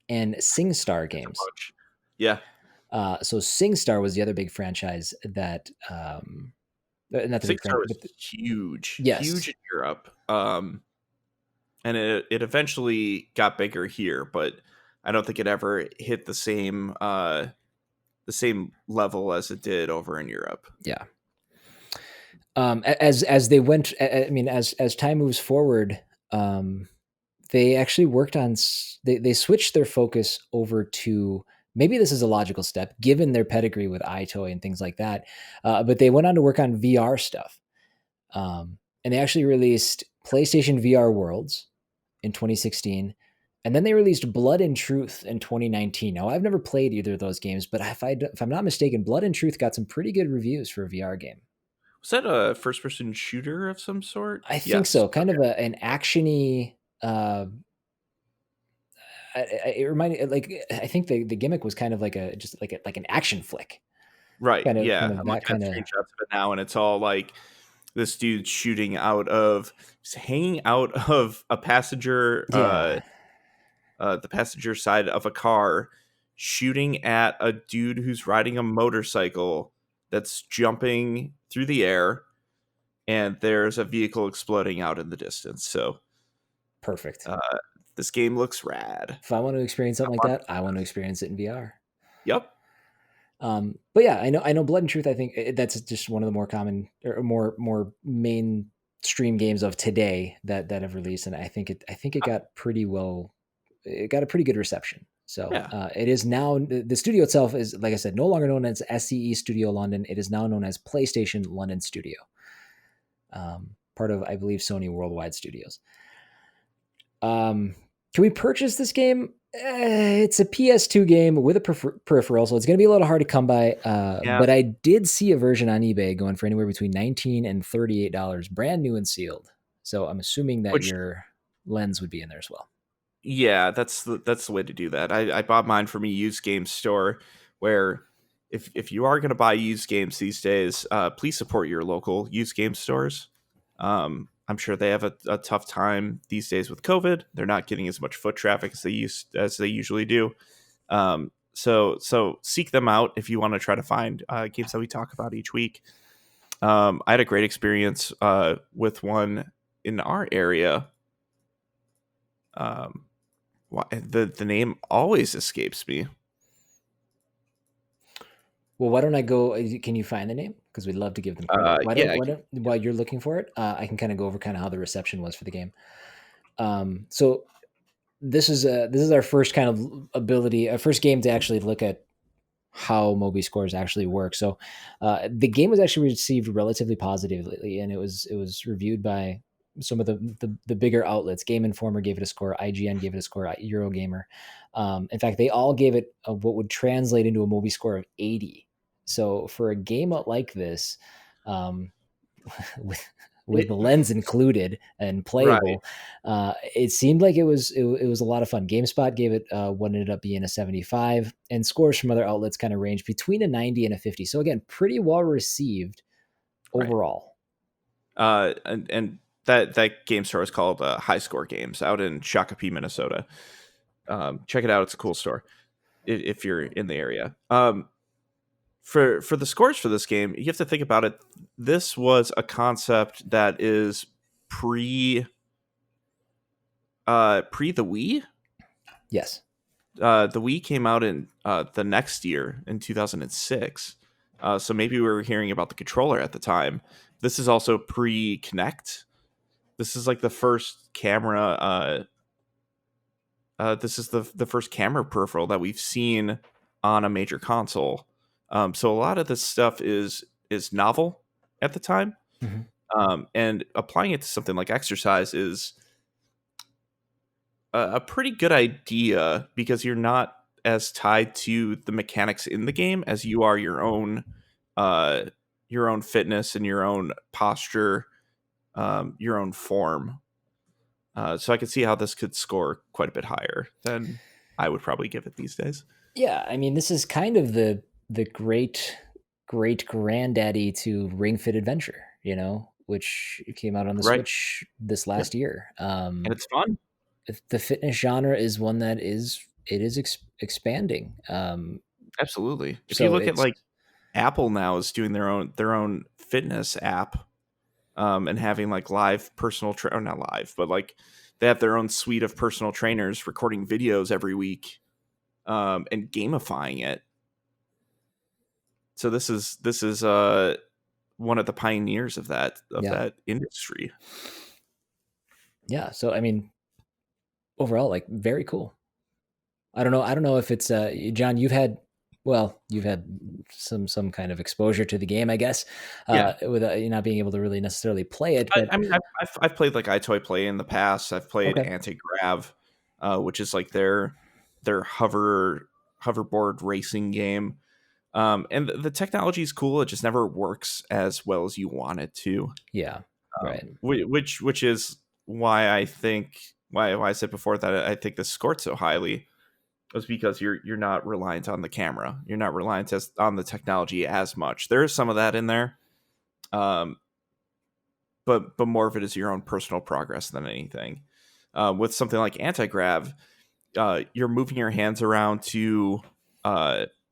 S1: and SingStar
S2: It's a
S1: games.
S2: bunch. Yeah.
S1: So SingStar was the other big franchise that, not the big
S2: Six
S1: franchise,
S2: Star was
S1: but
S2: huge, huge
S1: yes,
S2: in Europe. And it eventually got bigger here, but I don't think it ever hit the same level as it did over in Europe.
S1: yeah. As they went, I mean, as time moves forward, um, they actually worked on. They switched their focus over to. Maybe this is a logical step given their pedigree with Eyetoy and things like that. But they went on to work on VR stuff. And they actually released PlayStation VR Worlds in 2016. And then they released Blood and Truth in 2019. Now, I've never played either of those games, but if I'm not mistaken, Blood and Truth got some pretty good reviews for a VR game.
S2: Was that a first person shooter of some sort?
S1: I think
S2: Yes.
S1: so. Kind of an actiony. It reminded like I think the gimmick was kind of like a just like an action flick,
S2: Right.
S1: kind of
S2: Yeah.
S1: kind
S2: I'm
S1: of that
S2: looking at
S1: kind of
S2: screenshots of it now, and it's all like this dude shooting out of, just hanging out of a passenger,
S1: yeah,
S2: the passenger side of a car, shooting at a dude who's riding a motorcycle that's jumping through the air, and there's a vehicle exploding out in the distance. So
S1: perfect.
S2: uh, this game looks rad.
S1: If I want to experience
S2: I
S1: something like
S2: want
S1: that, I want to experience it in VR.
S2: Yep.
S1: But yeah, I know Blood and Truth. I think that's just one of the more common or more mainstream games of today that have released, and I think it got pretty well. It got a pretty good reception. So
S2: Yeah.
S1: it is now the studio itself is, like I said, no longer known as SCE Studio London. It is now known as PlayStation London Studio, part of, I believe, Sony Worldwide Studios. Can we purchase this game? It's a PS2 game with a peripheral, so it's going to be a little hard to come by.
S2: Yeah.
S1: But I did see a version on eBay going for anywhere between $19 and $38, brand new and sealed. So I'm assuming that
S2: Which,
S1: your lens would be in there as well.
S2: yeah, that's the way to do that. I bought mine from a used game store, where if you are going to buy used games these days, please support your local used game stores. I'm sure they have a tough time these days with COVID. They're not getting as much foot traffic as they usually do. So seek them out if you want to try to find games that we talk about each week. I had a great experience with one in our area. The name always escapes me.
S1: Well, why don't I go? Can you find the name? Because we'd love to give them credit.
S2: Yeah,
S1: While you're looking for it, I can kind of go over kind of how the reception was for the game. So this is our first kind of ability, our first game to actually look at how Moby scores actually work. So the game was actually received relatively positively, and it was reviewed by some of the bigger outlets. Game Informer gave it a score, IGN gave it a score, Eurogamer. In fact, they all gave it what would translate into a Moby score of 80. So for a game like this, um, with the lens included and
S2: right.
S1: playable, it seemed like it was a lot of fun. GameSpot gave it what ended up being a 75, and scores from other outlets kind of range between a 90 and a 50. So again, pretty well received
S2: Right.
S1: overall.
S2: And that game store is called High Score Games out in Shakopee, Minnesota. Check it out; it's a cool store if you're in the area. For the scores for this game, you have to think about it. This was a concept that is pre the Wii.
S1: Yes.
S2: The Wii came out in the next year in 2006. So maybe we were hearing about the controller at the time. This is also pre Kinect. This is like the first camera. This is the first camera peripheral that we've seen on a major console. So a lot of this stuff is novel at the time,
S1: Mhm.
S2: and applying it to something like exercise is a pretty good idea because you're not as tied to the mechanics in the game as you are your own fitness and your own posture, your own form. So I could see how this could score quite a bit higher than I would probably give it these days.
S1: Yeah, I mean, this is kind of the great granddaddy to Ring Fit Adventure, which came out on the
S2: Right.
S1: Switch this
S2: Yeah.
S1: last year.
S2: And it's fun.
S1: The fitness genre is one that is expanding.
S2: Absolutely. If you
S1: So
S2: look at
S1: it's
S2: like Apple now is doing their own fitness app, and having like live personal or not live, but like they have their own suite of personal trainers recording videos every week, and gamifying it. So this is one of the pioneers of that
S1: yeah,
S2: industry.
S1: yeah. So I mean, overall, like very cool. I don't know if it's John. You've had some kind of exposure to the game, I guess,
S2: Yeah.
S1: without you not being able to really necessarily play it.
S2: I,
S1: But
S2: I mean, I've played like Eyetoy Play in the past. I've played
S1: okay,
S2: Anti-Grav, which is like their hoverboard racing game. And the technology is cool. It just never works as well as you want it to.
S1: yeah, right,
S2: Which is why I think why I said before that I think this scored so highly was because you're not reliant on the camera. You're not reliant on the technology as much. There is some of that in there. Um, but more of it is your own personal progress than anything. With something like anti-grav, you're moving your hands around to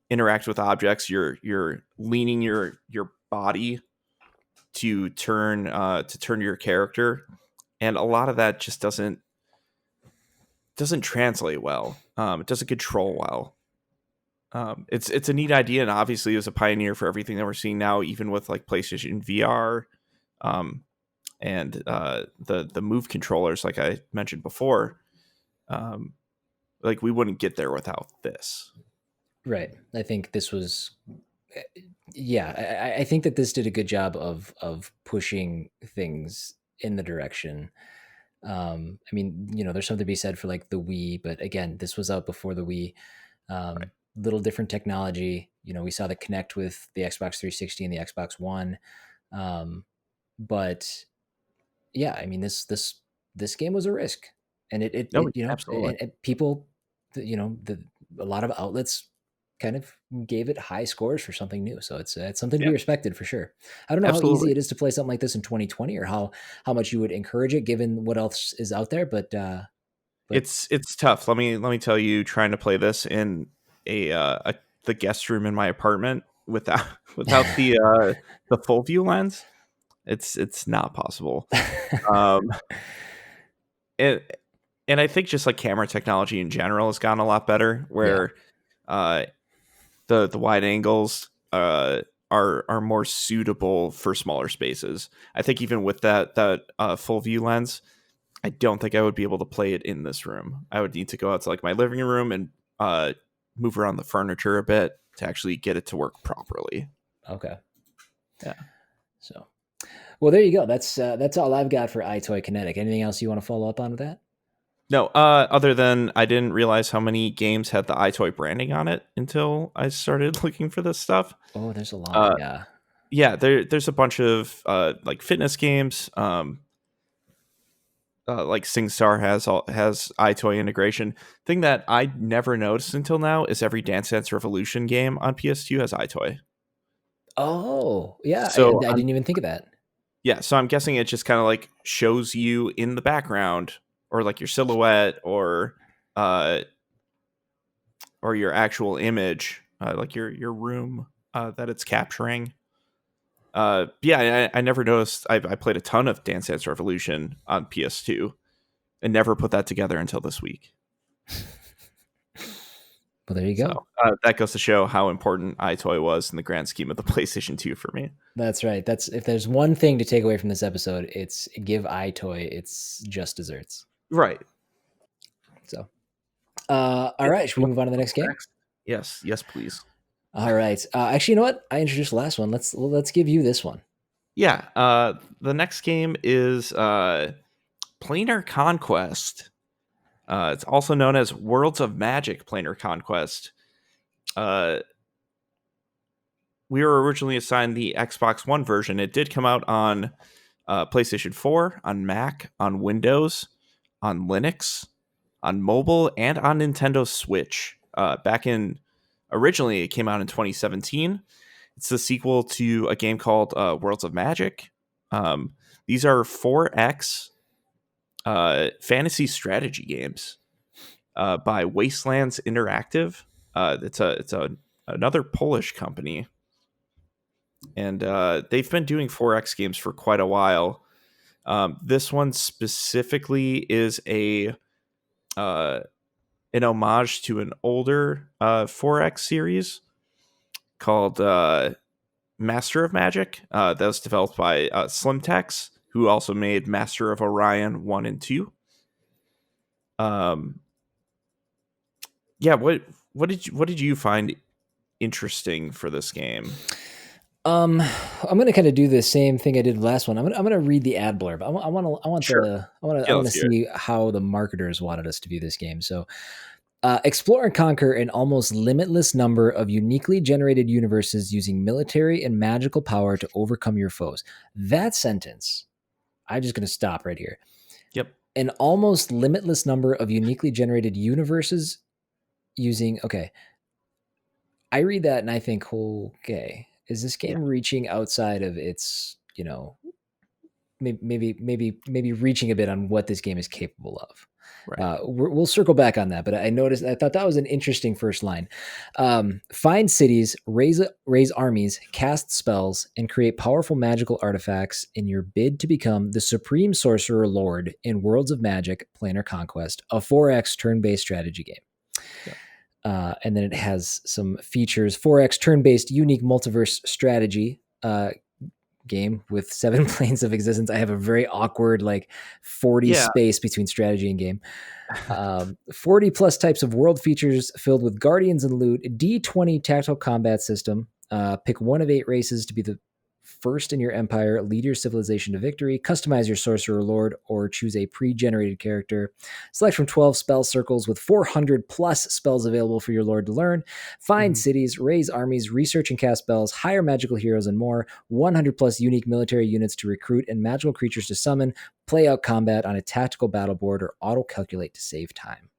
S2: interact with objects. You're leaning your body to turn your character, and a lot of that just doesn't translate well. It doesn't control well. It's a neat idea, and obviously it was a pioneer for everything that we're seeing now, even with like PlayStation VR, um, and the Move controllers, like I mentioned before. Um, like we wouldn't get there without this.
S1: right. I think this was, yeah. I think that this did a good job of pushing things in the direction. I mean, there's something to be said for like the Wii, but again, this was out before the Wii.
S2: Right.
S1: Little different technology. We saw the Connect with the Xbox 360 and the Xbox One. Um, but yeah, I mean, this game was a risk, and
S2: No,
S1: it
S2: absolutely.
S1: people, a lot of outlets kind of gave it high scores for something new. So it's something to
S2: Yeah,
S1: be respected for sure. I don't know how easy
S2: absolutely.
S1: it is to play something like this in 2020, or how much you would encourage it given what else is out there. But
S2: It's tough. Let me tell you, trying to play this in the guest room in my apartment without without the full view lens. It's not possible. Um, and and I think just like camera technology in general has gotten a lot better,
S1: Yeah.
S2: where uh, the wide angles are more suitable for smaller spaces. I think even with that full view lens, I don't think I would be able to play it in this room. I would need to go out to like my living room and move around the furniture a bit to actually get it to work properly.
S1: Okay.
S2: Yeah.
S1: So, well, there you go. That's all I've got for Eyetoy Kinetic. Anything else you want to follow up on with that?
S2: No, other than I didn't realize how many games had the iToy branding on it until I started looking for this stuff.
S1: Oh, there's a lot.
S2: Uh,
S1: Yeah.
S2: yeah, there's a bunch of like fitness games. Like SingStar has iToy integration. Thing that I never noticed until now is every Dance Dance Revolution game on PS2 has iToy.
S1: Oh, yeah. I
S2: So
S1: didn't even think of that.
S2: so I'm guessing it just kind of like shows you in the background, or like your silhouette, uh or your actual image, like your room that it's capturing. I never noticed. I played a ton of Dance Dance Revolution on PS2 and never put that together until this week.
S1: Well, there you
S2: So
S1: go.
S2: that goes to show how important iToy was in the grand scheme of the PlayStation 2 for me.
S1: That's right. That's if there's one thing to take away from this episode, it's give Eyetoy its just desserts.
S2: Right.
S1: So, all right. Should we move on to the next game?
S2: Yes, please.
S1: All right. Actually, you know what? I introduced the last one. Let's give you this one.
S2: Yeah. The next game is Planar Conquest. It's also known as Worlds of Magic Planar Conquest. We were originally assigned the Xbox One version. It did come out on PlayStation 4, on Mac, on Windows, on Linux, on mobile, and on Nintendo Switch. Originally, it came out in 2017. It's the sequel to a game called Worlds of Magic. These are 4X fantasy strategy games by Wastelands Interactive. It's another Polish company, and they've been doing 4X games for quite a while. This one specifically is an homage to an older 4X series called Master of Magic. That was developed by Slimtex, who also made Master of Orion 1 and 2. What did you find interesting for this game?
S1: I'm going to kind of do the same thing I did last one. I'm going to read the ad blurb.
S2: Sure.
S1: I want
S2: Yeah,
S1: to
S2: let's hear it.
S1: see how the marketers wanted us to view this game. So, explore and conquer an almost limitless number of uniquely generated universes using military and magical power to overcome your foes. That sentence, I'm just going to stop right here.
S2: Yep.
S1: An almost limitless number of uniquely generated universes using. Okay. I read that and I think, okay, is this game reaching outside of its, maybe reaching a bit on what this game is capable of?
S2: Right.
S1: We'll circle back on that, but I thought that was an interesting first line. Find cities, raise armies, cast spells, and create powerful magical artifacts in your bid to become the supreme sorcerer lord in Worlds of Magic Planar Conquest, a 4X turn-based strategy game.
S2: Yeah.
S1: And then it has some features: 4X turn-based unique multiverse strategy game with 7 planes of existence. I have a very awkward 40 space between strategy and game. 40 plus types of world features filled with guardians and loot. D20 tactical combat system. Pick one of 8 races to be the first in your empire, lead your civilization to victory, customize your sorcerer lord, or choose a pre-generated character. Select from 12 spell circles with 400 plus spells available for your lord to learn. Find cities, raise armies, research and cast spells, hire magical heroes, and more. 100 plus unique military units to recruit and magical creatures to summon. Play out combat on a tactical battle board or auto-calculate to save time.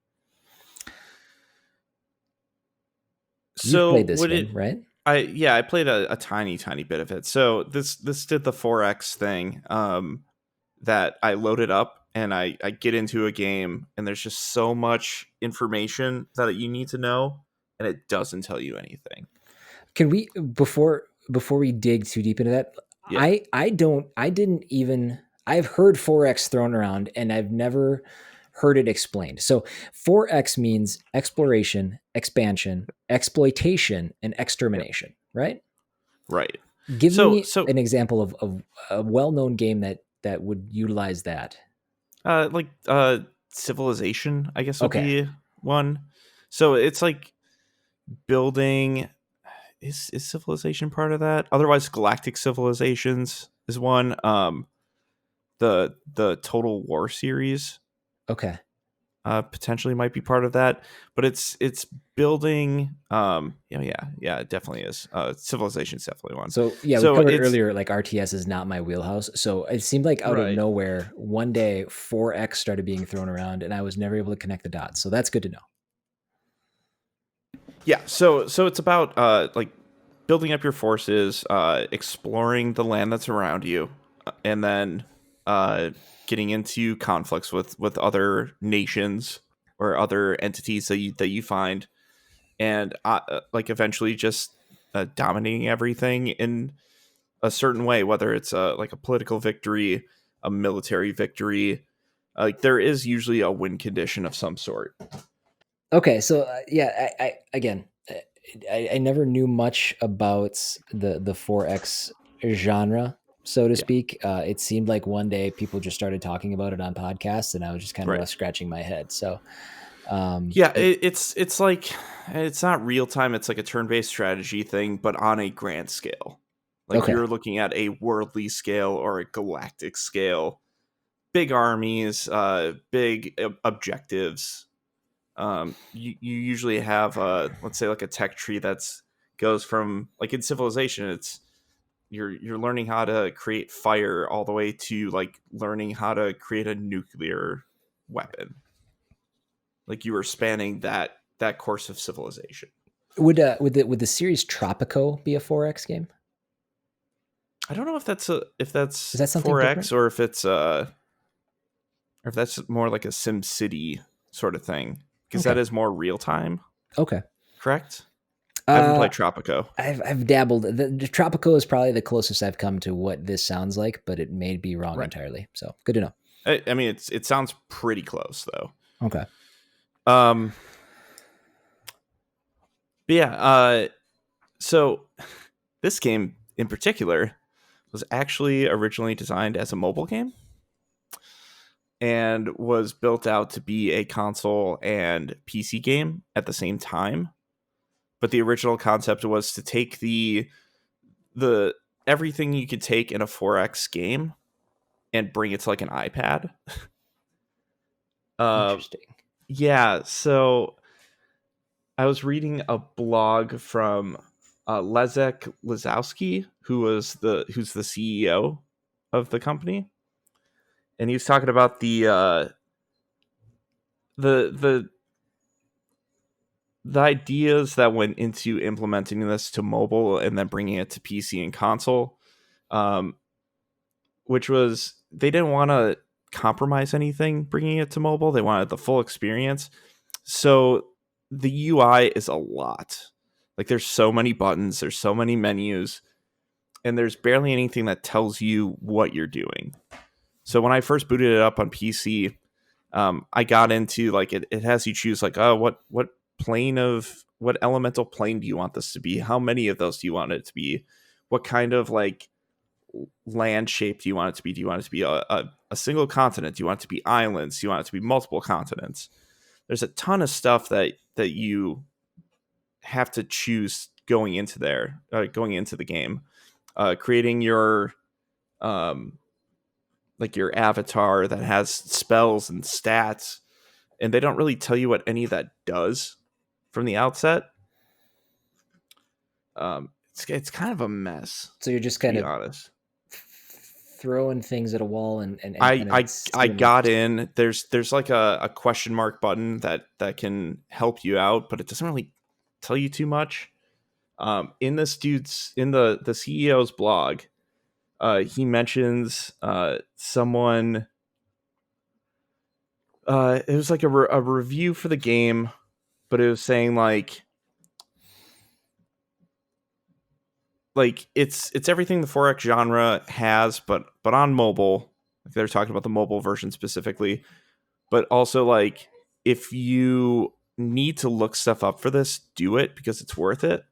S1: You've played this game, right?
S2: I played a tiny bit of it. So this did the 4X thing, that I loaded up and I get into a game and there's just so much information that you need to know and it doesn't tell you anything.
S1: Can we before we dig too deep into that?
S2: Yeah.
S1: I didn't even I've heard 4X thrown around and I've never heard it explained. So 4X means exploration, expansion, exploitation, and
S2: Yeah.
S1: extermination, right?
S2: Right.
S1: Give
S2: So
S1: me an example of a well-known game that would utilize that.
S2: like Civilization, I guess, would
S1: Okay.
S2: be one. So it's like building. Is Civilization part of that? Otherwise, Galactic Civilizations is one. The Total War series
S1: Okay.
S2: potentially might be part of that, but it's building. Yeah, it definitely is. Civilization's definitely one.
S1: So yeah, we
S2: So
S1: covered
S2: it's
S1: earlier like RTS is not my wheelhouse. So it seemed like out of
S2: right.
S1: nowhere, one day 4X started being thrown around and I was never able to connect the dots. So that's good to know.
S2: Yeah, so it's about like building up your forces, exploring the land that's around you, and then uh, getting into conflicts with other nations or other entities that you find, and like eventually just dominating everything in a certain way, whether it's like a political victory, a military victory. Like there is usually a win condition of some sort.
S1: Okay, so yeah, I again, I never knew much about the 4X genre, so to
S2: Yeah,
S1: speak. It seemed like one day people just started talking about it on podcasts, and I was just kind of
S2: right.
S1: left scratching my head. So,
S2: Yeah,
S1: but
S2: it's like it's not real time. It's like a turn based strategy thing, but on a grand scale. Like
S1: okay,
S2: you're looking at a worldly scale or a galactic scale. Big armies, big objectives. You usually have let's say like a tech tree that's goes from like in Civilization, it's you're learning how to create fire all the way to like learning how to create a nuclear weapon. Like you were spanning that course of civilization.
S1: would the series Tropico be a 4X game?
S2: I don't know if
S1: Is
S2: that's
S1: that something
S2: 4X
S1: different?
S2: or if it's or if that's more like a Sim City sort of thing because that
S1: Okay,
S2: is more real time,
S1: okay.
S2: correct? I haven't
S1: Uh,
S2: played Tropico.
S1: I've dabbled. The Tropico is probably the closest I've come to what this sounds like, but it may be wrong
S2: Right.
S1: entirely. So good to know.
S2: I mean it sounds pretty close though.
S1: Okay.
S2: Um but yeah, so this game in particular was actually originally designed as a mobile game and was built out to be a console and PC game at the same time. But the original concept was to take the everything you could take in a 4X game and bring it to like an iPad. Uh
S1: Interesting.
S2: yeah, so I was reading a blog from Leszek Lazowski, who's the CEO of the company, and he was talking about the the ideas that went into implementing this to mobile and then bringing it to PC and console, um, which was they didn't want to compromise anything bringing it to mobile. They wanted the full experience. So the UI is a lot. Like there's so many buttons, there's so many menus, and there's barely anything that tells you what you're doing. So when I first booted it up on PC, I got into like it has you choose like, oh, what elemental plane do you want this to be? How many of those do you want it to be? What kind of like land shape do you want it to be? Do you want it to be a single continent? Do you want it to be islands? Do you want it to be multiple continents? There's a ton of stuff that you have to choose going into the game, creating your um like your avatar that has spells and stats, and they don't really tell you what any of that does from the outset. It's kind of a mess,
S1: So you're just
S2: to
S1: kind
S2: be
S1: of
S2: honest.
S1: throwing things at a wall and
S2: I
S1: kind of
S2: I I
S1: seeing what
S2: got
S1: just
S2: in. There's like a question mark button that can help you out, but it doesn't really tell you too much. In this dude's in the CEO's blog, he mentions someone. It was like a review for the game, but it was saying like like it's everything the 4X genre has, but on mobile. Like they're talking about the mobile version specifically, but also like if you need to look stuff up for this, do it because it's worth it.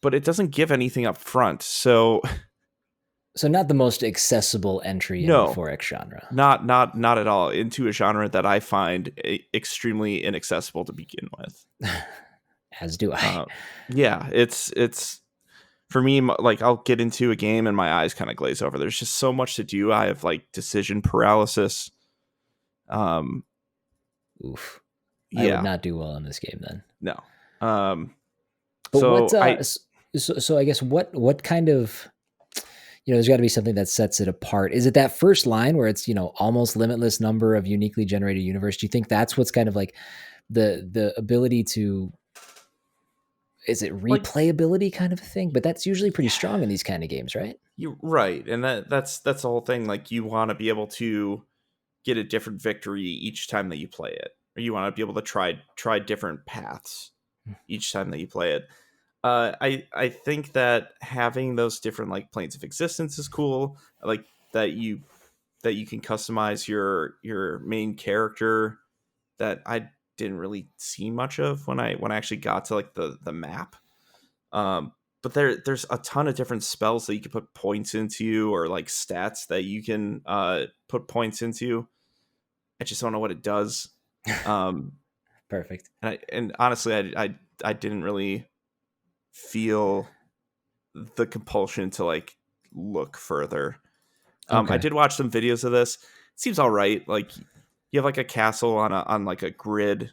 S2: But it doesn't give anything up front, so
S1: So not the most accessible entry in the
S2: no,
S1: 4X genre.
S2: not at all into a genre that I find extremely inaccessible to begin with.
S1: As do I.
S2: Yeah, it's for me, like I'll get into a game and my eyes kind of glaze over. There's just so much to do. I have like decision paralysis. Um,
S1: Oof. I would
S2: yeah,
S1: not do well in this game then.
S2: no. Um,
S1: But
S2: so I
S1: so I guess what kind of, there's got to be something that sets it apart. Is it that first line where it's, almost limitless number of uniquely generated universe? Do you think that's what's kind of like the ability to, is it
S2: like
S1: replayability kind of a thing? But that's usually pretty strong in these kind of games, right?
S2: you're right, and that's the whole thing. Like you want to be able to get a different victory each time that you play it, or you want to be able to try different paths each time that you play it. I think that having those different like planes of existence is cool. Like that you can customize your main character. That I didn't really see much of when I actually got to like the map. Um, but there's a ton of different spells that you can put points into, or like stats that you can put points into. I just don't know what it does. Um,
S1: Perfect.
S2: and honestly, I didn't really feel the compulsion to like look further. I
S1: Okay.
S2: did watch some videos of this. It seems all right. Like you have like a castle on like a grid,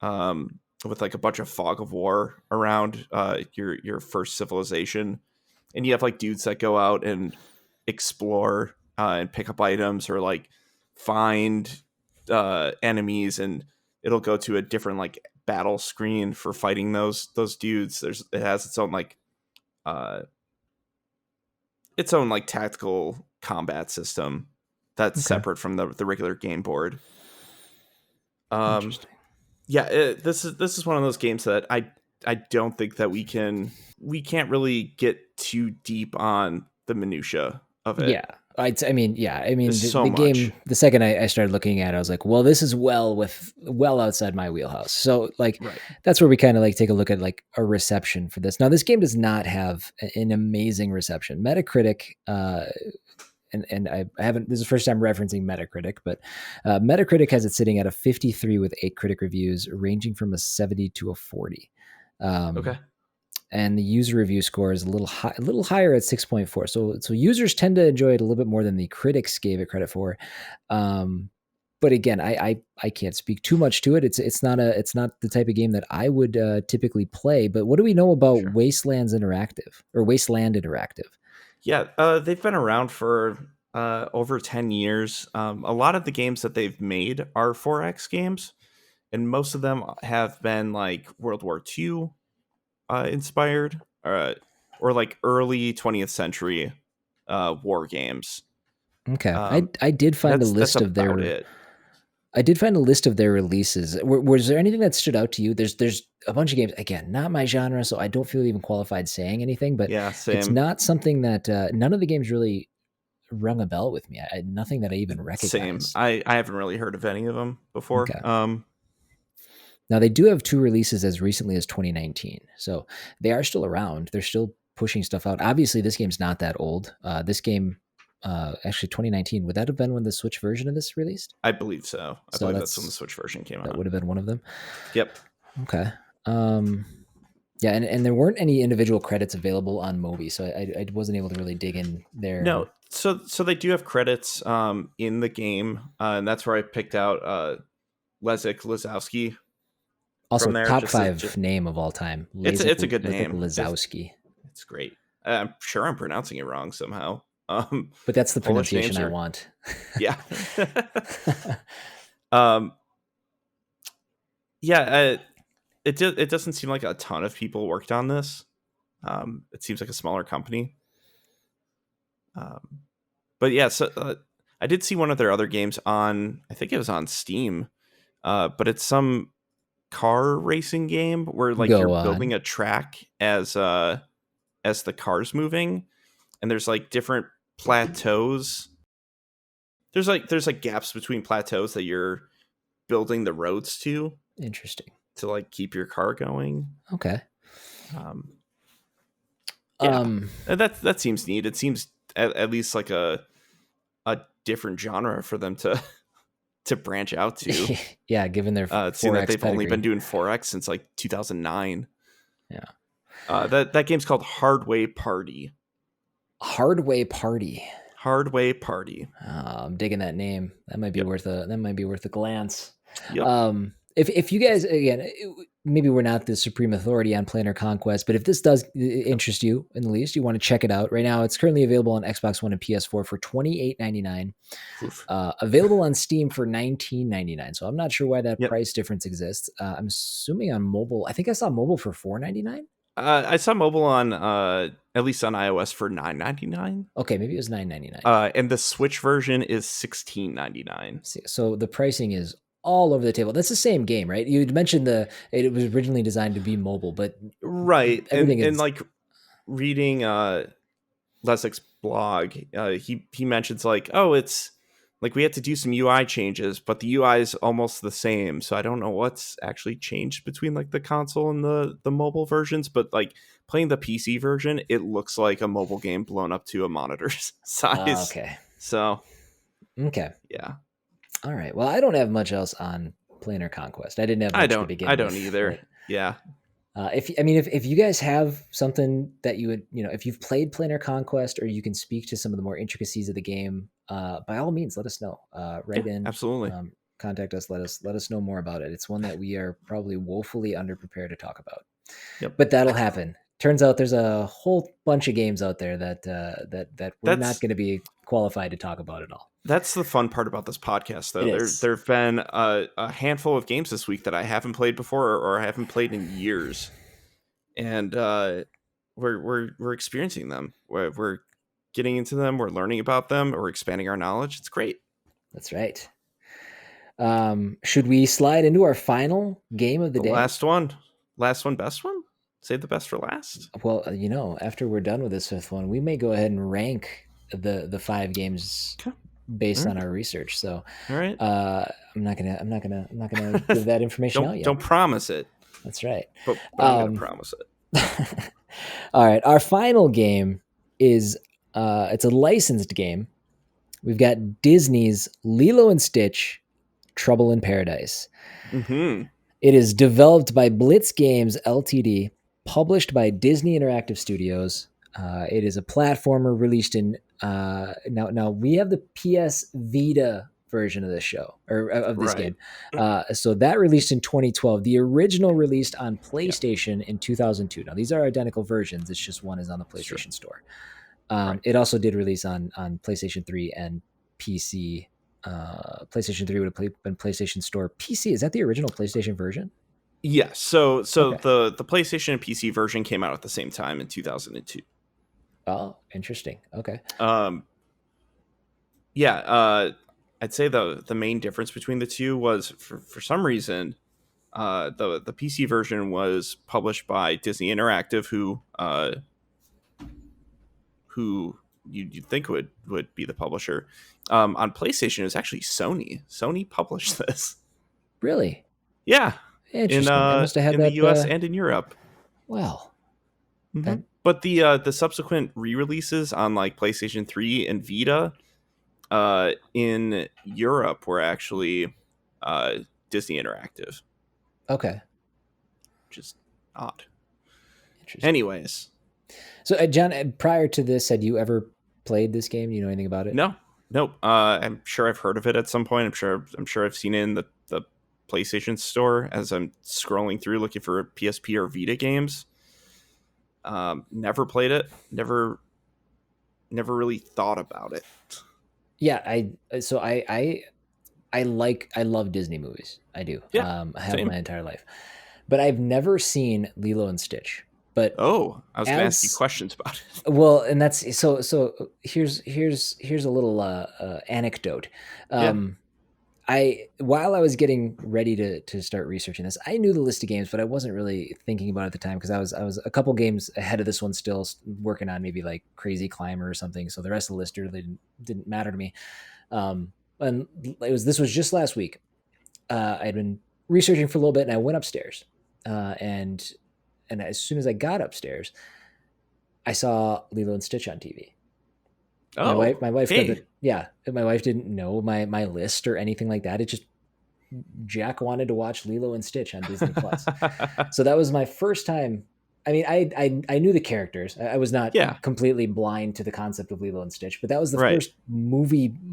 S2: with like a bunch of fog of war around your first civilization, and you have like dudes that go out and explore and pick up items, or like find enemies, and it'll go to a different like battle screen for fighting those dudes. It has uh its own like tactical combat system that's
S1: Okay.
S2: separate from the regular game board. Um,
S1: Interesting.
S2: yeah, this is one of those games that I don't think that we can't really get too deep on the minutia of it.
S1: Yeah. I mean, yeah. I mean,
S2: There's so
S1: the
S2: much.
S1: game. The second I started looking at it, I was like, well, this is well outside my wheelhouse. So, like,
S2: Right.
S1: that's where we kind of like take a look at like a reception for this. Now, this game does not have an amazing reception. Metacritic, and I haven't. This is the first time referencing Metacritic, but Metacritic has it sitting at a 53 with 8 critic reviews, ranging from a 70 to a 40.
S2: Okay.
S1: And the user review score is a little higher at 6.4. So users tend to enjoy it a little bit more than the critics gave it credit for. But again, I can't speak too much to it. It's not the type of game that I would typically play. But what do we know about
S2: Sure.
S1: Wasteland Interactive?
S2: Yeah, they've been around for over 10 years. A lot of the games that they've made are 4X games, and most of them have been like World War II inspired, or like early 20th century war games.
S1: Okay,
S2: Um,
S1: I did find a
S2: that's
S1: list of
S2: about
S1: their
S2: it.
S1: I did find a list of their releases. Was there anything that stood out to you? There's a bunch of games. Again, not my genre, so I don't feel even qualified saying anything. But
S2: Yeah,
S1: it's
S2: same.
S1: not something that none of the games really rung a bell with me. Nothing that I even
S2: Same.
S1: recognized.
S2: I haven't really heard of any of them before.
S1: Okay. Now they do have 2 releases as recently as 2019, so they are still around. They're still pushing stuff out. Obviously, this game's not that old. This game, actually 2019, would that have been when the Switch version of this released?
S2: I believe so. I
S1: So
S2: believe that's when the Switch version came
S1: that
S2: out.
S1: would have been one of them.
S2: Yep.
S1: Okay. Um, yeah, and there weren't any individual credits available on Moby, so I wasn't able to really dig in there.
S2: No, so they do have credits in the game, and that's where I picked out Leszek Lazowski
S1: Also,
S2: from there.
S1: top
S2: Just,
S1: five name of all time,
S2: it's a good
S1: Lazek
S2: name.
S1: Lazowski.
S2: It's great. I'm sure I'm pronouncing it wrong somehow.
S1: But that's the
S2: Polish
S1: pronunciation
S2: names
S1: I
S2: are
S1: want.
S2: yeah. um, yeah. It doesn't seem like a ton of people worked on this. It seems like a smaller company. Um, but yeah, so I did see one of their other games on. I think it was on Steam. But it's some car racing game where like you're
S1: Go
S2: building
S1: on.
S2: a track as the car's moving, and there's like different plateaus. There's like gaps between plateaus that you're building the roads
S1: Interesting.
S2: to like keep your car going.
S1: Okay.
S2: Yeah, and that seems neat. It seems at least like a different genre for them to branch out to.
S1: Yeah, given their 4X
S2: seeing that they've
S1: pedigree.
S2: only been doing 4X since like 2009.
S1: Yeah.
S2: That game's called Hardway Party.
S1: Hardway Party.
S2: Hardway Party.
S1: I'm digging that name. That might be worth a glance.
S2: Yep.
S1: If you guys, again, maybe we're not the supreme authority on Planar Conquest, but if this does interest you in the least, you want to check it out. Right now, it's currently available on Xbox One and PS4 for $28.99. Available on Steam for $19.99. So I'm not sure why that price difference exists. I'm assuming on mobile. I think I saw mobile for $4.99.
S2: I saw mobile on at least on iOS for $9.99.
S1: Okay, maybe it was $9.99.
S2: And the Switch version is $16.99.
S1: So the pricing is all over the table. That's the same game, right? You mentioned it was originally designed to be mobile, but
S2: right. And like reading Lesik's blog, he mentions like, oh, it's like we had to do some UI changes, but the UI is almost the same. So I don't know what's actually changed between like the console and the mobile versions, but like playing the PC version, it looks like a mobile game blown up to a monitor size.
S1: Okay.
S2: So
S1: okay.
S2: Yeah.
S1: All right. Well, I don't have much else on Planar Conquest. I didn't have much to begin with.
S2: I don't either. Yeah.
S1: If you guys have something that you would, if you've played Planar Conquest or you can speak to some of the more intricacies of the game, by all means, let us know. Write in.
S2: Absolutely.
S1: Contact us. Let us know more about it. It's one that we are probably woefully underprepared to talk about.
S2: Yep.
S1: But that'll happen. Turns out there's a whole bunch of games out there that we're not going to be qualified to talk about at all.
S2: That's the fun part about this podcast, though. There have been a handful of games this week that I haven't played before or I haven't played in years, and we're experiencing them. We're getting into them. We're learning about them. We're expanding our knowledge. It's great.
S1: That's right. Should we slide into our final game of the day?
S2: Last one, best one. Save the best for last.
S1: Well, after we're done with this fifth one, we may go ahead and rank the 5 games based on our research. So,
S2: all right,
S1: I'm not gonna give that information out yet.
S2: Don't promise it.
S1: That's right.
S2: But I'm gonna promise it.
S1: All right, our final game is it's a licensed game. We've got Disney's Lilo and Stitch: Trouble in Paradise.
S2: Mm-hmm.
S1: It is developed by Blitz Games Ltd., published by Disney Interactive Studios. It is a platformer released in now we have the PS Vita version of this show or of this game. So that released in 2012. The original released on PlayStation in 2002. Now these are identical versions. It's just one is on the PlayStation Store. It also did release on PlayStation 3 and PC. PlayStation 3 would have been PlayStation Store. PC, is that the original PlayStation version?
S2: Yes. So okay. The PlayStation and PC version came out at the same time in 2002.
S1: Oh, interesting. Okay.
S2: Yeah. I'd say the main difference between the two was for some reason, the PC version was published by Disney Interactive, who you'd think would be the publisher. On PlayStation, it was actually Sony. Sony published this.
S1: Really?
S2: Yeah.
S1: Interesting. I must have had
S2: in the US and in Europe.
S1: Well.
S2: Mm-hmm. But the subsequent re-releases on like PlayStation 3 and Vita in Europe were actually Disney Interactive.
S1: Okay.
S2: Which is odd. Interesting. Anyways.
S1: So, John, prior to this, had you ever played this game? Do you know anything about it?
S2: No. Nope. I'm sure I've heard of it at some point. I'm sure I've seen it in the PlayStation Store as I'm scrolling through looking for PSP or Vita games. Never played it. Never really thought about it.
S1: Yeah, I love Disney movies. I do.
S2: Yeah,
S1: I have my entire life, but I've never seen Lilo and Stitch. But
S2: I was going to ask you questions about it.
S1: Well, and that's so. Here's a little anecdote. while I was getting ready to start researching this, I knew the list of games, but I wasn't really thinking about it at the time because I was a couple games ahead of this one, still working on maybe like Crazy Climber or something. So the rest of the list really didn't matter to me. And this was just last week. I had been researching for a little bit, and I went upstairs, and as soon as I got upstairs, I saw Lilo and Stitch on TV.
S2: Oh,
S1: My wife
S2: hey.
S1: doesn't. Yeah, my wife didn't know my list or anything like that. It just Jack wanted to watch Lilo and Stitch on Disney Plus. So that was my first time. I mean, I knew the characters. I was not
S2: Yeah,
S1: completely blind to the concept of Lilo and Stitch, but that was the
S2: right.
S1: first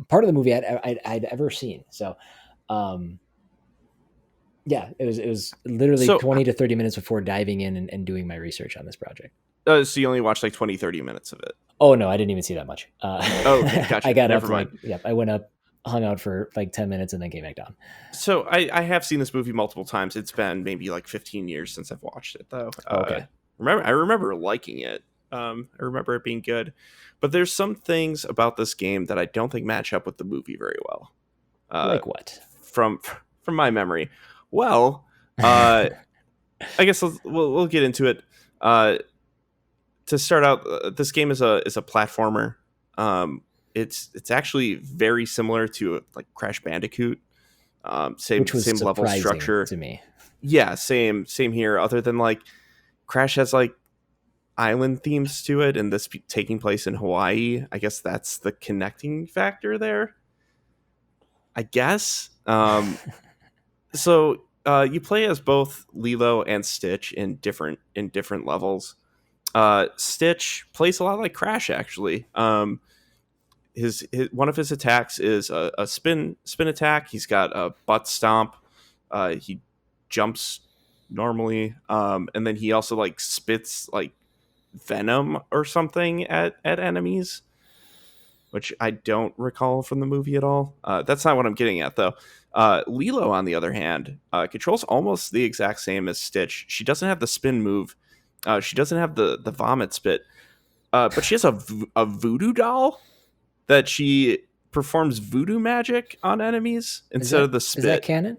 S1: part of the movie I'd ever seen. So, um, yeah, it was literally
S2: So,
S1: 20 to 30 minutes before diving in and doing my research on this project.
S2: so you only watched like 20, 30 minutes of it.
S1: Oh no, I didn't even see that much.
S2: Oh, okay,
S1: I
S2: gotcha.
S1: got up
S2: Never
S1: like,
S2: mind.
S1: yep, I went up, hung out for like 10 minutes and then came back down.
S2: So I have seen this movie multiple times. It's been maybe like 15 years since I've watched it, though.
S1: Oh, okay.
S2: I remember liking it. I remember it being good, but there's some things about this game that I don't think match up with the movie very well. Uh,
S1: Like what?
S2: from from my memory, well, uh, I guess we'll get into it. To start out, this game is a platformer. Um, it's actually very similar to like Crash Bandicoot. Same
S1: Which was
S2: same level
S1: surprising
S2: structure.
S1: to me.
S2: Yeah, same here. Other than like Crash has like island themes to it, and this taking place in Hawaii. I guess that's the connecting factor there. I guess. So you play as both Lilo and Stitch in different levels. Stitch plays a lot like Crash actually. His one of his attacks is a spin attack. He's got a butt stomp. He jumps normally, and then he also like spits like venom or something at enemies, which I don't recall from the movie at all. That's not what I'm getting at though. Lilo, on the other hand, controls almost the exact same as Stitch. She doesn't have the spin move. She doesn't have the vomit spit, but she has a voodoo doll that she performs voodoo magic on enemies instead of the
S1: Is that
S2: spit.
S1: canon?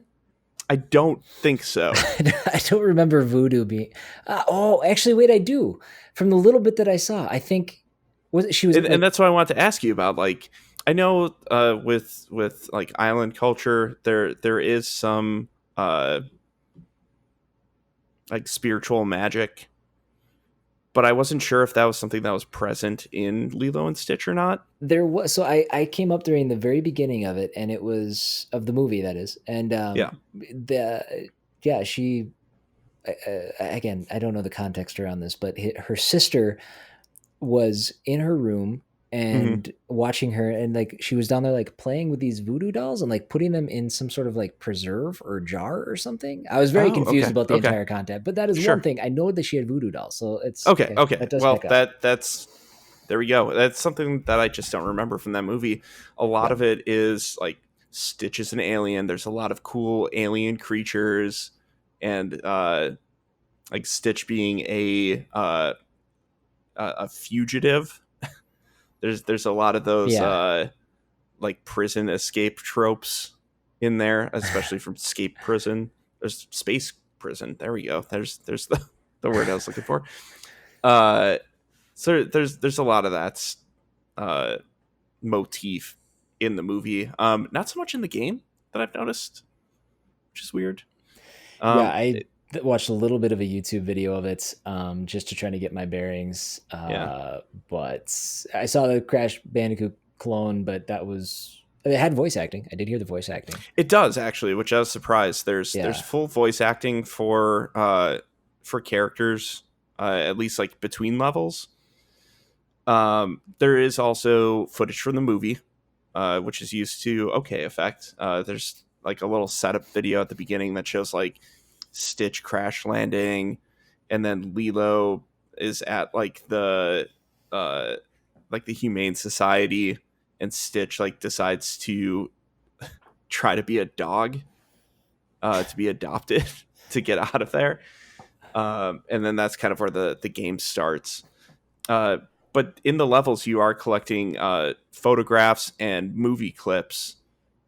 S2: I don't think so.
S1: I don't remember voodoo being. Oh, actually, wait, I do. From the little bit that I saw, I think she was
S2: And
S1: like,
S2: that's what I want to ask you about. Like, I know with like island culture, there is some like spiritual magic, but I wasn't sure if that was something that was present in Lilo and Stitch or not.
S1: there was. So I came up during the very beginning of it, and it was of the movie that is, and
S2: Yeah.
S1: the yeah she again, I don't know the context around this, but her sister was in her room
S2: Hmm.
S1: and watching her, and like she was down there like playing with these voodoo dolls and like putting them in some sort of like preserve or jar or something. I was very
S2: Oh,
S1: confused
S2: okay,
S1: about the
S2: okay,
S1: entire content, but that is one
S2: sure.
S1: thing I know that she had voodoo dolls, so it's
S2: Okay,
S1: okay.
S2: okay.
S1: That does check
S2: Well,
S1: out.
S2: that's there we go. That's something that I just don't remember from that movie. A lot
S1: Yeah.
S2: of it is like Stitch is an alien. There's a lot of cool alien creatures, and like Stitch being a fugitive. There's a lot of those
S1: Yeah.
S2: like prison escape tropes in there, especially from Escape Prison. There's Space Prison. There we go. There's the word I was looking for. Uh, so there's a lot of that uh, motif in the movie. Not so much in the game that I've noticed, which is weird.
S1: Yeah,
S2: Um,
S1: I
S2: it-
S1: watched a little bit of a YouTube video of it, just to try to get my bearings.
S2: yeah,
S1: But I saw the Crash Bandicoot clone, but that was it had voice acting. I did hear the voice acting.
S2: it does actually, which I was surprised. There's
S1: Yeah.
S2: full voice acting for characters, at least like between levels. There is also footage from the movie, which is used to okay effect. There's like a little setup video at the beginning that shows like Stitch crash landing, and then Lilo is at uh, like the Humane Society, and Stitch like decides to try to be a dog, to be adopted to get out of there. And then that's kind of where the game starts. Uh, but in the levels, you are collecting photographs and movie clips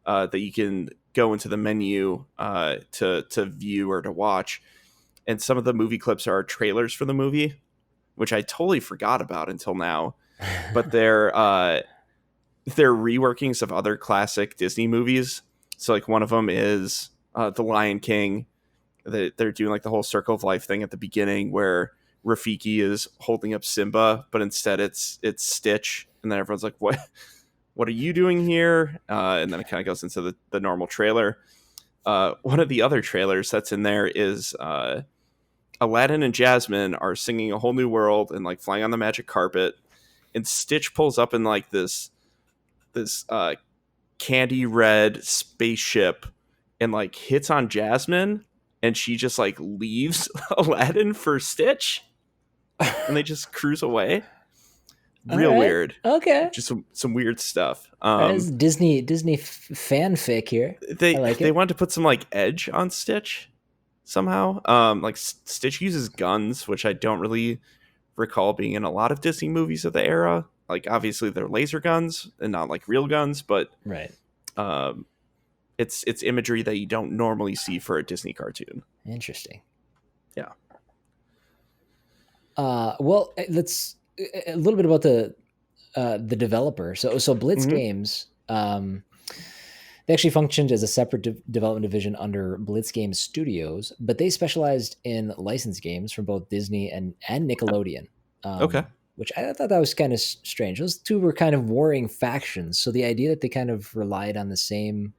S2: that you can go into the menu to view or to watch, and some of the movie clips are trailers for the movie, which I totally forgot about until now. But they're reworkings of other classic Disney movies. So like one of them is The Lion King. They're doing like the whole Circle of Life thing at the beginning where Rafiki is holding up Simba, but instead it's Stitch, and then everyone's like, what are you doing here? And then it kind of goes into the normal trailer. One of the other trailers that's in there is Aladdin and Jasmine are singing A Whole New World and like flying on the magic carpet, and Stitch pulls up in like this candy red spaceship and like hits on Jasmine, and she just like leaves Aladdin for Stitch, and they just cruise away. Real weird.
S1: Okay.
S2: Just some weird stuff.
S1: There's Disney fanfic here. I like
S2: they
S1: it.
S2: wanted to put some like edge on Stitch somehow. Like Stitch uses guns, which I don't really recall being in a lot of Disney movies of the era. Like obviously they're laser guns and not like real guns, but
S1: right.
S2: It's imagery that you don't normally see for a Disney cartoon.
S1: Interesting.
S2: Yeah.
S1: Well, let's a little bit about the developer. So Blitz Games, they actually functioned as a separate development division under Blitz Games Studios, but they specialized in licensed games from both Disney and Nickelodeon.
S2: Okay.
S1: Which I thought that was kind of strange. Those two were kind of warring factions. So the idea that they kind of relied on the same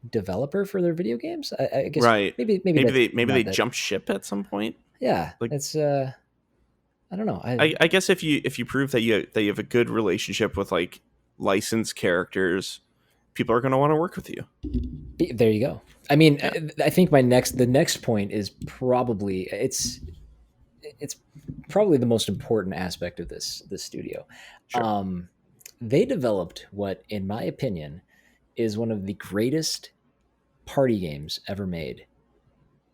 S1: developer for their video games, I guess,
S2: right?
S1: Maybe
S2: they jumped ship at some point.
S1: Yeah,
S2: like
S1: it's I don't know.
S2: I guess if you prove that you have a good relationship with like licensed characters, people are going to want to work with you.
S1: There you go. I mean, yeah. I think the next point is probably it's probably the most important aspect of this studio. Sure. They developed what, in my opinion, is one of the greatest party games ever made.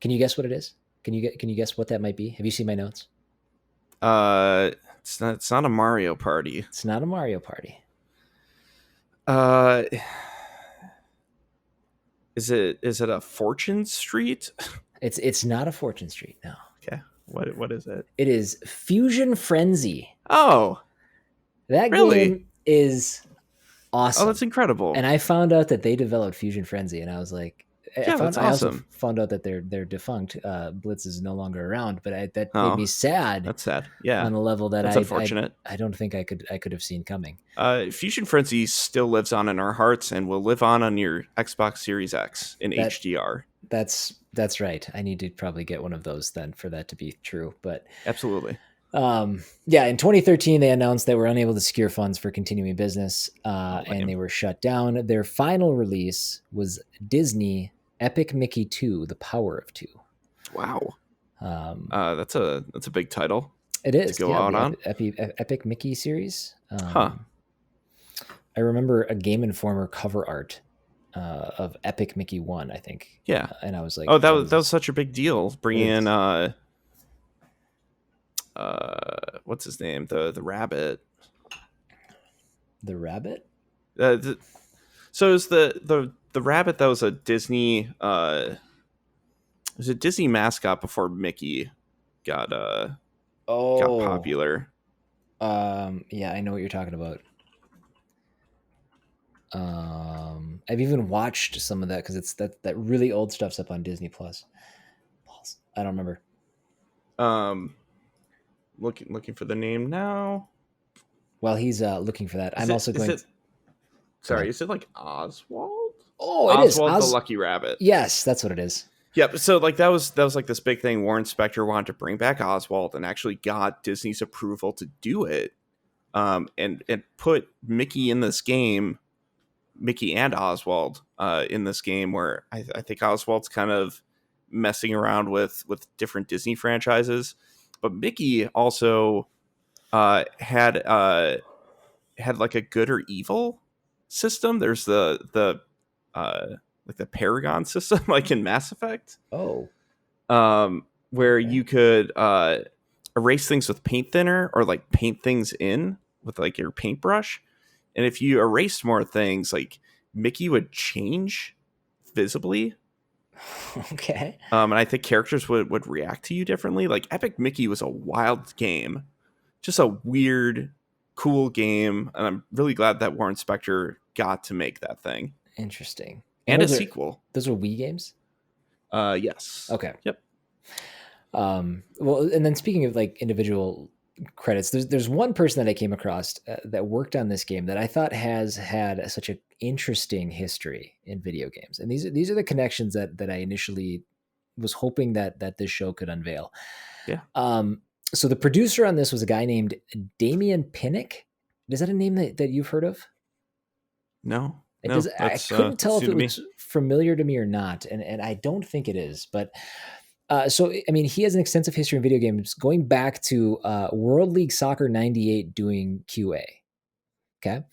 S1: Can you guess what it is? Can you guess what that might be? Have you seen my notes?
S2: It's not a Mario Party.
S1: It's not a Mario Party.
S2: Is it a Fortune Street?
S1: It's not a Fortune Street, no.
S2: Okay. What is it?
S1: It is Fusion Frenzy.
S2: Oh.
S1: That game is awesome.
S2: Oh, that's incredible.
S1: And I found out that they developed Fusion Frenzy, and I was like,
S2: that's awesome.
S1: I also found out that they're defunct. Blitz is no longer around, but that made me sad.
S2: That's sad. Yeah,
S1: on a level that
S2: that's unfortunate.
S1: I don't think I could have seen coming.
S2: Fusion Frenzy still lives on in our hearts and will live on your Xbox Series X in HDR.
S1: That's right. I need to probably get one of those then for that to be true. But
S2: absolutely.
S1: Yeah, in 2013, they announced they were unable to secure funds for continuing business, and they were shut down. Their final release was Disney Epic Mickey 2: The Power of Two.
S2: Wow. That's a big title.
S1: It is.
S2: To go out on.
S1: Epic Mickey series. I remember a Game Informer cover art of Epic Mickey 1, I think.
S2: Yeah.
S1: And I was like,
S2: oh, that was such a big deal. Bringing in what's his name? The rabbit.
S1: The rabbit?
S2: So it was the rabbit that was a Disney it was a Disney mascot before Mickey got popular.
S1: Yeah, I know what you're talking about. I've even watched some of that because it's that really old stuff's up on Disney Plus. I don't remember.
S2: Looking for the name now.
S1: While he's looking for that, I'm also going.
S2: Sorry, is it like Oswald?
S1: Oh, it is
S2: Oswald the Lucky Rabbit.
S1: Yes, that's what it is.
S2: Yep. So like that was like this big thing. Warren Spector wanted to bring back Oswald and actually got Disney's approval to do it, and put Mickey in this game, Mickey and Oswald in this game where I think Oswald's kind of messing around with different Disney franchises, but Mickey also had like a good or evil system. There's the like the Paragon system, like in Mass Effect.
S1: Oh,
S2: where you could erase things with paint thinner or like paint things in with like your paintbrush. And if you erased more things, like Mickey would change visibly.
S1: Okay.
S2: And I think characters would react to you differently. Like Epic Mickey was a wild game, just a weird, cool game, and I'm really glad that Warren Spector got to make that thing.
S1: Interesting.
S2: And a sequel.
S1: Those are Wii games?
S2: Yes.
S1: Okay.
S2: Yep.
S1: Well, and then speaking of like individual credits, there's one person that I came across that worked on this game that I thought has had such an interesting history in video games, and these are the connections that I initially was hoping that this show could unveil.
S2: Yeah.
S1: So the producer on this was a guy named Damien Pinnick. Is that a name that you've heard of?
S2: No.
S1: I couldn't tell if it was familiar to me or not, and I don't think it is. But so I mean, he has an extensive history in video games, going back to World League Soccer '98 doing QA. Okay.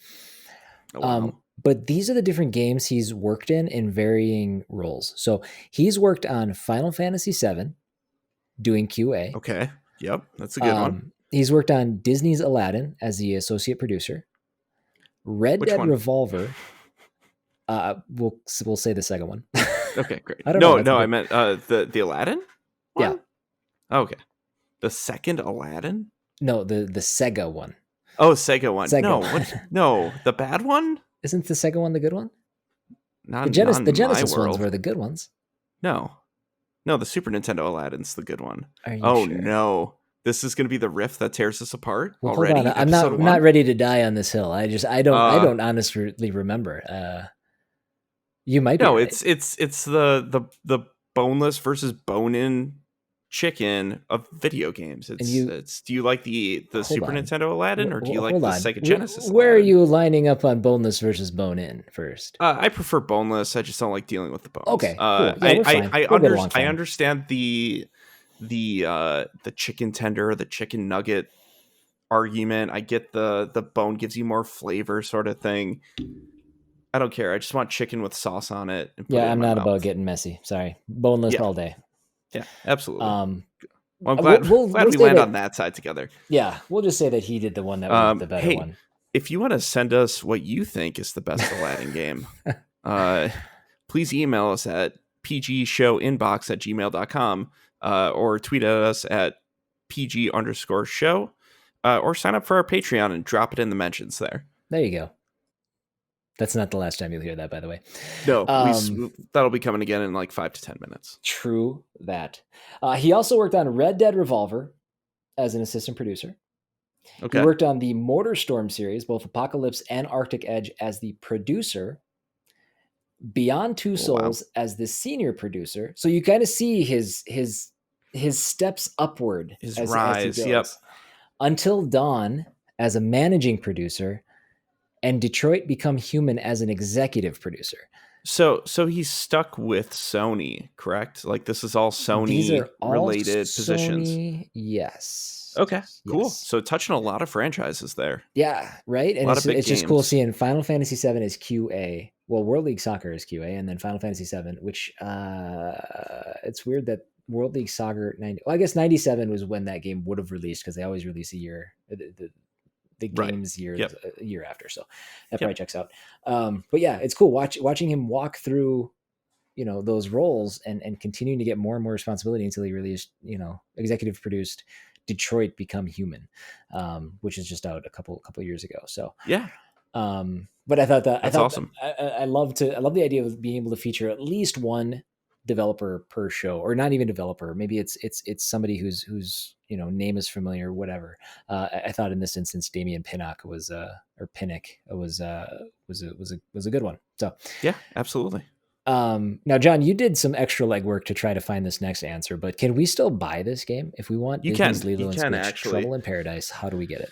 S2: Oh, wow.
S1: But these are the different games he's worked in varying roles. So he's worked on Final Fantasy VII doing QA.
S2: Okay. Yep. That's a good one.
S1: He's worked on Disney's Aladdin as the associate producer. Red Dead Revolver. We'll say the second one.
S2: Okay, great.
S1: I don't know.
S2: No, I meant the Aladdin one?
S1: Yeah.
S2: Okay. The second Aladdin?
S1: No, the Sega one.
S2: Oh, Sega one.
S1: Sega
S2: no,
S1: one.
S2: No, the bad one?
S1: Isn't the Sega one the good one?
S2: Not
S1: the Genesis ones were the good ones.
S2: No, the Super Nintendo Aladdin's the good one.
S1: Are you
S2: sure?
S1: No.
S2: This is going to be the rift that tears us apart
S1: well,
S2: already.
S1: Hold on. I'm not ready to die on this hill. I don't honestly remember. You might be.
S2: No,
S1: right.
S2: it's the boneless versus bone-in chicken of video games. Do you like the Super Nintendo Aladdin, or do you like the Sega Genesis?
S1: Where are you lining up on boneless versus bone-in first?
S2: I prefer boneless. I just don't like dealing with the bones.
S1: Okay, cool.
S2: I understand the chicken tender, the chicken nugget argument. I get the bone gives you more flavor sort of thing. I don't care. I just want chicken with sauce on it.
S1: I'm not about getting messy. Sorry. Boneless all day.
S2: Yeah, absolutely. Well, I'm glad we land on that side together.
S1: Yeah, we'll just say that he did the one that was the better one.
S2: If you want to send us what you think is the best Aladdin game, please email us at pgshowinbox@gmail.com or tweet at us at pg_show or sign up for our Patreon and drop it in the mentions there.
S1: There you go. That's not the last time you'll hear that, by the way.
S2: No, that'll be coming again in like 5 to 10 minutes.
S1: True that. He also worked on Red Dead Revolver as an assistant producer.
S2: Okay.
S1: He worked on the Motorstorm series, both Apocalypse and Arctic Edge, as the producer. Beyond Two Souls as the senior producer. So you kind of see his steps upward.
S2: His rise, yep.
S1: Until Dawn as a managing producer. And Detroit Become Human as an executive producer.
S2: So he's stuck with Sony, correct? Like this is all Sony related positions.
S1: Yes.
S2: Okay, cool.
S1: Yes.
S2: So touching a lot of franchises there.
S1: Yeah, right. And it's just cool seeing Final Fantasy VII is QA. Well, World League Soccer is QA, and then Final Fantasy VII, which it's weird that World League Soccer 90. Well, I guess 97 was when that game would have released because they always release a year. The game's year a year after, so that probably checks out. But yeah, it's cool watching him walk through, those roles and continuing to get more and more responsibility until he released, executive produced Detroit Become Human, which is just out a couple years ago. So
S2: yeah.
S1: But I thought that's
S2: awesome.
S1: I love the idea of being able to feature at least one developer per show, or not even developer. Maybe it's somebody whose name is familiar or whatever. I thought in this instance Damien Pinnock was a good one. So
S2: yeah, absolutely.
S1: Now John, you did some extra legwork to try to find this next answer, but can we still buy this game if we want?
S2: You
S1: Disney's
S2: can.
S1: Lilo and Stitch,
S2: Actually.
S1: Trouble in Paradise. How do we get it?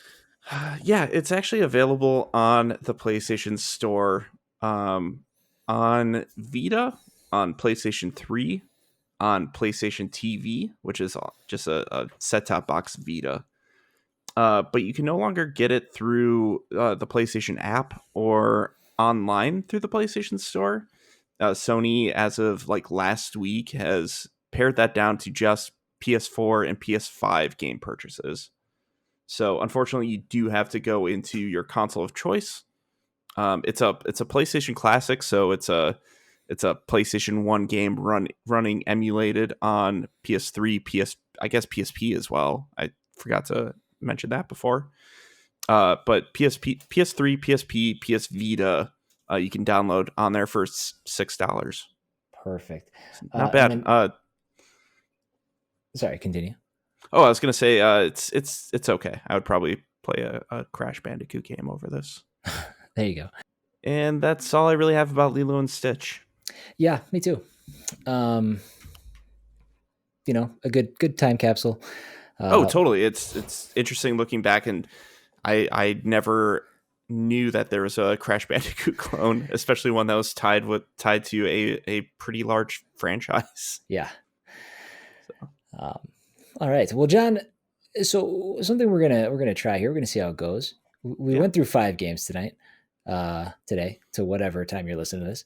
S2: Yeah, it's actually available on the PlayStation Store, on Vita, on PlayStation 3, on PlayStation TV, which is just a set-top box Vita. But you can no longer get it through the PlayStation app or online through the PlayStation Store. Sony, as of like last week, has pared that down to just PS4 and PS5 game purchases. So unfortunately, you do have to go into your console of choice. It's a PlayStation Classic, so it's a It's a PlayStation 1 game running emulated on PS3, I guess PSP as well. I forgot to mention that before. But PS3, PSP, PS Vita, you can download on there for $6.
S1: Perfect.
S2: Not
S1: And
S2: bad.
S1: then, sorry, continue.
S2: I was gonna say it's okay. I would probably play a Crash Bandicoot game over this.
S1: There you go.
S2: And that's all I really have about Lilo and Stitch.
S1: Yeah, me too. A good time capsule.
S2: Totally. It's interesting looking back, and I never knew that there was a Crash Bandicoot clone, especially one that was tied to a pretty large franchise.
S1: Yeah. So. All right. Well, John, so something we're gonna try here. We're gonna see how it goes. We went through 5 games today, to whatever time you're listening to this.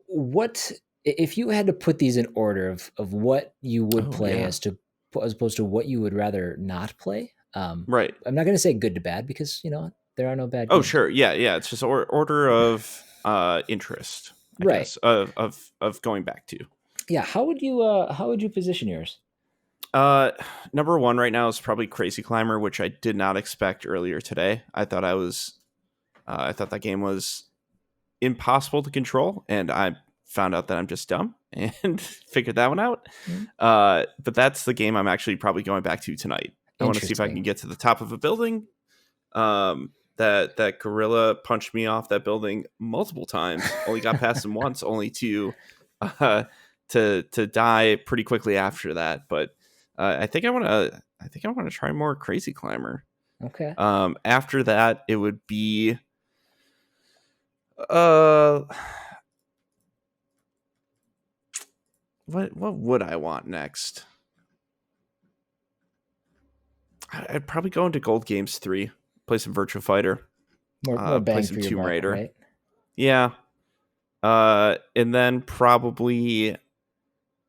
S1: What if you had to put these in order of what you would play as opposed to what you would rather not play?
S2: Right.
S1: I'm not going to say good to bad because there are no bad.
S2: Oh,
S1: games.
S2: sure. Yeah. It's just order of interest, I guess, of going back to.
S1: Yeah. How would you position yours?
S2: Number 1 right now is probably Crazy Climber, which I did not expect earlier today. I thought that game was impossible to control, and I found out that I'm just dumb and figured that one out. Mm-hmm. But that's the game I'm actually probably going back to tonight. I want to see if I can get to the top of a building. That gorilla punched me off that building multiple times. Only got past him once, only to die pretty quickly after that. But I think I want to try more Crazy Climber.
S1: Okay.
S2: After that, it would be what would I want next? I'd probably go into Gold Games 3, play some Virtua Fighter,
S1: more bang
S2: play some
S1: for your
S2: Tomb
S1: buck,
S2: Raider.
S1: Right?
S2: Yeah. And then probably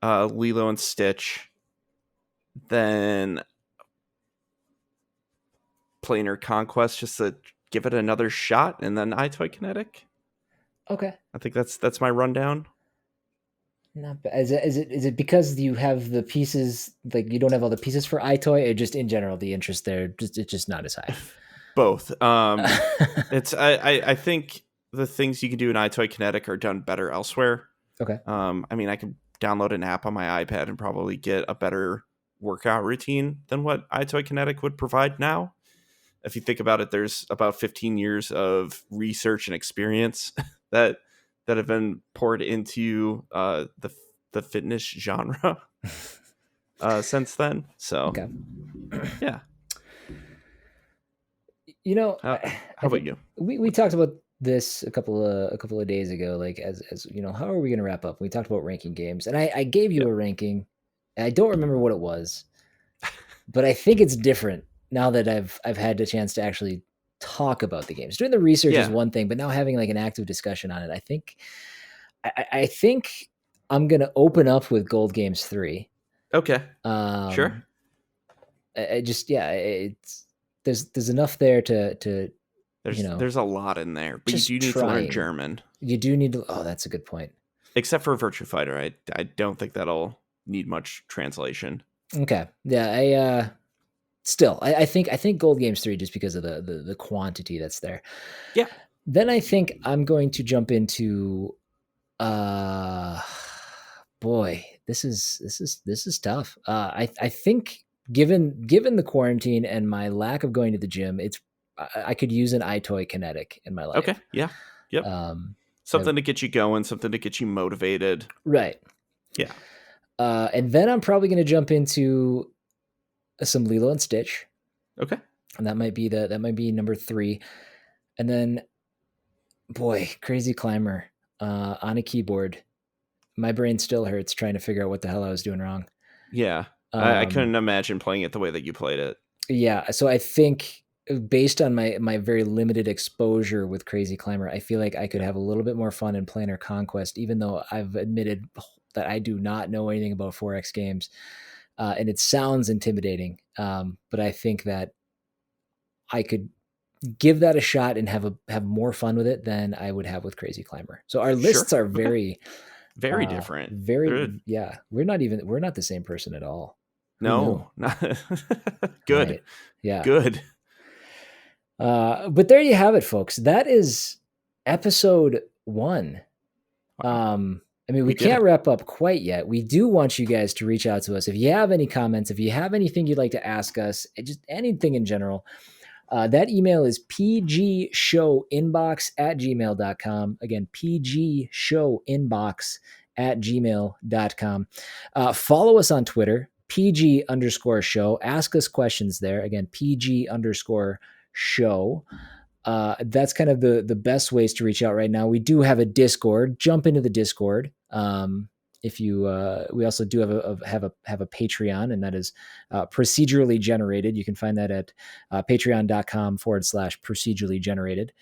S2: Lilo and Stitch. Then Planar Conquest, just to give it another shot, and then Eyetoy Kinetic.
S1: Okay.
S2: I think that's my rundown.
S1: Not bad. Is it because you have the pieces, like you don't have all the pieces for Eyetoy, or just in general the interest there it's just not as high?
S2: Both. It's I think the things you can do in Eyetoy Kinetic are done better elsewhere.
S1: Okay.
S2: I mean, I could download an app on my iPad and probably get a better workout routine than what Eyetoy Kinetic would provide now. If you think about it, there's about 15 years of research and experience that have been poured into the fitness genre since then. So,
S1: okay.
S2: Yeah.
S1: How
S2: about you?
S1: We talked about this a couple of days ago. Like as how are we going to wrap up? We talked about ranking games, and I gave you a ranking. And I don't remember what it was, but I think it's different now that I've had the chance to actually talk about the games. Doing the research is one thing, but now having like an active discussion on it, I think I'm gonna open up with Gold Games 3.
S2: Okay. Sure.
S1: There's enough there to
S2: there's a lot in there, but you do need to learn German.
S1: You do need to. Oh, that's a good point.
S2: Except for Virtua Fighter, I don't think that'll need much translation.
S1: Okay. Yeah. I think Gold Games 3 just because of the quantity that's there.
S2: Yeah.
S1: Then I think I'm going to jump into boy, this is tough. I think given the quarantine and my lack of going to the gym, I could use an Eyetoy Kinetic in my life.
S2: Okay. Yeah. Yep. Something to get you going, something to get you motivated.
S1: Right.
S2: Yeah.
S1: And then I'm probably going to jump into some Lilo and Stitch.
S2: Okay.
S1: And that might be number 3. And then, boy, Crazy Climber on a keyboard. My brain still hurts trying to figure out what the hell I was doing wrong.
S2: Yeah. I couldn't imagine playing it the way that you played it.
S1: Yeah. So I think based on my very limited exposure with Crazy Climber, I feel like I could have a little bit more fun in Planar Conquest, even though I've admitted that I do not know anything about 4X games. And it sounds intimidating. But I think that I could give that a shot and have more fun with it than I would have with Crazy Climber. So our lists are very,
S2: very different.
S1: We're not the same person at all.
S2: No, not good.
S1: Right. Yeah.
S2: Good.
S1: But there you have it, folks. That is episode 1. I mean, we can't wrap up quite yet. We do want you guys to reach out to us. If you have any comments, if you have anything you'd like to ask us, just anything in general, that email is pgshowinbox@gmail.com. Again, pgshowinbox@gmail.com. Follow us on Twitter, PG_show. Ask us questions there. Again, PG_show. That's kind of the best ways to reach out right now. We do have a Discord. Jump into the Discord. If you, we also do have a Patreon, and that is Procedurally Generated. You can find that at patreon.com/procedurally generated.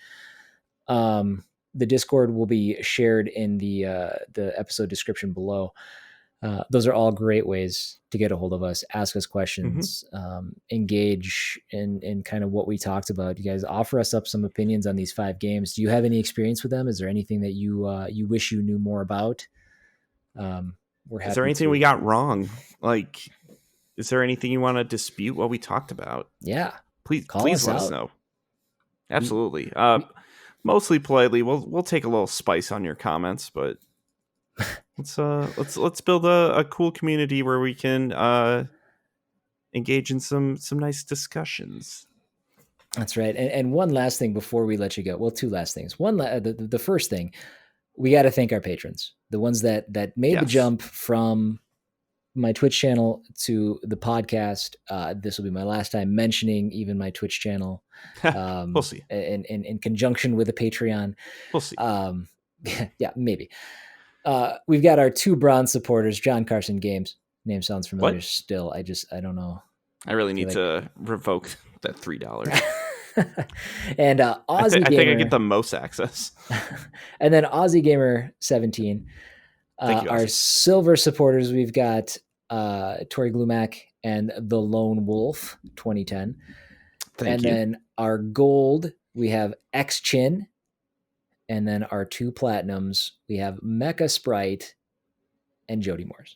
S1: The Discord will be shared in the episode description below. Those are all great ways to get a hold of us, ask us questions, engage in kind of what we talked about. You guys offer us up some opinions on these 5 games. Do you have any experience with them? Is there anything that you wish you knew more about? We're happy.
S2: Is there anything we got wrong? Like, is there anything you want to dispute what we talked about?
S1: Yeah.
S2: Please let us know. Absolutely. Mostly politely. We'll take a little spice on your comments, but let's build a cool community where we can engage in some nice discussions.
S1: That's right. And one last thing before we let you go. Well, 2 last things. The first thing, we got to thank our patrons, the ones that made the jump from my Twitch channel to the podcast. This will be my last time mentioning even my Twitch channel.
S2: We'll see.
S1: In conjunction with a Patreon.
S2: We'll see.
S1: Yeah, maybe. We've got our 2 bronze supporters, John Carson Games. Name sounds familiar still. I don't know.
S2: I really need to revoke that $3.
S1: And Aussie Gamer.
S2: I think I get the most access.
S1: And then Aussie Gamer 17. Our silver supporters, we've got Tori Glumac and The Lone Wolf 2010.
S2: Thank you.
S1: Then our gold, we have X Chin. And then our 2 platinums, we have Mecha Sprite and Jody Morse.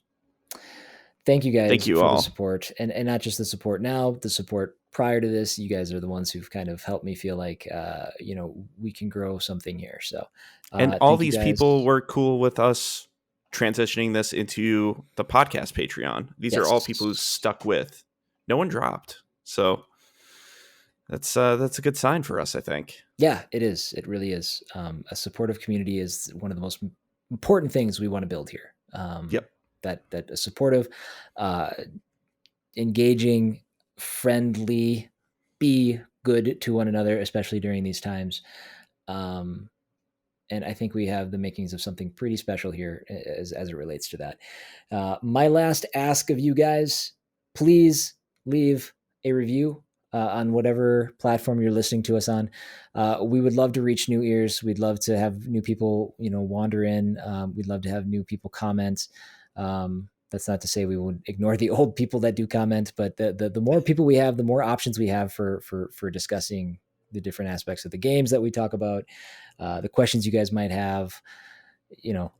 S1: Thank you guys for the support. And not just the support now, the support prior to this. You guys are the ones who've kind of helped me feel like, we can grow something here. So,
S2: and all these people were cool with us transitioning this into the podcast Patreon. These are all people who stuck with. No one dropped. So that's a good sign for us, I think.
S1: Yeah, it is. It really is. A supportive community is one of the most important things we want to build here. That a supportive, engaging, friendly, be good to one another, especially during these times. And I think we have the makings of something pretty special here as it relates to that. My last ask of you guys, please leave a review on whatever platform you're listening to us on. We would love to reach new ears. We'd love to have new people, wander in. We'd love to have new people comment. That's not to say we would ignore the old people that do comment, but the more people we have, the more options we have for discussing the different aspects of the games that we talk about, the questions you guys might have,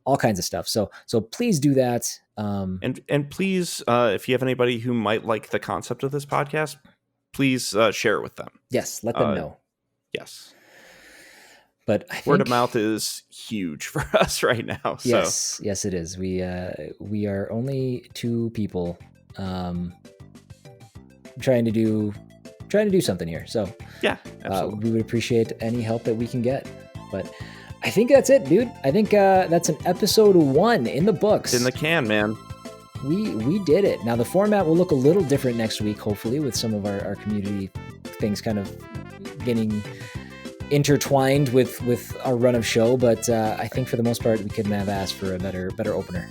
S1: all kinds of stuff. So please do that.
S2: And please, if you have anybody who might like the concept of this podcast, please share it with them.
S1: Yes. Let them know.
S2: Yes.
S1: But
S2: word of mouth is huge for us right now.
S1: Yes, it is. We are only 2 people trying to do something here. So
S2: yeah, absolutely.
S1: We would appreciate any help that we can get. But I think that's it, dude. I think that's an episode 1 in the books.
S2: In the can, man.
S1: We did it. Now the format will look a little different next week, hopefully, with some of our community things kind of getting intertwined with our run of show. But I think for the most part, we couldn't have asked for a better opener.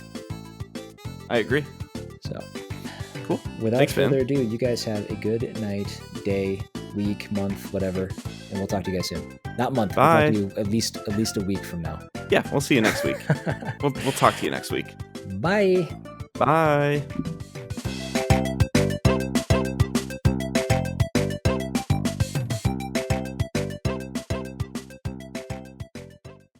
S2: I agree.
S1: So
S2: cool.
S1: Without further ado, you guys have a good night, day, week, month, whatever, and we'll talk to you guys soon. Not month.
S2: Bye.
S1: We'll talk to you at least a week from now.
S2: Yeah, we'll see you next week. We'll talk to you next week.
S1: Bye.
S2: Bye.